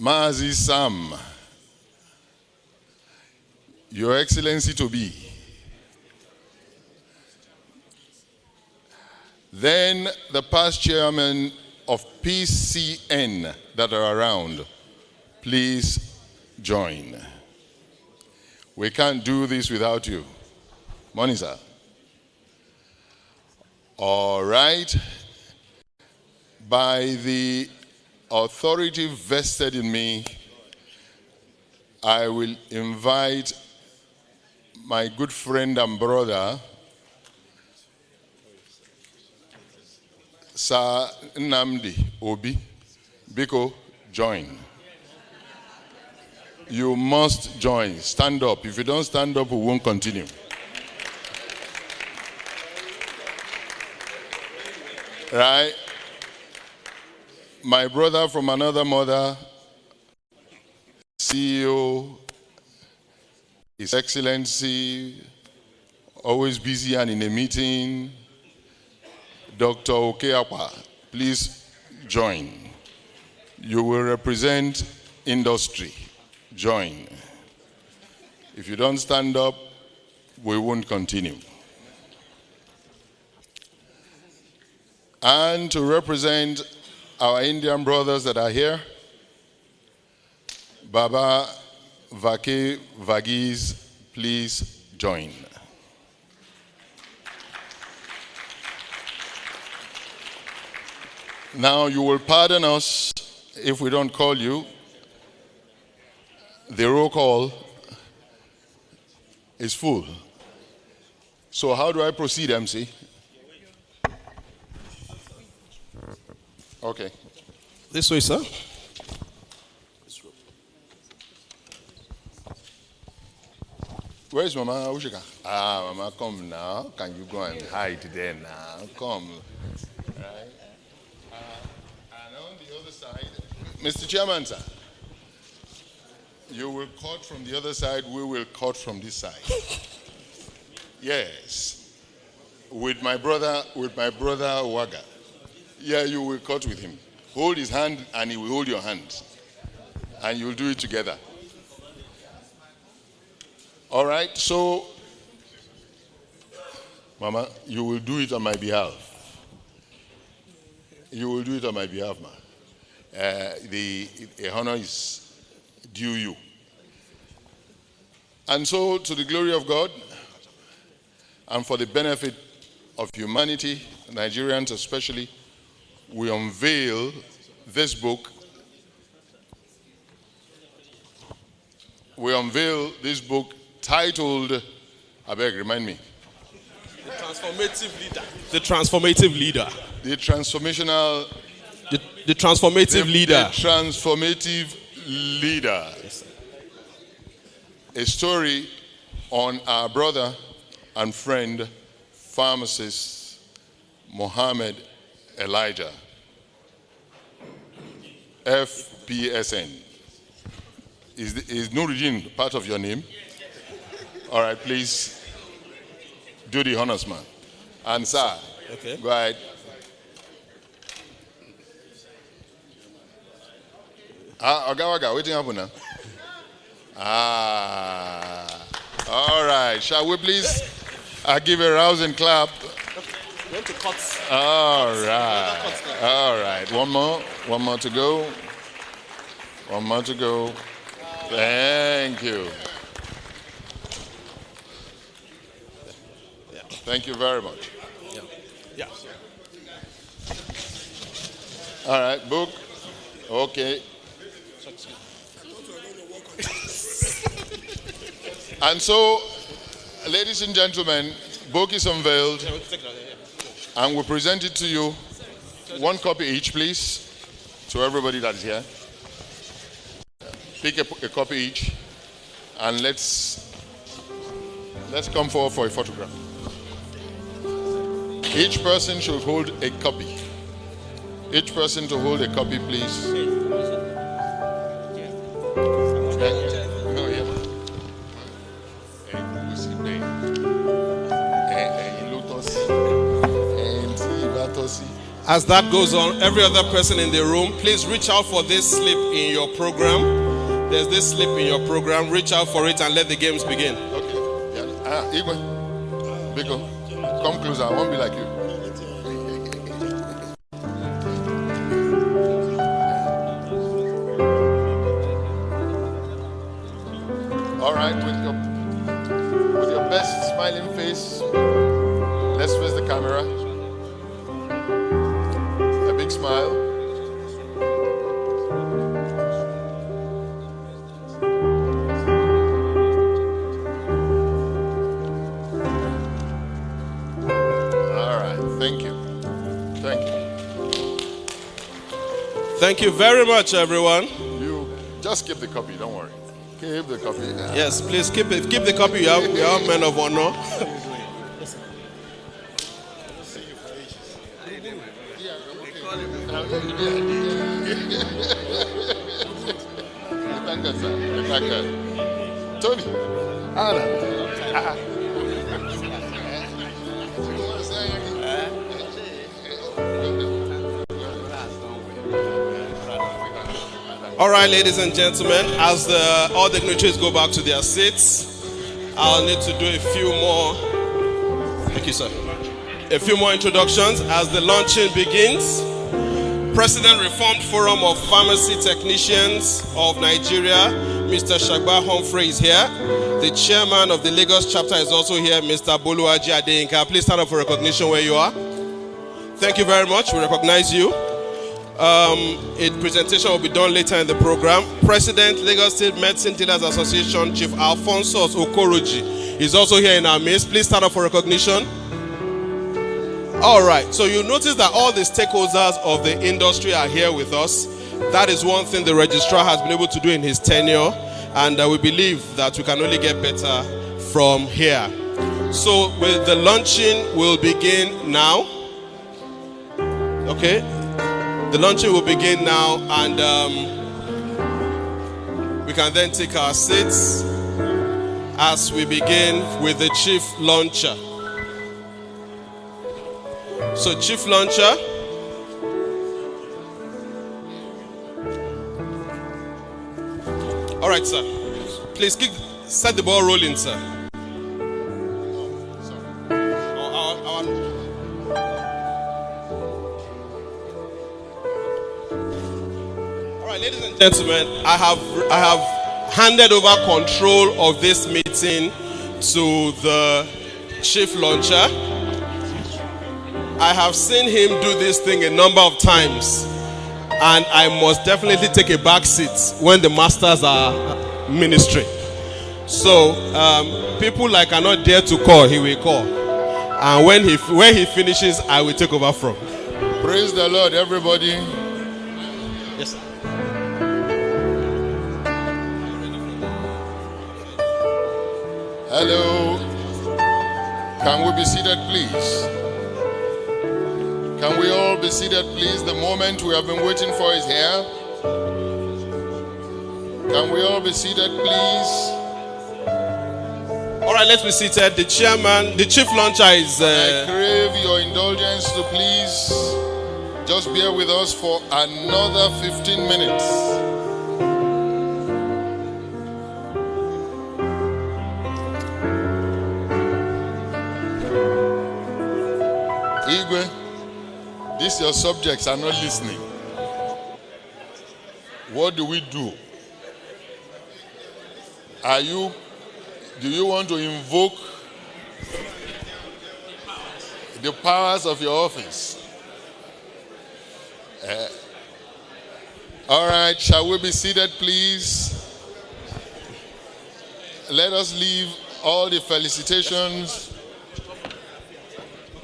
Mazi Sam, Your Excellency to be. Then the past chairman of PCN that are around, please join. We can't do this without you. Morning, sir. All right. By the authority vested in me, I will invite my good friend and brother, Sir Nnamdi Obi. Biko, join. You must join. Stand up. If you don't stand up, we won't continue. Right? My brother from another mother, CEO, His Excellency, always busy and in a meeting, Dr. Ikeja, please join. You will represent industry. Join. If you don't stand up, we won't continue. And to represent our Indian brothers that are here, Baba 𝐓𝐢𝐦𝐞, please join. Now you will pardon us if we don't call you. The roll call is full. So how do I proceed, MC? Okay. This way, sir. Where's Mama Ushika? Ah, Mama, come now. Can you go and hide there now? Come. Right. And on the other side, Mr. Chairman, sir, you will cut from the other side, we will cut from this side. Yes. With my brother Waga. Yeah, you will cut with him. Hold his hand and he will hold your hand. And you will do it together. All right, so, Mama, you will do it on my behalf. You will do it on my behalf, ma. The honor is due you. And so, to the glory of God, and for the benefit of humanity, Nigerians especially, we unveil this book. We unveil this book titled, I beg, remind me. The Transformative Leader. The Transformative Leader. The Transformational. The Transformative Leader. The Transformative Leader. Yes, sir. A story on our brother and friend, pharmacist Mohammed Elijah, FPSN. Is Nuruddin part of your name? All right, please do the honors, man. And sir, okay. Go ahead. Ogawaga, waiting up now. All right. Shall we please give a rousing clap? We want to cut. All right. All right. One more to go. One more to go. Thank you. Thank you very much. Yeah. All right, book. Okay. And so, ladies and gentlemen, book is unveiled, and we present it to you. One copy each, please, to everybody that is here. Pick a copy each, and let's come forward for a photograph. Each person should hold a copy. Each person to hold a copy, please. As that goes on, every other person in the room, please reach out for this slip in your program. There's this slip in your program. Reach out for it and let the games begin. Okay. Yeah. Igwe, Biko, come closer. I won't be like you. All right, with your best smiling face, let's face the camera. A big smile. All right, thank you. Thank you. Thank you very much, everyone. You just keep the copy, don't worry. Keep the copy. Yes, please keep it. Keep the copy. You are men of honor. Tony. All right, ladies and gentlemen, as all dignitaries go back to their seats, I'll need to do a few more. Thank you, sir. A few more introductions as the launching begins. President Reformed Forum of Pharmacy Technicians of Nigeria, Mr. Shagba Humphrey is here. The chairman of the Lagos chapter is also here, Mr. Boluwaji Adeyinka. Please stand up for recognition where you are. Thank you very much. We recognize you. A presentation will be done later in the program. President, Lagos State Medicine Dealers Association, Chief Alphonsus Okoroji is also here in our midst. Please stand up for recognition. All right, so you notice that all the stakeholders of the industry are here with us. That is one thing the registrar has been able to do in his tenure, and we believe that we can only get better from here. So with the launching will begin now. Okay, the launching will begin now, and we can then take our seats as we begin with the chief launcher. So, chief launcher. All right, sir. Please set the ball rolling, sir. All right, ladies and gentlemen, I have handed over control of this meeting to the chief launcher. I have seen him do this thing a number of times, and I must definitely take a back seat when the masters are ministering. So people I cannot dare to call, he will call, and when he finishes, I will take over from. Praise the Lord, everybody. Yes, sir. Hello. Can we be seated, please? Can we all be seated, please? The moment we have been waiting for is here. Can we all be seated, please? All right, let's be seated. The chairman, the chief launcher is... I crave your indulgence to please just bear with us for another 15 minutes. Igwe, these your subjects are not listening. What do we do? Do you want to invoke the powers of your office? All right, shall we be seated, please? Let us leave all the felicitations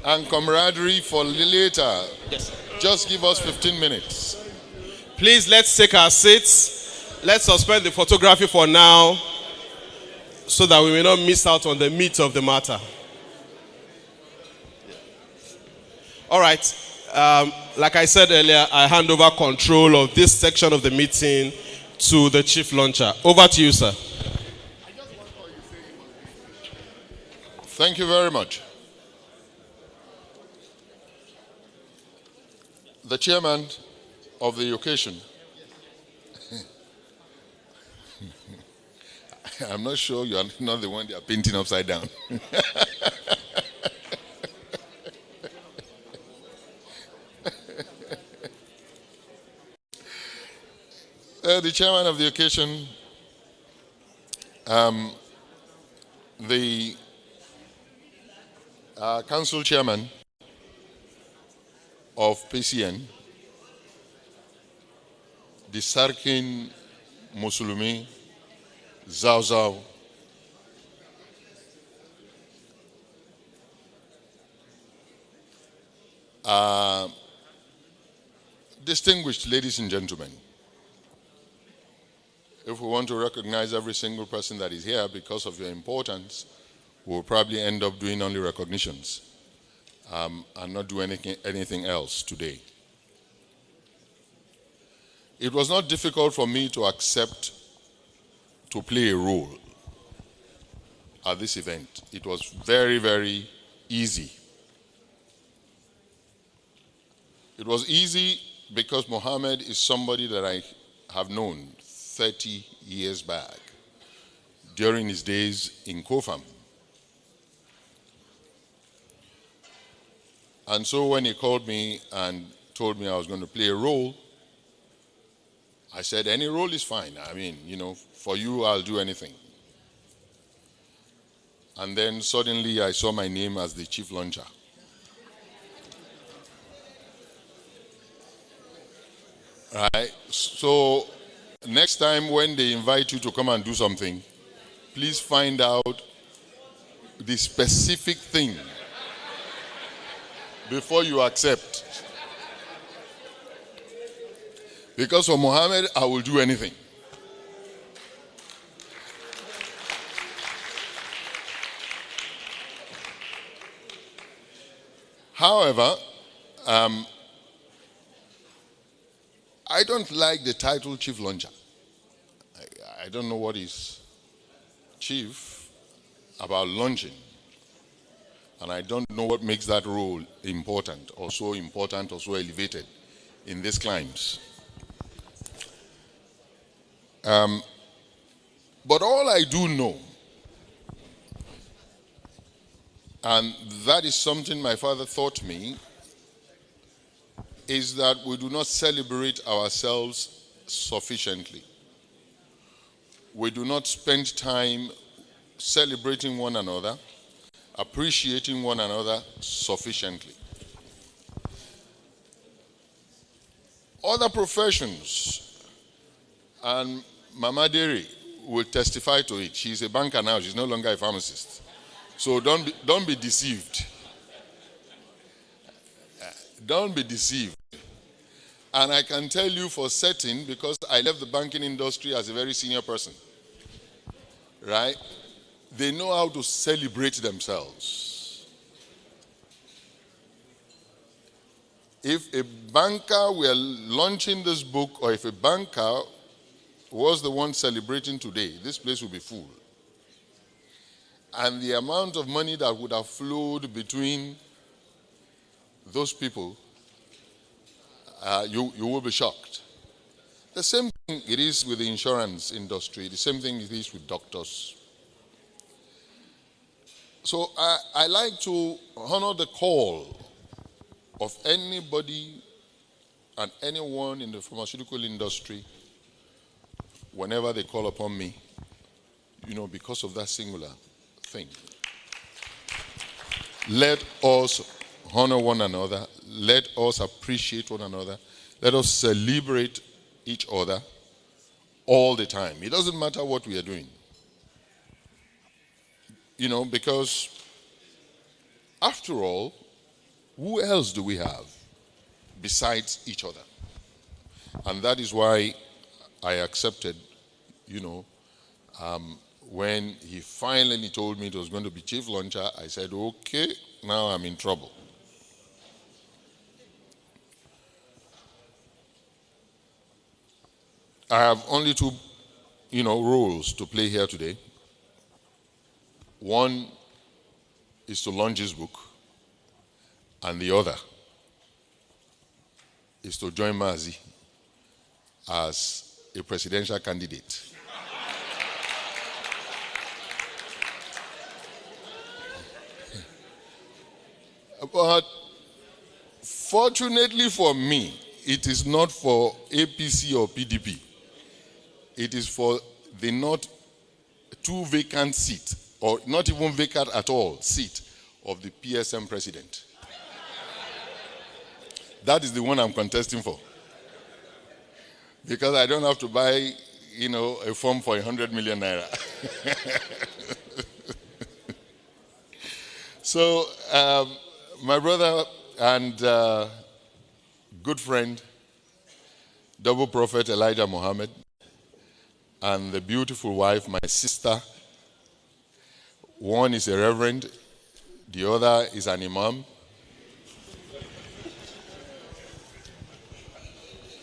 and camaraderie for later. Yes. Just give us 15 minutes. Please, let's take our seats. Let's suspend the photography for now so that we may not miss out on the meat of the matter. All right. Like I said earlier, I hand over control of this section of the meeting to the chief launcher. Over to you, sir. Thank you very much. the chairman of the occasion. I'm not sure you are not the one they are painting upside down. The chairman of the occasion, the council chairman of PCN, the Sarkin Musulumi 𝐓𝐢𝐦𝐞, distinguished ladies and gentlemen, if we want to recognize every single person that is here because of your importance, we'll probably end up doing only recognitions and not do anything else today. It was not difficult for me to accept to play a role at this event. It was very, very easy. It was easy because Mohammed is somebody that I have known 30 years back during his days in PHARM. And so when he called me and told me I was going to play a role, I said, any role is fine. I mean, you know, for you, I'll do anything. And then suddenly I saw my name as the chief launcher. Right? So next time when they invite you to come and do something, please find out the specific thing before you accept. Because for Mohammed, I will do anything. However, I don't like the title chief launcher. I don't know what is chief about launching. And I don't know what makes that role important or so elevated in these climes. But all I do know, and that is something my father taught me, is that we do not celebrate ourselves sufficiently. We do not spend time celebrating one another, appreciating one another sufficiently. Other professions, and Mama Deri will testify to it. She's a banker now, she's no longer a pharmacist. So don't be deceived. Don't be deceived. And I can tell you for certain, because I left the banking industry as a very senior person, right? They know how to celebrate themselves. If a banker were launching this book, or if a banker was the one celebrating today, this place would be full. And the amount of money that would have flowed between those people, you will be shocked. The same thing it is with the insurance industry. The same thing it is with doctors. So I like to honor the call of anybody and anyone in the pharmaceutical industry whenever they call upon me, you know, because of that singular thing. Let us honor one another. Let us appreciate one another. Let us celebrate each other all the time. It doesn't matter what we are doing. You know, because after all, who else do we have besides each other? And that is why I accepted, you know, when he finally told me it was going to be chief launcher, I said, okay, now I'm in trouble. I have only two, you know, roles to play here today. One is to launch his book, and the other is to join Mazi as a presidential candidate. But fortunately for me, it is not for APC or PDP. It is for the not two vacant seat, or not even vacant at all, seat of the PSM president. That is the one I'm contesting for. Because I don't have to buy, a form for 100 million naira. So, my brother and good friend, double prophet Elijah Mohammed, and the beautiful wife, my sister. One is a reverend, the other is an imam.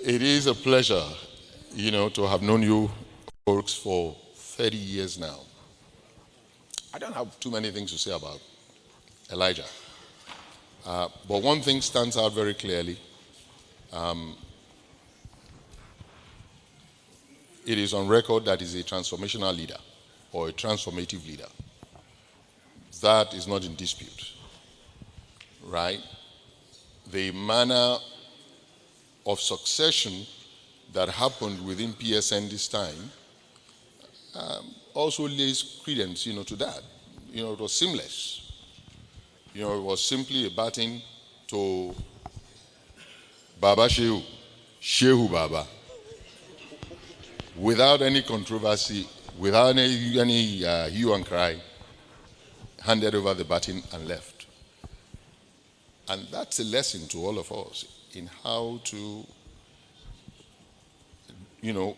It is a pleasure, to have known you folks for 30 years now. I don't have too many things to say about Elijah. But one thing stands out very clearly. It is on record that he's a transformational leader or a transformative leader. That is not in dispute, right? The manner of succession that happened within PSN this time also lays credence, to that. It was seamless. It was simply a baton to Baba Shehu, Shehu Baba, without any controversy, without any hue and cry, handed over the baton and left. And that's a lesson to all of us in how to,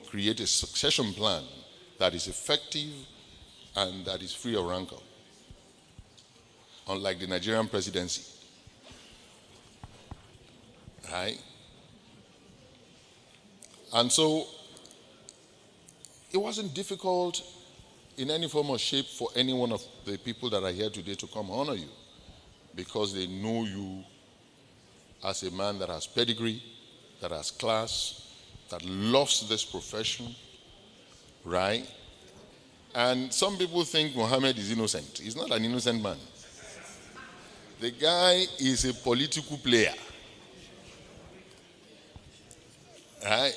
create a succession plan that is effective and that is free of rancor. Unlike the Nigerian presidency. Right? And so, it wasn't difficult in any form or shape for any one of the people that are here today to come honor you, because they know you as a man that has pedigree, that has class, that loves this profession, right? And some people think Mohammed is innocent. He's not an innocent man. The guy is a political player. Right?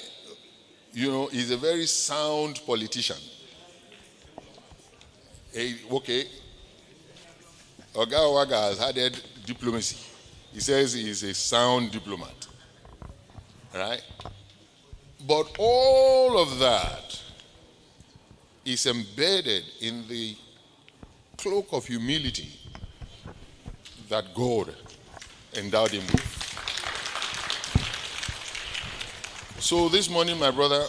He's a very sound politician. Okay. Oga Owaga has added diplomacy. He says he is a sound diplomat. Right? But all of that is embedded in the cloak of humility that God endowed him with. So this morning, my brother,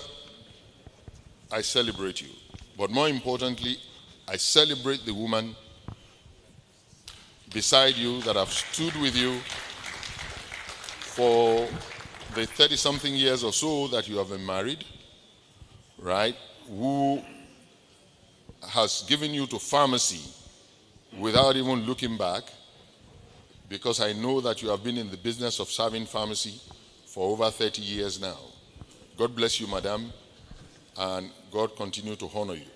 I celebrate you. But more importantly, I celebrate the woman beside you that have stood with you for the 30-something years or so that you have been married, right? Who has given you to pharmacy without even looking back, because I know that you have been in the business of serving pharmacy for over 30 years now. God bless you, madam, and God continue to honor you.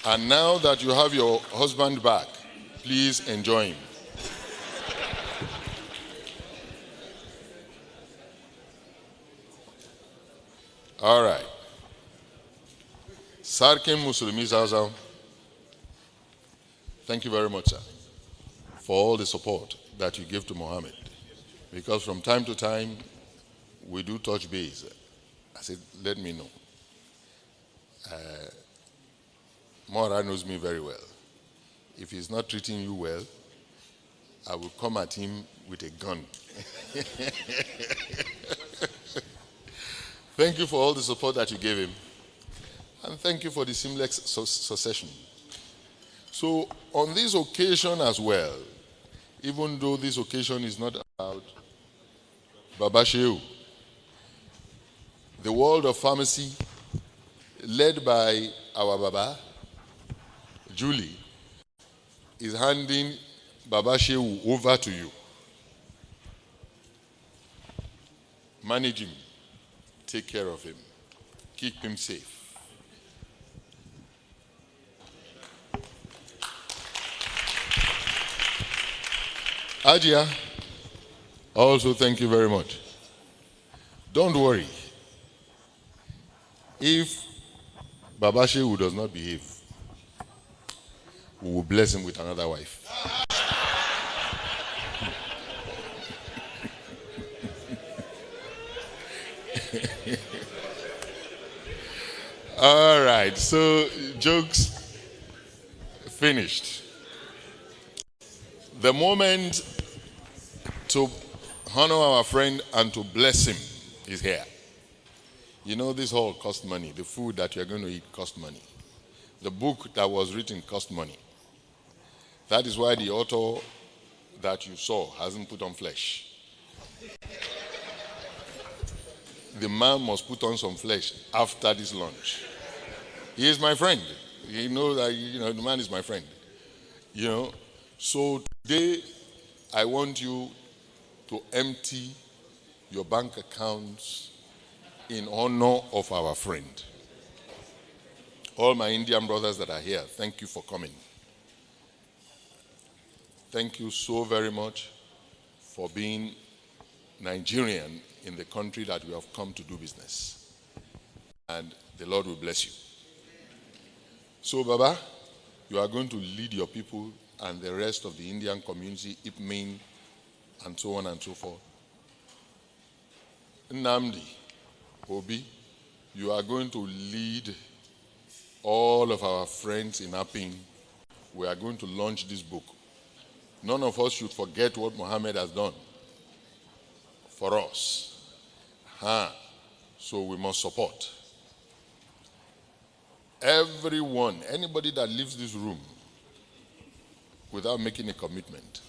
And now that you have your husband back, please enjoy him. All right. 𝐃𝐚𝐭𝐞 𝐓𝐢𝐦𝐞, thank you very much, sir, for all the support that you give to Mohammed. Because from time to time, we do touch base. I said, let me know. Mora knows me very well. If he's not treating you well, I will come at him with a gun. Thank you for all the support that you gave him. And thank you for the seamless succession. So on this occasion as well, even though this occasion is not about Baba Shehu, the world of pharmacy, led by our Baba, Julie, is handing Baba Shehu over to you. manage him, take care of him, keep him safe. Ajia, also thank you very much. Don't worry. If Babashehu does not behave, we will bless him with another wife. All right, so jokes finished. The moment to honor our friend and to bless him is here. You know, this hall costs money. The food that you're going to eat costs money. The book that was written cost money. That is why the author that you saw hasn't put on flesh. The man must put on some flesh after this lunch. He is my friend. You know that, the man is my friend. So today I want you to empty your bank accounts in honor of our friend. All my Indian brothers that are here, thank you for coming. Thank you so very much for being Nigerian in the country that we have come to do business. And the Lord will bless you. So, Baba, you are going to lead your people and the rest of the Indian community, 𝐃𝐚𝐿, and so on and so forth. Nnamdi, Obi, you are going to lead all of our friends in 𝐴PIN. We are going to launch this book. None of us should forget what Mohammed has done for us. So we must support. Everyone, anybody that leaves this room without making a commitment,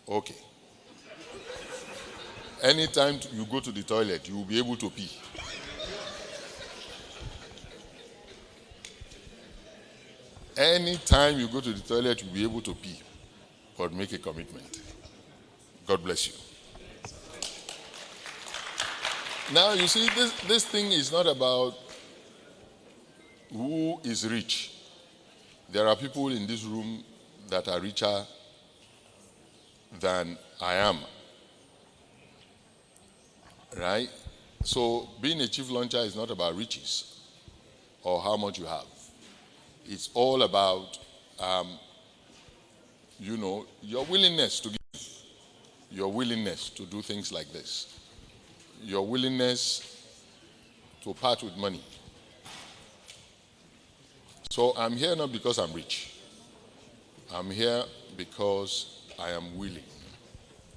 okay. Anytime you go to the toilet, you will be able to pee. Anytime you go to the toilet, you'll be able to pee. But make a commitment. God bless you. Now, you see, this thing is not about who is rich. There are people in this room that are richer than I am. Right? So, being a chief launcher is not about riches or how much you have. It's all about, your willingness to give, your willingness to do things like this, your willingness to part with money. So I'm here not because I'm rich. I'm here because I am willing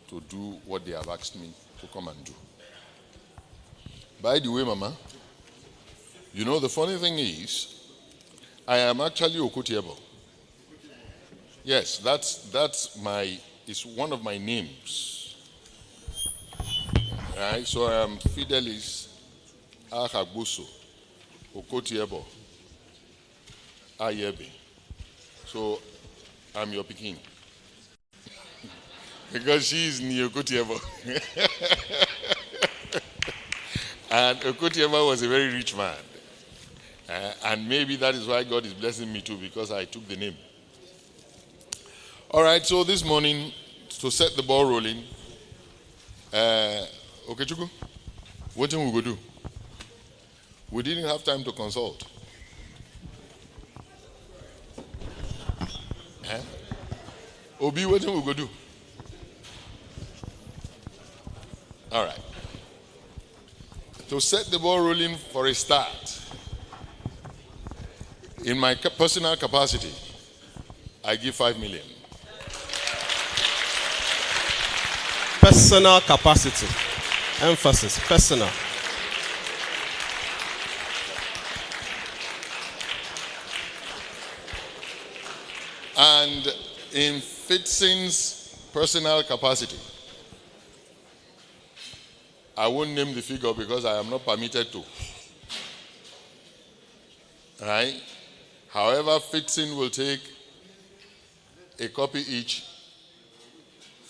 to do what they have asked me to come and do. By the way, Mama, the funny thing is, I am actually Okotiebo. Yes, it's one of my names. Right? So I am Fidelis Ahagboso Okotiebo Ayebe. So I'm your Pekin. Because she is near Okotiebo. And Okotiebo was a very rich man. And maybe that is why God is blessing me too, because I took the name. All right, so this morning, to set the ball rolling, Okechukwu, what thing we go do? We didn't have time to consult. Obi, what thing we go do? All right. To set the ball rolling for a start, in my personal capacity, I give 5 million. Personal capacity. Emphasis, personal. And in Fitzing's personal capacity, I won't name the figure because I am not permitted to. Right? However, Fitzing will take a copy each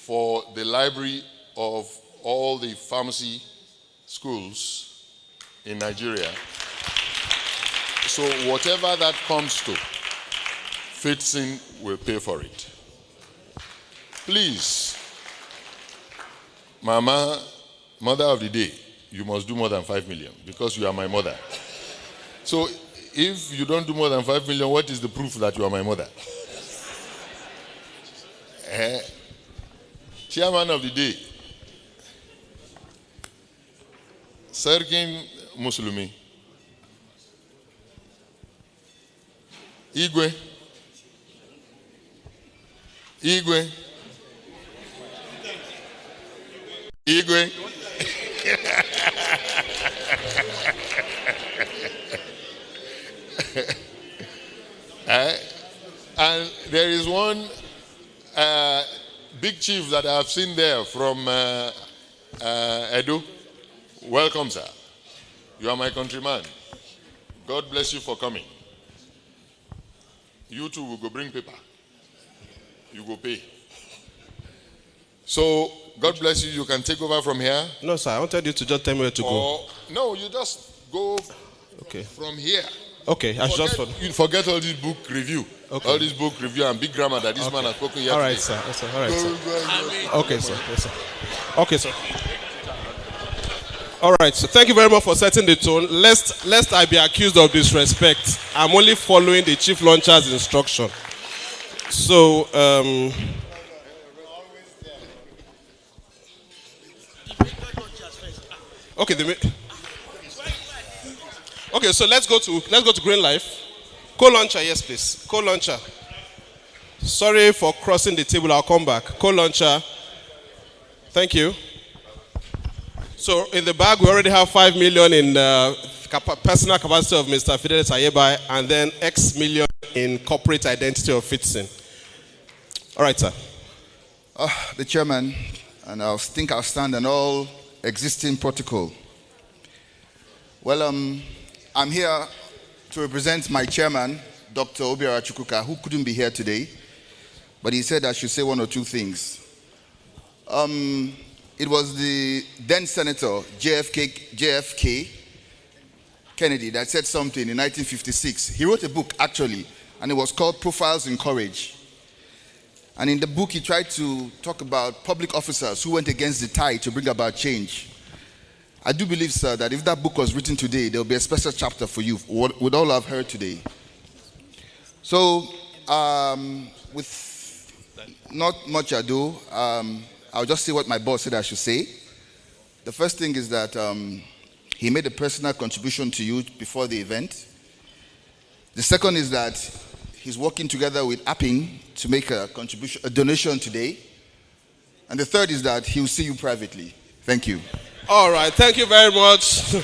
for the library of all the pharmacy schools in Nigeria. So whatever that comes to, FITSIN will pay for it. Please, Mama, mother of the day, you must do more than 5 million because you are my mother. So if you don't do more than 5 million, what is the proof that you are my mother? Chairman of the day, 𝐃𝐚𝐭𝐞 Muslimi, 𝐓𝐢𝐦𝐻𝐢𝐦𝐞, and there is one big chief that I have seen there from Edo. Welcome, sir. You are my countryman. God bless you for coming. You too will go bring paper. You go pay. So, God bless you. You can take over from here. No, sir. I wanted you to just tell me where to go. No, you just go from here. Okay, you forget all this book review. Okay. All this book review and big grammar that this man has spoken here. All right, sir. Yes, sir. All right, sir. Okay, sir. Yes, sir. Okay, sir. All right, so thank you very much for setting the tone. Lest I be accused of disrespect, I'm only following the chief launcher's instruction. So, okay, so let's go to Green Life. Co-launcher, yes, please. Co-launcher. Sorry for crossing the table. I'll come back. Co-launcher. Thank you. So in the bag, we already have 5 million in personal capacity of Mr. Fidelis Ayeba, and then X million in corporate identity of FITSIN. All right, sir. The chairman, and I think I'll stand on all existing protocol. Well, I'm here to represent my chairman, Dr. Obiora Chukwuka, who couldn't be here today, but he said I should say one or two things. It was the then Senator JFK Kennedy that said something in 1956. He wrote a book, actually, and it was called Profiles in Courage. And in the book, he tried to talk about public officers who went against the tide to bring about change. I do believe, sir, that if that book was written today, there will be a special chapter for you with all I've heard today. So, with not much ado, I'll just say what my boss said I should say. The first thing is that he made a personal contribution to you before the event. The second is that he's working together with Apping to make a donation today. And the third is that he'll see you privately. Thank you. All right, thank you very much.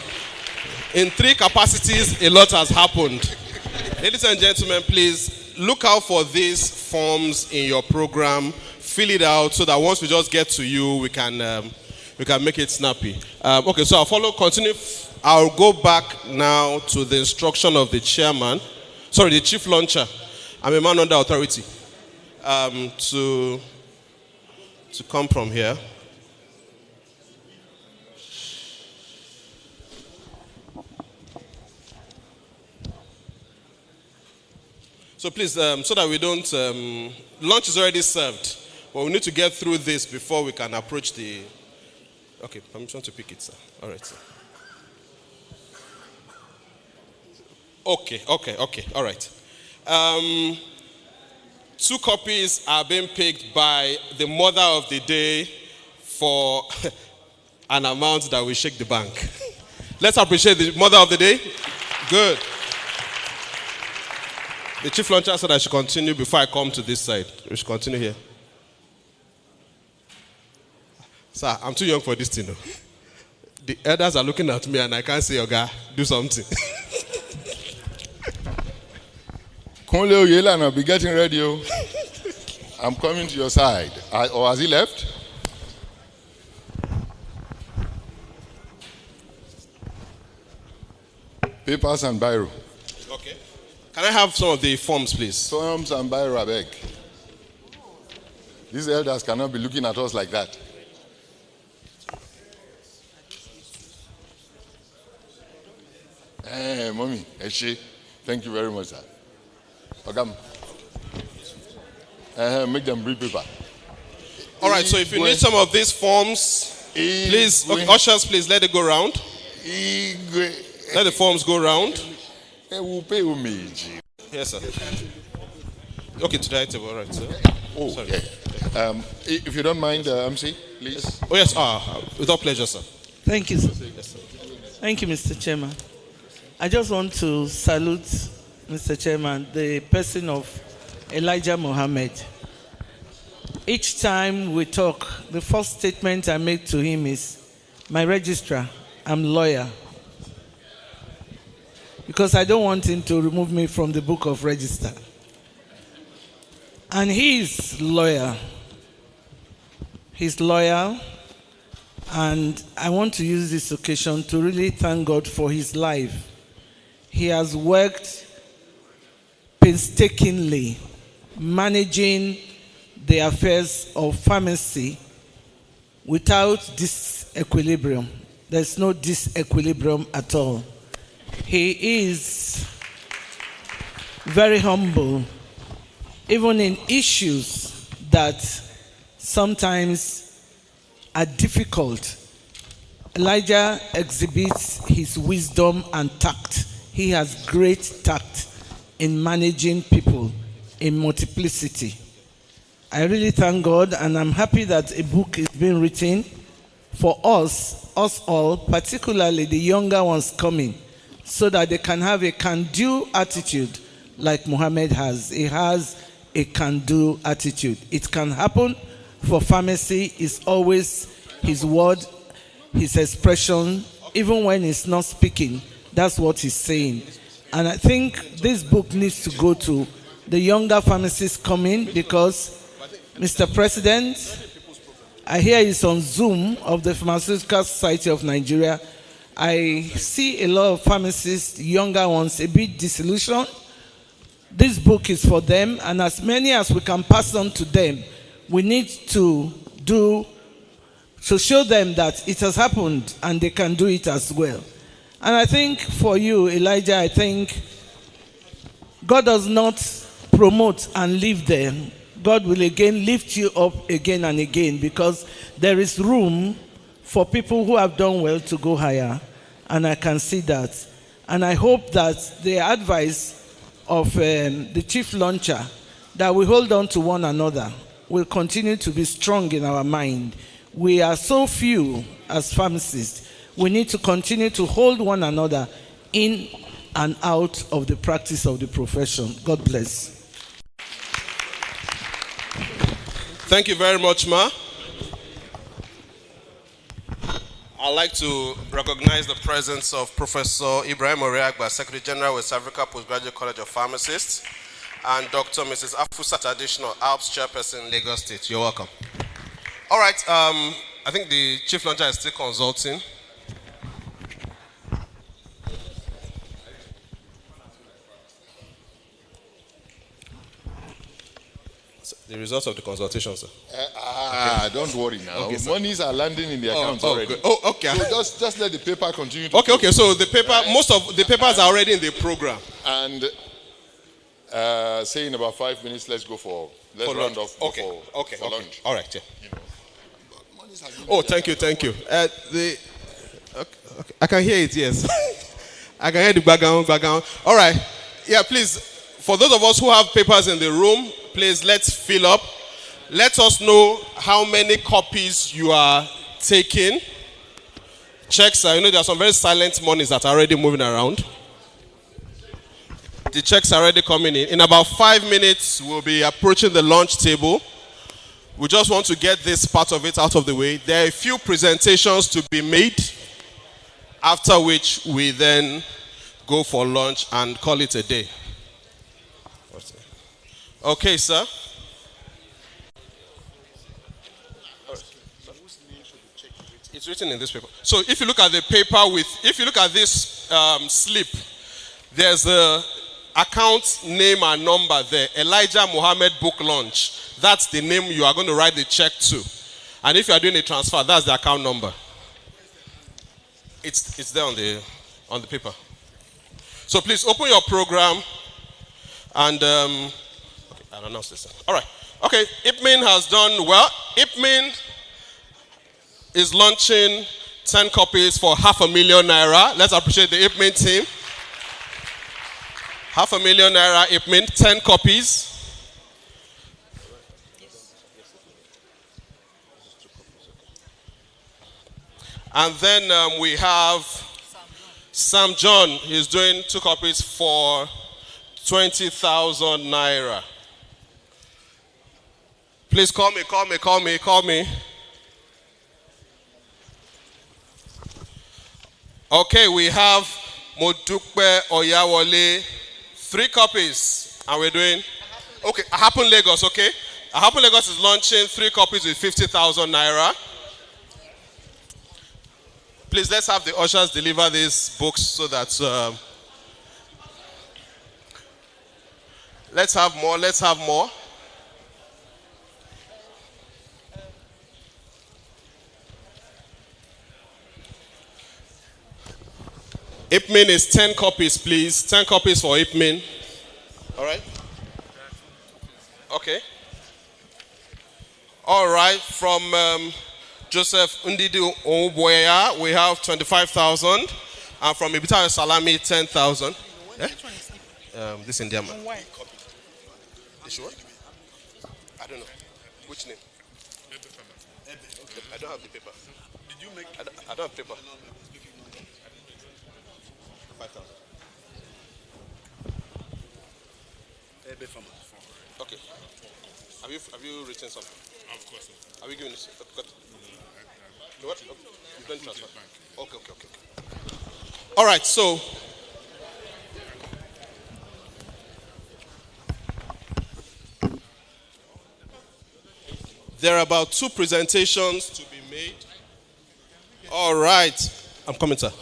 In 3 capacities, a lot has happened. Ladies and gentlemen, please look out for these forms in your program. Fill it out so that once we just get to you, we can make it snappy. Okay, so I'll continue. I'll go back now to the instruction of the chairman. Sorry, the chief launcher. I'm a man under authority. To come from here. So please, so that we don't, lunch is already served, but we need to get through this before we can approach the, okay, permission to pick it, sir. All right, sir. Okay, all right. 2 copies are being picked by the mother of the day for an amount that will shake the bank. Let's appreciate the mother of the day. Good. The chief launcher said I should continue before I come to this side. We should continue here. Sir, I'm too young for this thing. The elders are looking at me and I can't say, Oga, do something. Kunle Oyelana, be getting ready. I'm coming to your side. Or has he left? Papers and biro. Okay. Can I have some of the forms, please? Forms and biro, I beg. These elders cannot be looking at us like that. Hey, mommy, Eshe, thank you very much, sir. Okay. Make them bring paper. All right, so if you need some of these forms, please, okay, ushers, please let it go round. Let the forms go round. Yes, sir. Okay, to the table, all right, sir. Oh, sorry. Yeah. If you don't mind, MC, please. Oh, yes, without pleasure, sir. Thank you, sir. Yes, sir. Thank you, Mr. Chairman. I just want to salute, Mr. Chairman, the person of Elijah Mohammed. Each time we talk, the first statement I make to him is, my registrar, I'm lawyer. Because I don't want him to remove me from the book of register. And he is lawyer. He's loyal. And I want to use this occasion to really thank God for his life. He has worked painstakingly managing the affairs of pharmacy without disequilibrium. There's no disequilibrium at all. He is very humble, even in issues that sometimes are difficult. Elijah exhibits his wisdom and tact. He has great tact in managing people in multiplicity. I really thank God, and I'm happy that a book is being written for us all, particularly the younger ones coming, so that they can have a can-do attitude like Mohammed has. He has a can-do attitude. It can happen for pharmacy. It's always his word, his expression, even when he's not speaking. That's what he's saying. And I think this book needs to go to the younger pharmacists coming, because, Mr. President, I hear he's on Zoom of the Pharmaceutical Society of Nigeria. I see a lot of pharmacists, younger ones, a bit disillusioned. This book is for them, and as many as we can pass on to them, we need to show them that it has happened and they can do it as well. And I think for you, Elijah, I think God does not promote and leave there. God will again lift you up again and again, because there is room for people who have done well to go higher. And I can see that. And I hope that the advice of the chief launcher, that we hold on to one another, will continue to be strong in our mind. We are so few as pharmacists. We need to continue to hold one another in and out of the practice of the profession. God bless. Thank you very much, Ma. I'd like to recognize the presence of Professor Ibrahim Oriagba, Secretary General, West Africa Postgraduate College of Pharmacists, and Dr. Mrs. Afusat, Additional ALPS Chairperson, Lagos State. You're welcome. All right, I think the chief launcher is still consulting. The results of the consultation, sir. Don't worry now. Okay, monies are landing in the accounts already. Good. Oh, okay. So just let the paper continue to Okay. So the paper, most of the papers are already in the program. And say in about 5 minutes, let's round lunch. off. Okay. For lunch. All right. Yeah. Thank you. I can hear it. Yes. I can hear the background. All right. Yeah, please. For those of us who have papers in the room, please, let's fill up. Let us know how many copies you are taking. Checks, there are some very silent monies that are already moving around. The checks are already coming in. In about 5 minutes, we'll be approaching the lunch table. We just want to get this part of it out of the way. There are a few presentations to be made, after which we then go for lunch and call it a day. Okay, sir. It's written in this paper. So if you look at the paper if you look at this slip, there's a account name and number there. Elijah Mohammed book launch. that's the name you are going to write the check to. And if you are doing a transfer, that's the account number. It's there on the paper. So please open your program and okay, I'll announce this. All right. Okay, 𝐓𝐸𝐻 has done well. 𝐓𝐸𝐻 is launching 10 copies for ₦500,000. Let's appreciate the 𝐓𝐸𝐻 team. ₦500,000 𝐓𝐸𝐻, 10 copies. And then we have Sam John. He's doing 2 copies for ₦20,000. Please call me. Okay, we have Modukpe Oyawole, 3 copies. And we're doing, okay, Ahapun Lagos, okay? Ahapun Lagos is launching 3 copies with ₦50,000. Please, let's have the ushers deliver these books so that, let's have more. 𝐓𝐸𝐻 is 10 copies, please. 10 copies for 𝐓𝐸𝐻. All right? Okay. All right, from Joseph Ndidu Onwuboya, we have 25,000. And from Ibita Salami, 10,000. This Indian man. This one? I don't know. Which name? I don't have the paper. Did you make? I don't have paper. 5,000. Okay. Have you written something? Of course. Are we giving this? What? You've done transfer. Okay. All right. So. There are about 2 presentations to be made. All right. I'm coming, sir.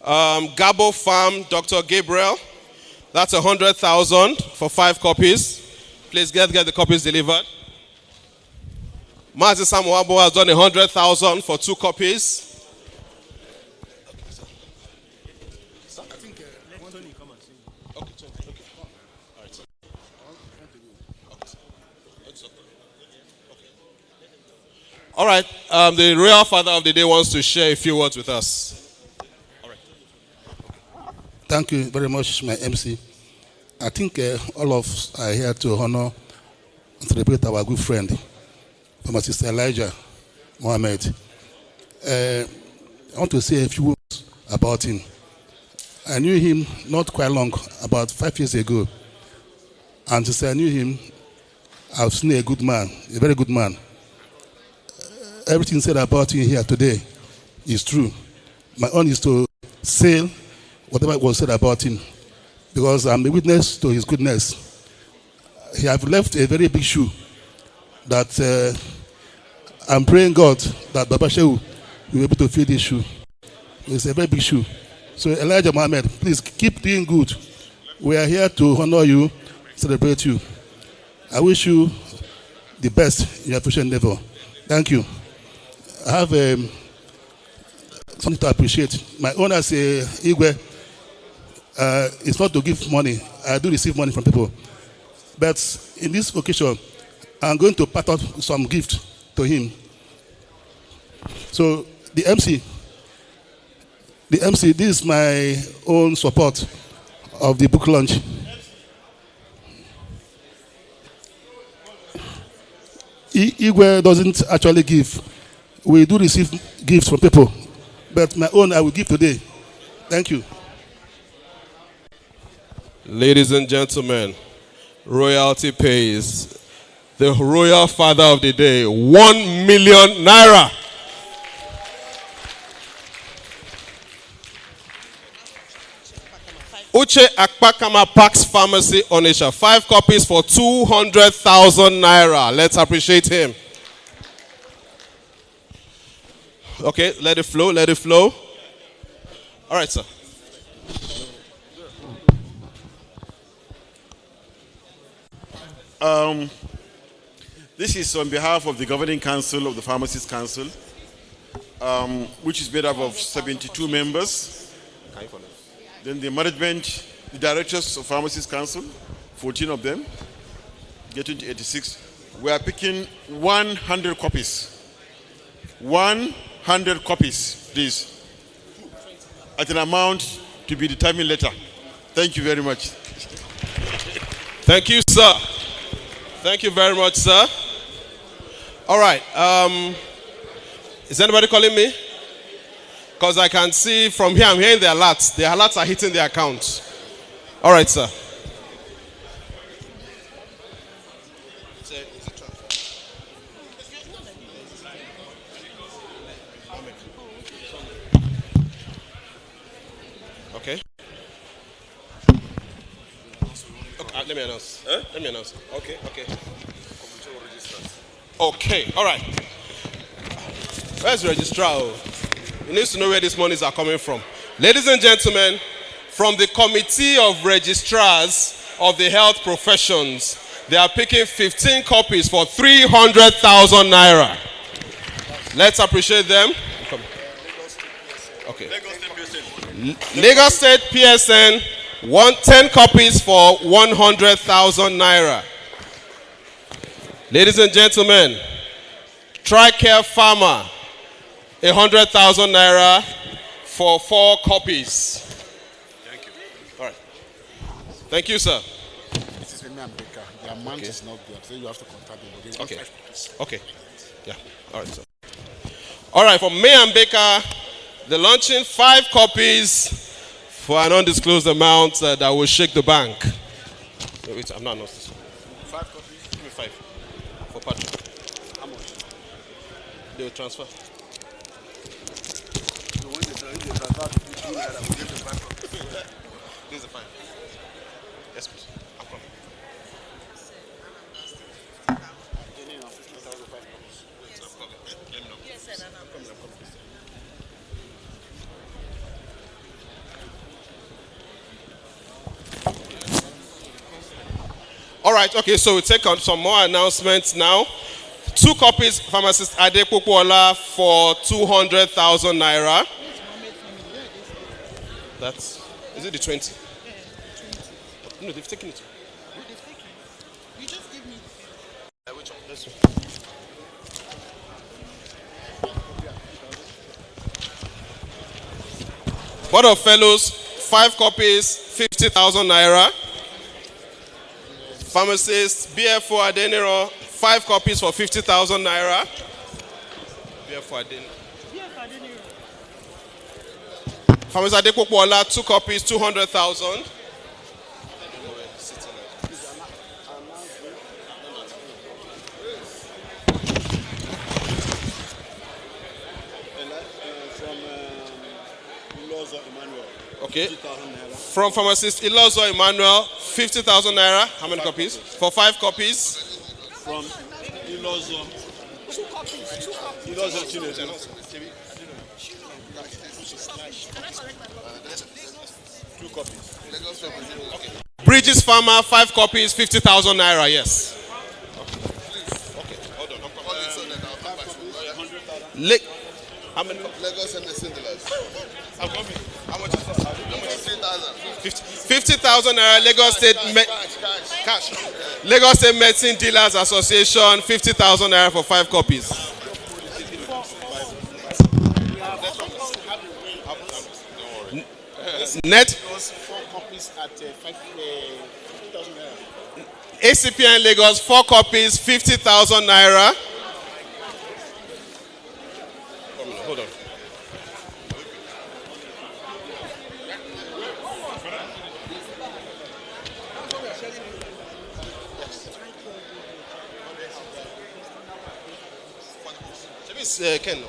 Gabo Farm, Dr. Gabriel. That's 100,000 for 5 copies. Please get the copies delivered. Mazi Samuabo has done 100,000 for 2 copies. All right, the royal father of the day wants to share a few words with us. All right. Thank you very much, my MC. I think all of us are here to honor and celebrate our good friend, Pharmacist Elijah MOHAMMED. I want to say a few words about him. I knew him not quite long, about 5 years ago. And to say I knew him, I've seen a good man, a very good man. Everything said about him here today is true. My own is to say whatever was said about him, because I'm a witness to his goodness. He have left a very big shoe that I'm praying God that Baba Shehu will be able to fill this shoe. It's a very big shoe. So Elijah MOHAMMED, please keep doing good. We are here to honor you, celebrate you. I wish you the best in your future endeavor. Thank you. I have something to appreciate. My own as a Igwe, it's not to give money. I do receive money from people. But in this occasion, I'm going to part out some gift to him. So the MC, this is my own support of the book launch. Igwe doesn't actually give. We do receive gifts from people, but my own I will give today. Thank you. Ladies and gentlemen, royalty pays. The royal father of the day, ₦1 million. Uche Akpakama Pax Pharmacy Onisha, 5 copies for ₦200,000. Let's appreciate him. Okay, let it flow. All right, sir. This is on behalf of the Governing Council of the Pharmacists Council, which is made up of 72 members. Then the management, the directors of Pharmacists Council, 14 of them, getting to 86. We are picking 100 copies. 100 copies, please. At an amount to be determined later. Thank you very much. Thank you, sir. Thank you very much, sir. All right. Is anybody calling me? Because I can see from here, I'm hearing the alerts. The alerts are hitting the account. All right, sir. Okay. Let me announce. Huh? Let me announce. Okay. Okay. Okay. All right. Where's the registrar? He needs to know where these monies are coming from. Ladies and gentlemen, from the Committee of Registrars of the Health Professions, they are picking 15 copies for 300,000 naira. Let's appreciate them. Okay. Lagos State PSN, 10 copies for 100,000 naira. Ladies and gentlemen, TRICARE Pharma, 100,000 naira for 4 copies. Thank you. All right. Thank you, sir. This is America. The amount is not there, so you have to contact them. Okay. Okay. Yeah. All right, sir. All right, for May and Baker, they're launching 5 copies for an undisclosed amount that will shake the bank. Wait, I'm not announced this one. 5 copies? Give me 5. For Patrick. How much? They will transfer. This is the 5. Yes, please. I'm coming. All right, okay, so we take on some more announcements now. 2 copies, pharmacist Adepokuola for 200,000 naira. That's, is it the 20? No, they've taken it. You just give me. Which one? This one. Board of Fellows, 5 copies, 50,000 naira. Pharmacist BFO Adeniro, 5 copies for 50,000 naira. BFO Adeniro. Pharmacist Adepokuola, 2 copies, 200,000. Okay. From pharmacist Ilozo Emmanuel, 50,000 naira. How many copies? For 5 copies. From Ilozo. 2 copies. 2 copies. Ilozo 2 copies. Okay. Bridges Pharma, 5 copies, 50,000 naira. Yes. Okay. Hold on. How many? Lagos and I'm coming. How much is that? 50,000 naira. Lagos State cash. Lagos State Medicine Dealers Association, 50,000 naira for 5 copies. Net. 4 copies at 50,000 naira. ACPN Lagos, 4 copies, 50,000 naira. Hold on. Ken.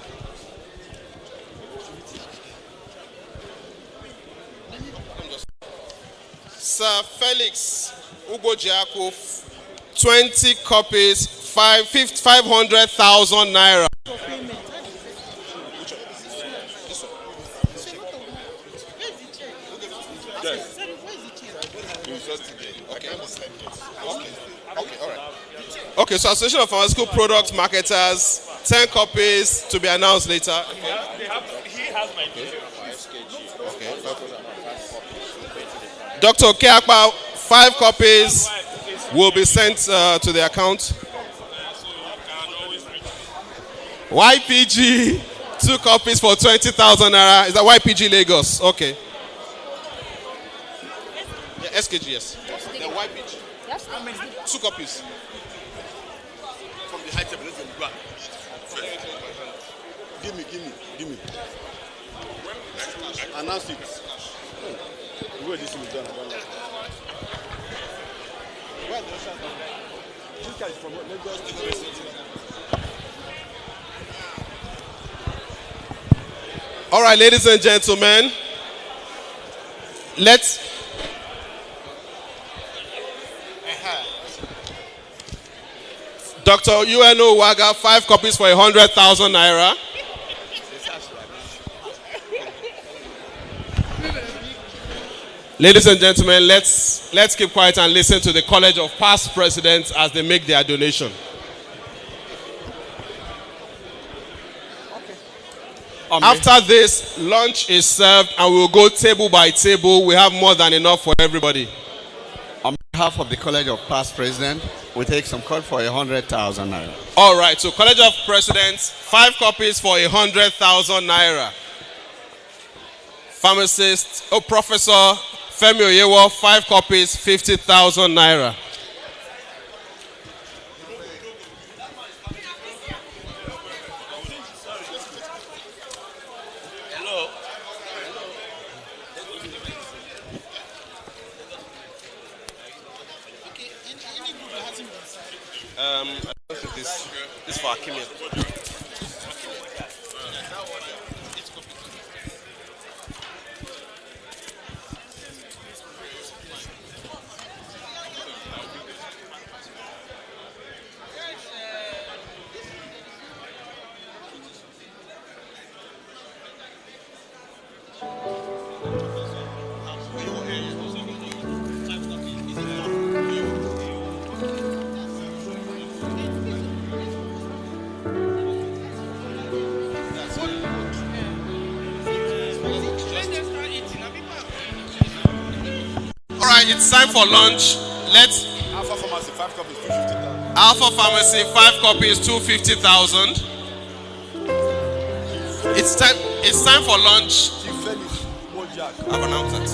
Sir Felix Ugwojiaku, 20 copies, 500,000 naira. Okay, so Association of Pharmaceutical Product Marketers, 10 copies to be announced later. He has my details. Dr. 𝐃𝐚𝐭𝐞, 5 copies will be sent to the account. YPG, 2 copies for 20,000 naira. Is that YPG Lagos? Okay. Yeah, SKG, yes. The YPG. 2 copies. From the high table, let's go. Give me. Announce it. Where this is done, I don't know. Where the shot? This guy is from Lagos. All right, ladies and gentlemen, let's. Dr. UNO Waga, 5 copies for 100,000 naira. Ladies and gentlemen, let's keep quiet and listen to the College of Past Presidents as they make their donation. After this, lunch is served and we'll go table by table. We have more than enough for everybody. On behalf of the College of Past Presidents, we take some call for 100,000 naira. All right, so College of Presidents, 5 copies for 100,000 naira. Pharmacist, Professor Femi Oyewo, 5 copies, 50,000 naira. I don't think this for 𝐃𝐚𝐭𝐞. It's time for lunch. Let's. Alpha Pharmacy, 5 copies, 250,000. Alpha Pharmacy, 5 copies, 250,000. It's time for lunch. I've announced that.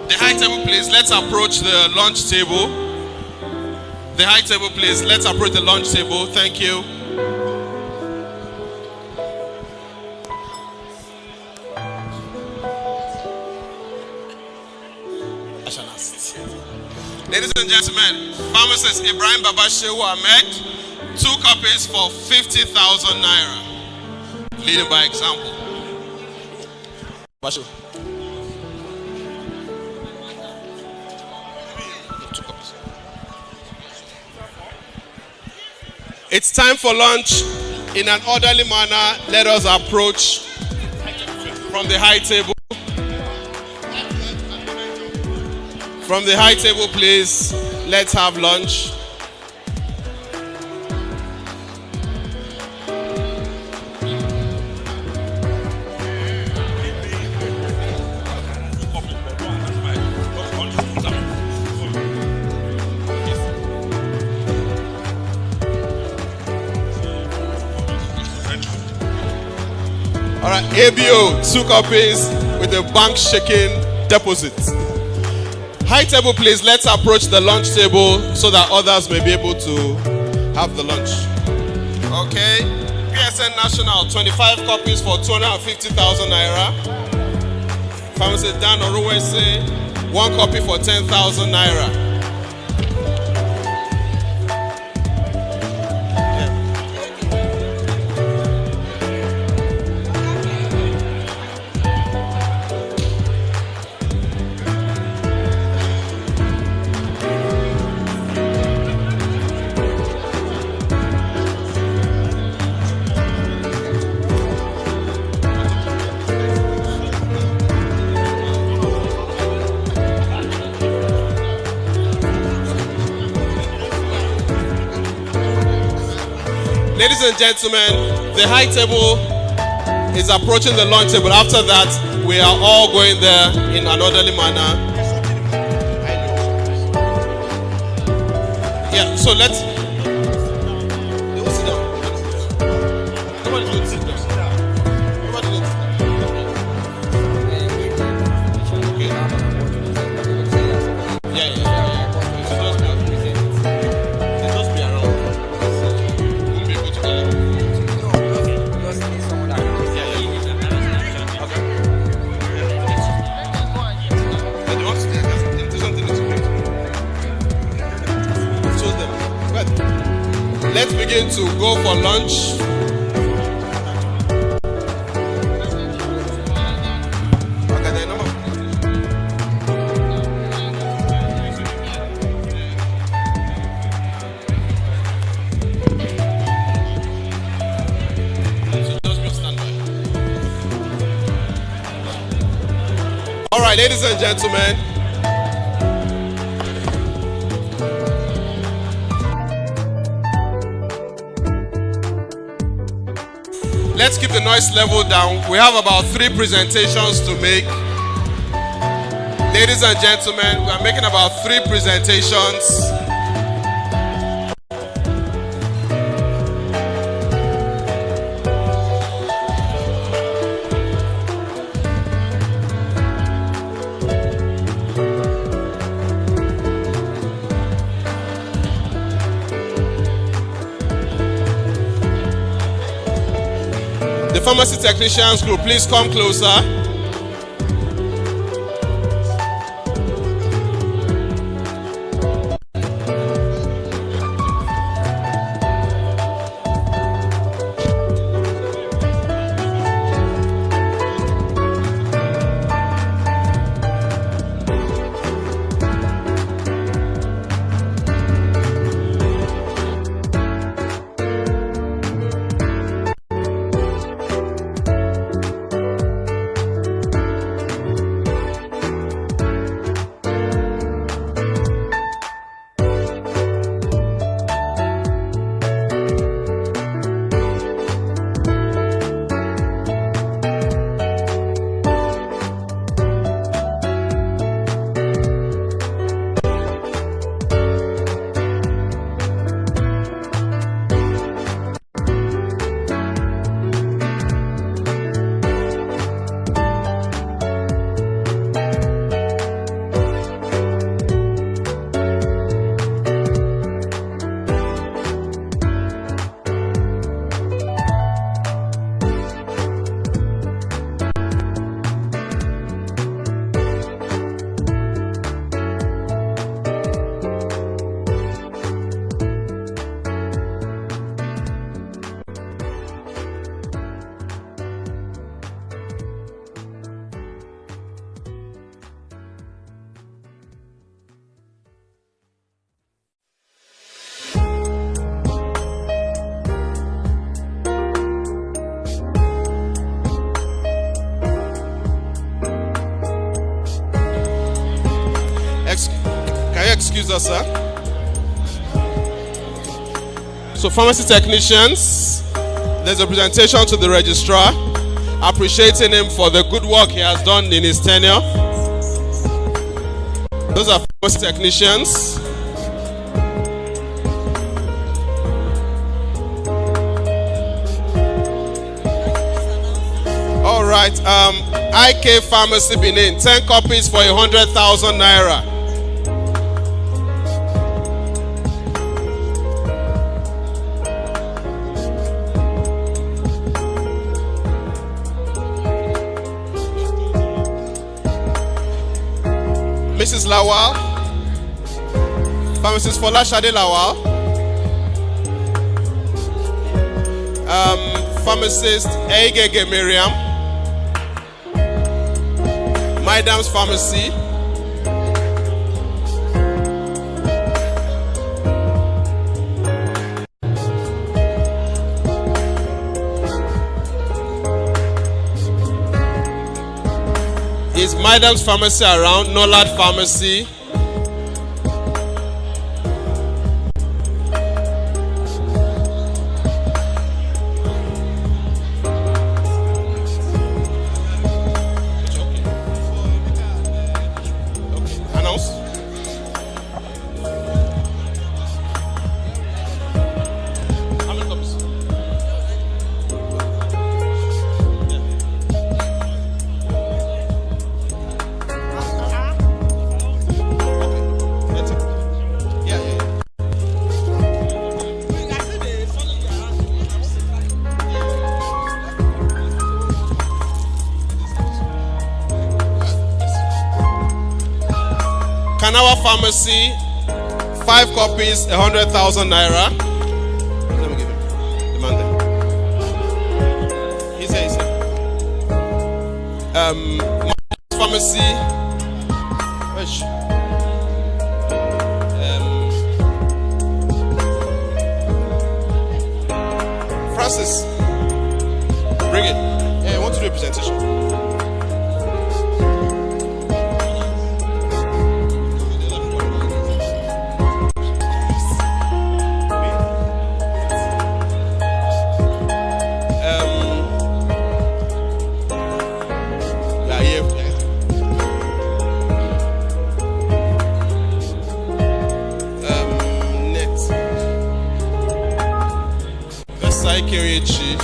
The high table, please. Let's approach the lunch table. The high table, please. Let's approach the lunch table. Thank you. Ladies and gentlemen, pharmacist Ibrahim Babashehu Ahmed, 2 copies for 50,000 naira. Leading by example. Bashehu. 2 copies. It's time for lunch. In an orderly manner, let us approach from the high table. From the high table, please, let's have lunch. All right, ABO, 2 copies with a bank shaking deposit. High table, please, let's approach the lunch table so that others may be able to have the lunch. Okay. PSN National, 25 copies for 250,000 naira. Pharmacist Dan Oruwese, 1 copy for 10,000 naira. and gentlemen, the high table is approaching the lunch table. After that, we are all going there in an orderly manner. Yeah, so let's. They will sit down. Nobody don't sit down. Nobody don't sit down. Okay. Yeah. They just be around. Won't be able to get it. Let's begin to go for lunch. All right, ladies and gentlemen. Let's keep the noise level down. We have about 3 presentations to make. Ladies and gentlemen, we are making about 3 presentations. The pharmacy technicians group, please come closer. Can you excuse us, sir? So, pharmacy technicians, there's a presentation to the registrar, appreciating him for the good work he has done in his tenure. Those are pharmacy technicians. All right, IK Pharmacy Benin, 10 copies for 100,000 naira. Mrs. Lawal, Pharmacist Folashade Lawal, Pharmacist Ikeja Miriam, Madam's Pharmacy, is Madam's Pharmacy around? Nolad Pharmacy. Kanawa Pharmacy, 5 copies, 100,000 naira. Let me give him the man there. He's here. Marriot Pharmacy. Francis, bring it. Hey, I want to do a presentation. Ikeja,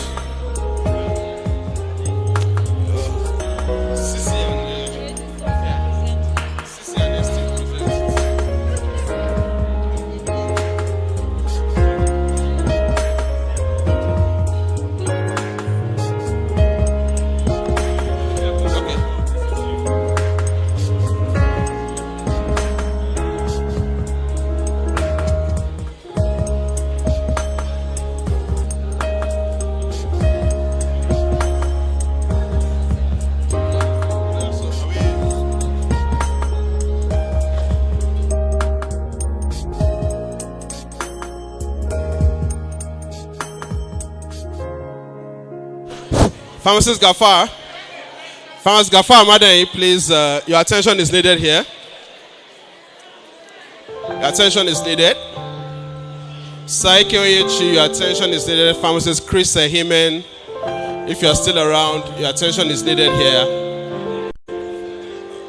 Pharmacist Gafar. Pharmacist Gafar, madam, please, your attention is needed here. Your attention is needed. Ikeja, your attention is needed. Pharmacist Chris Ehimen, if you are still around, your attention is needed here.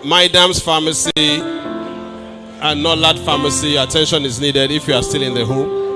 My Dam's Pharmacy and Nolat Pharmacy, your attention is needed if you are still in the home.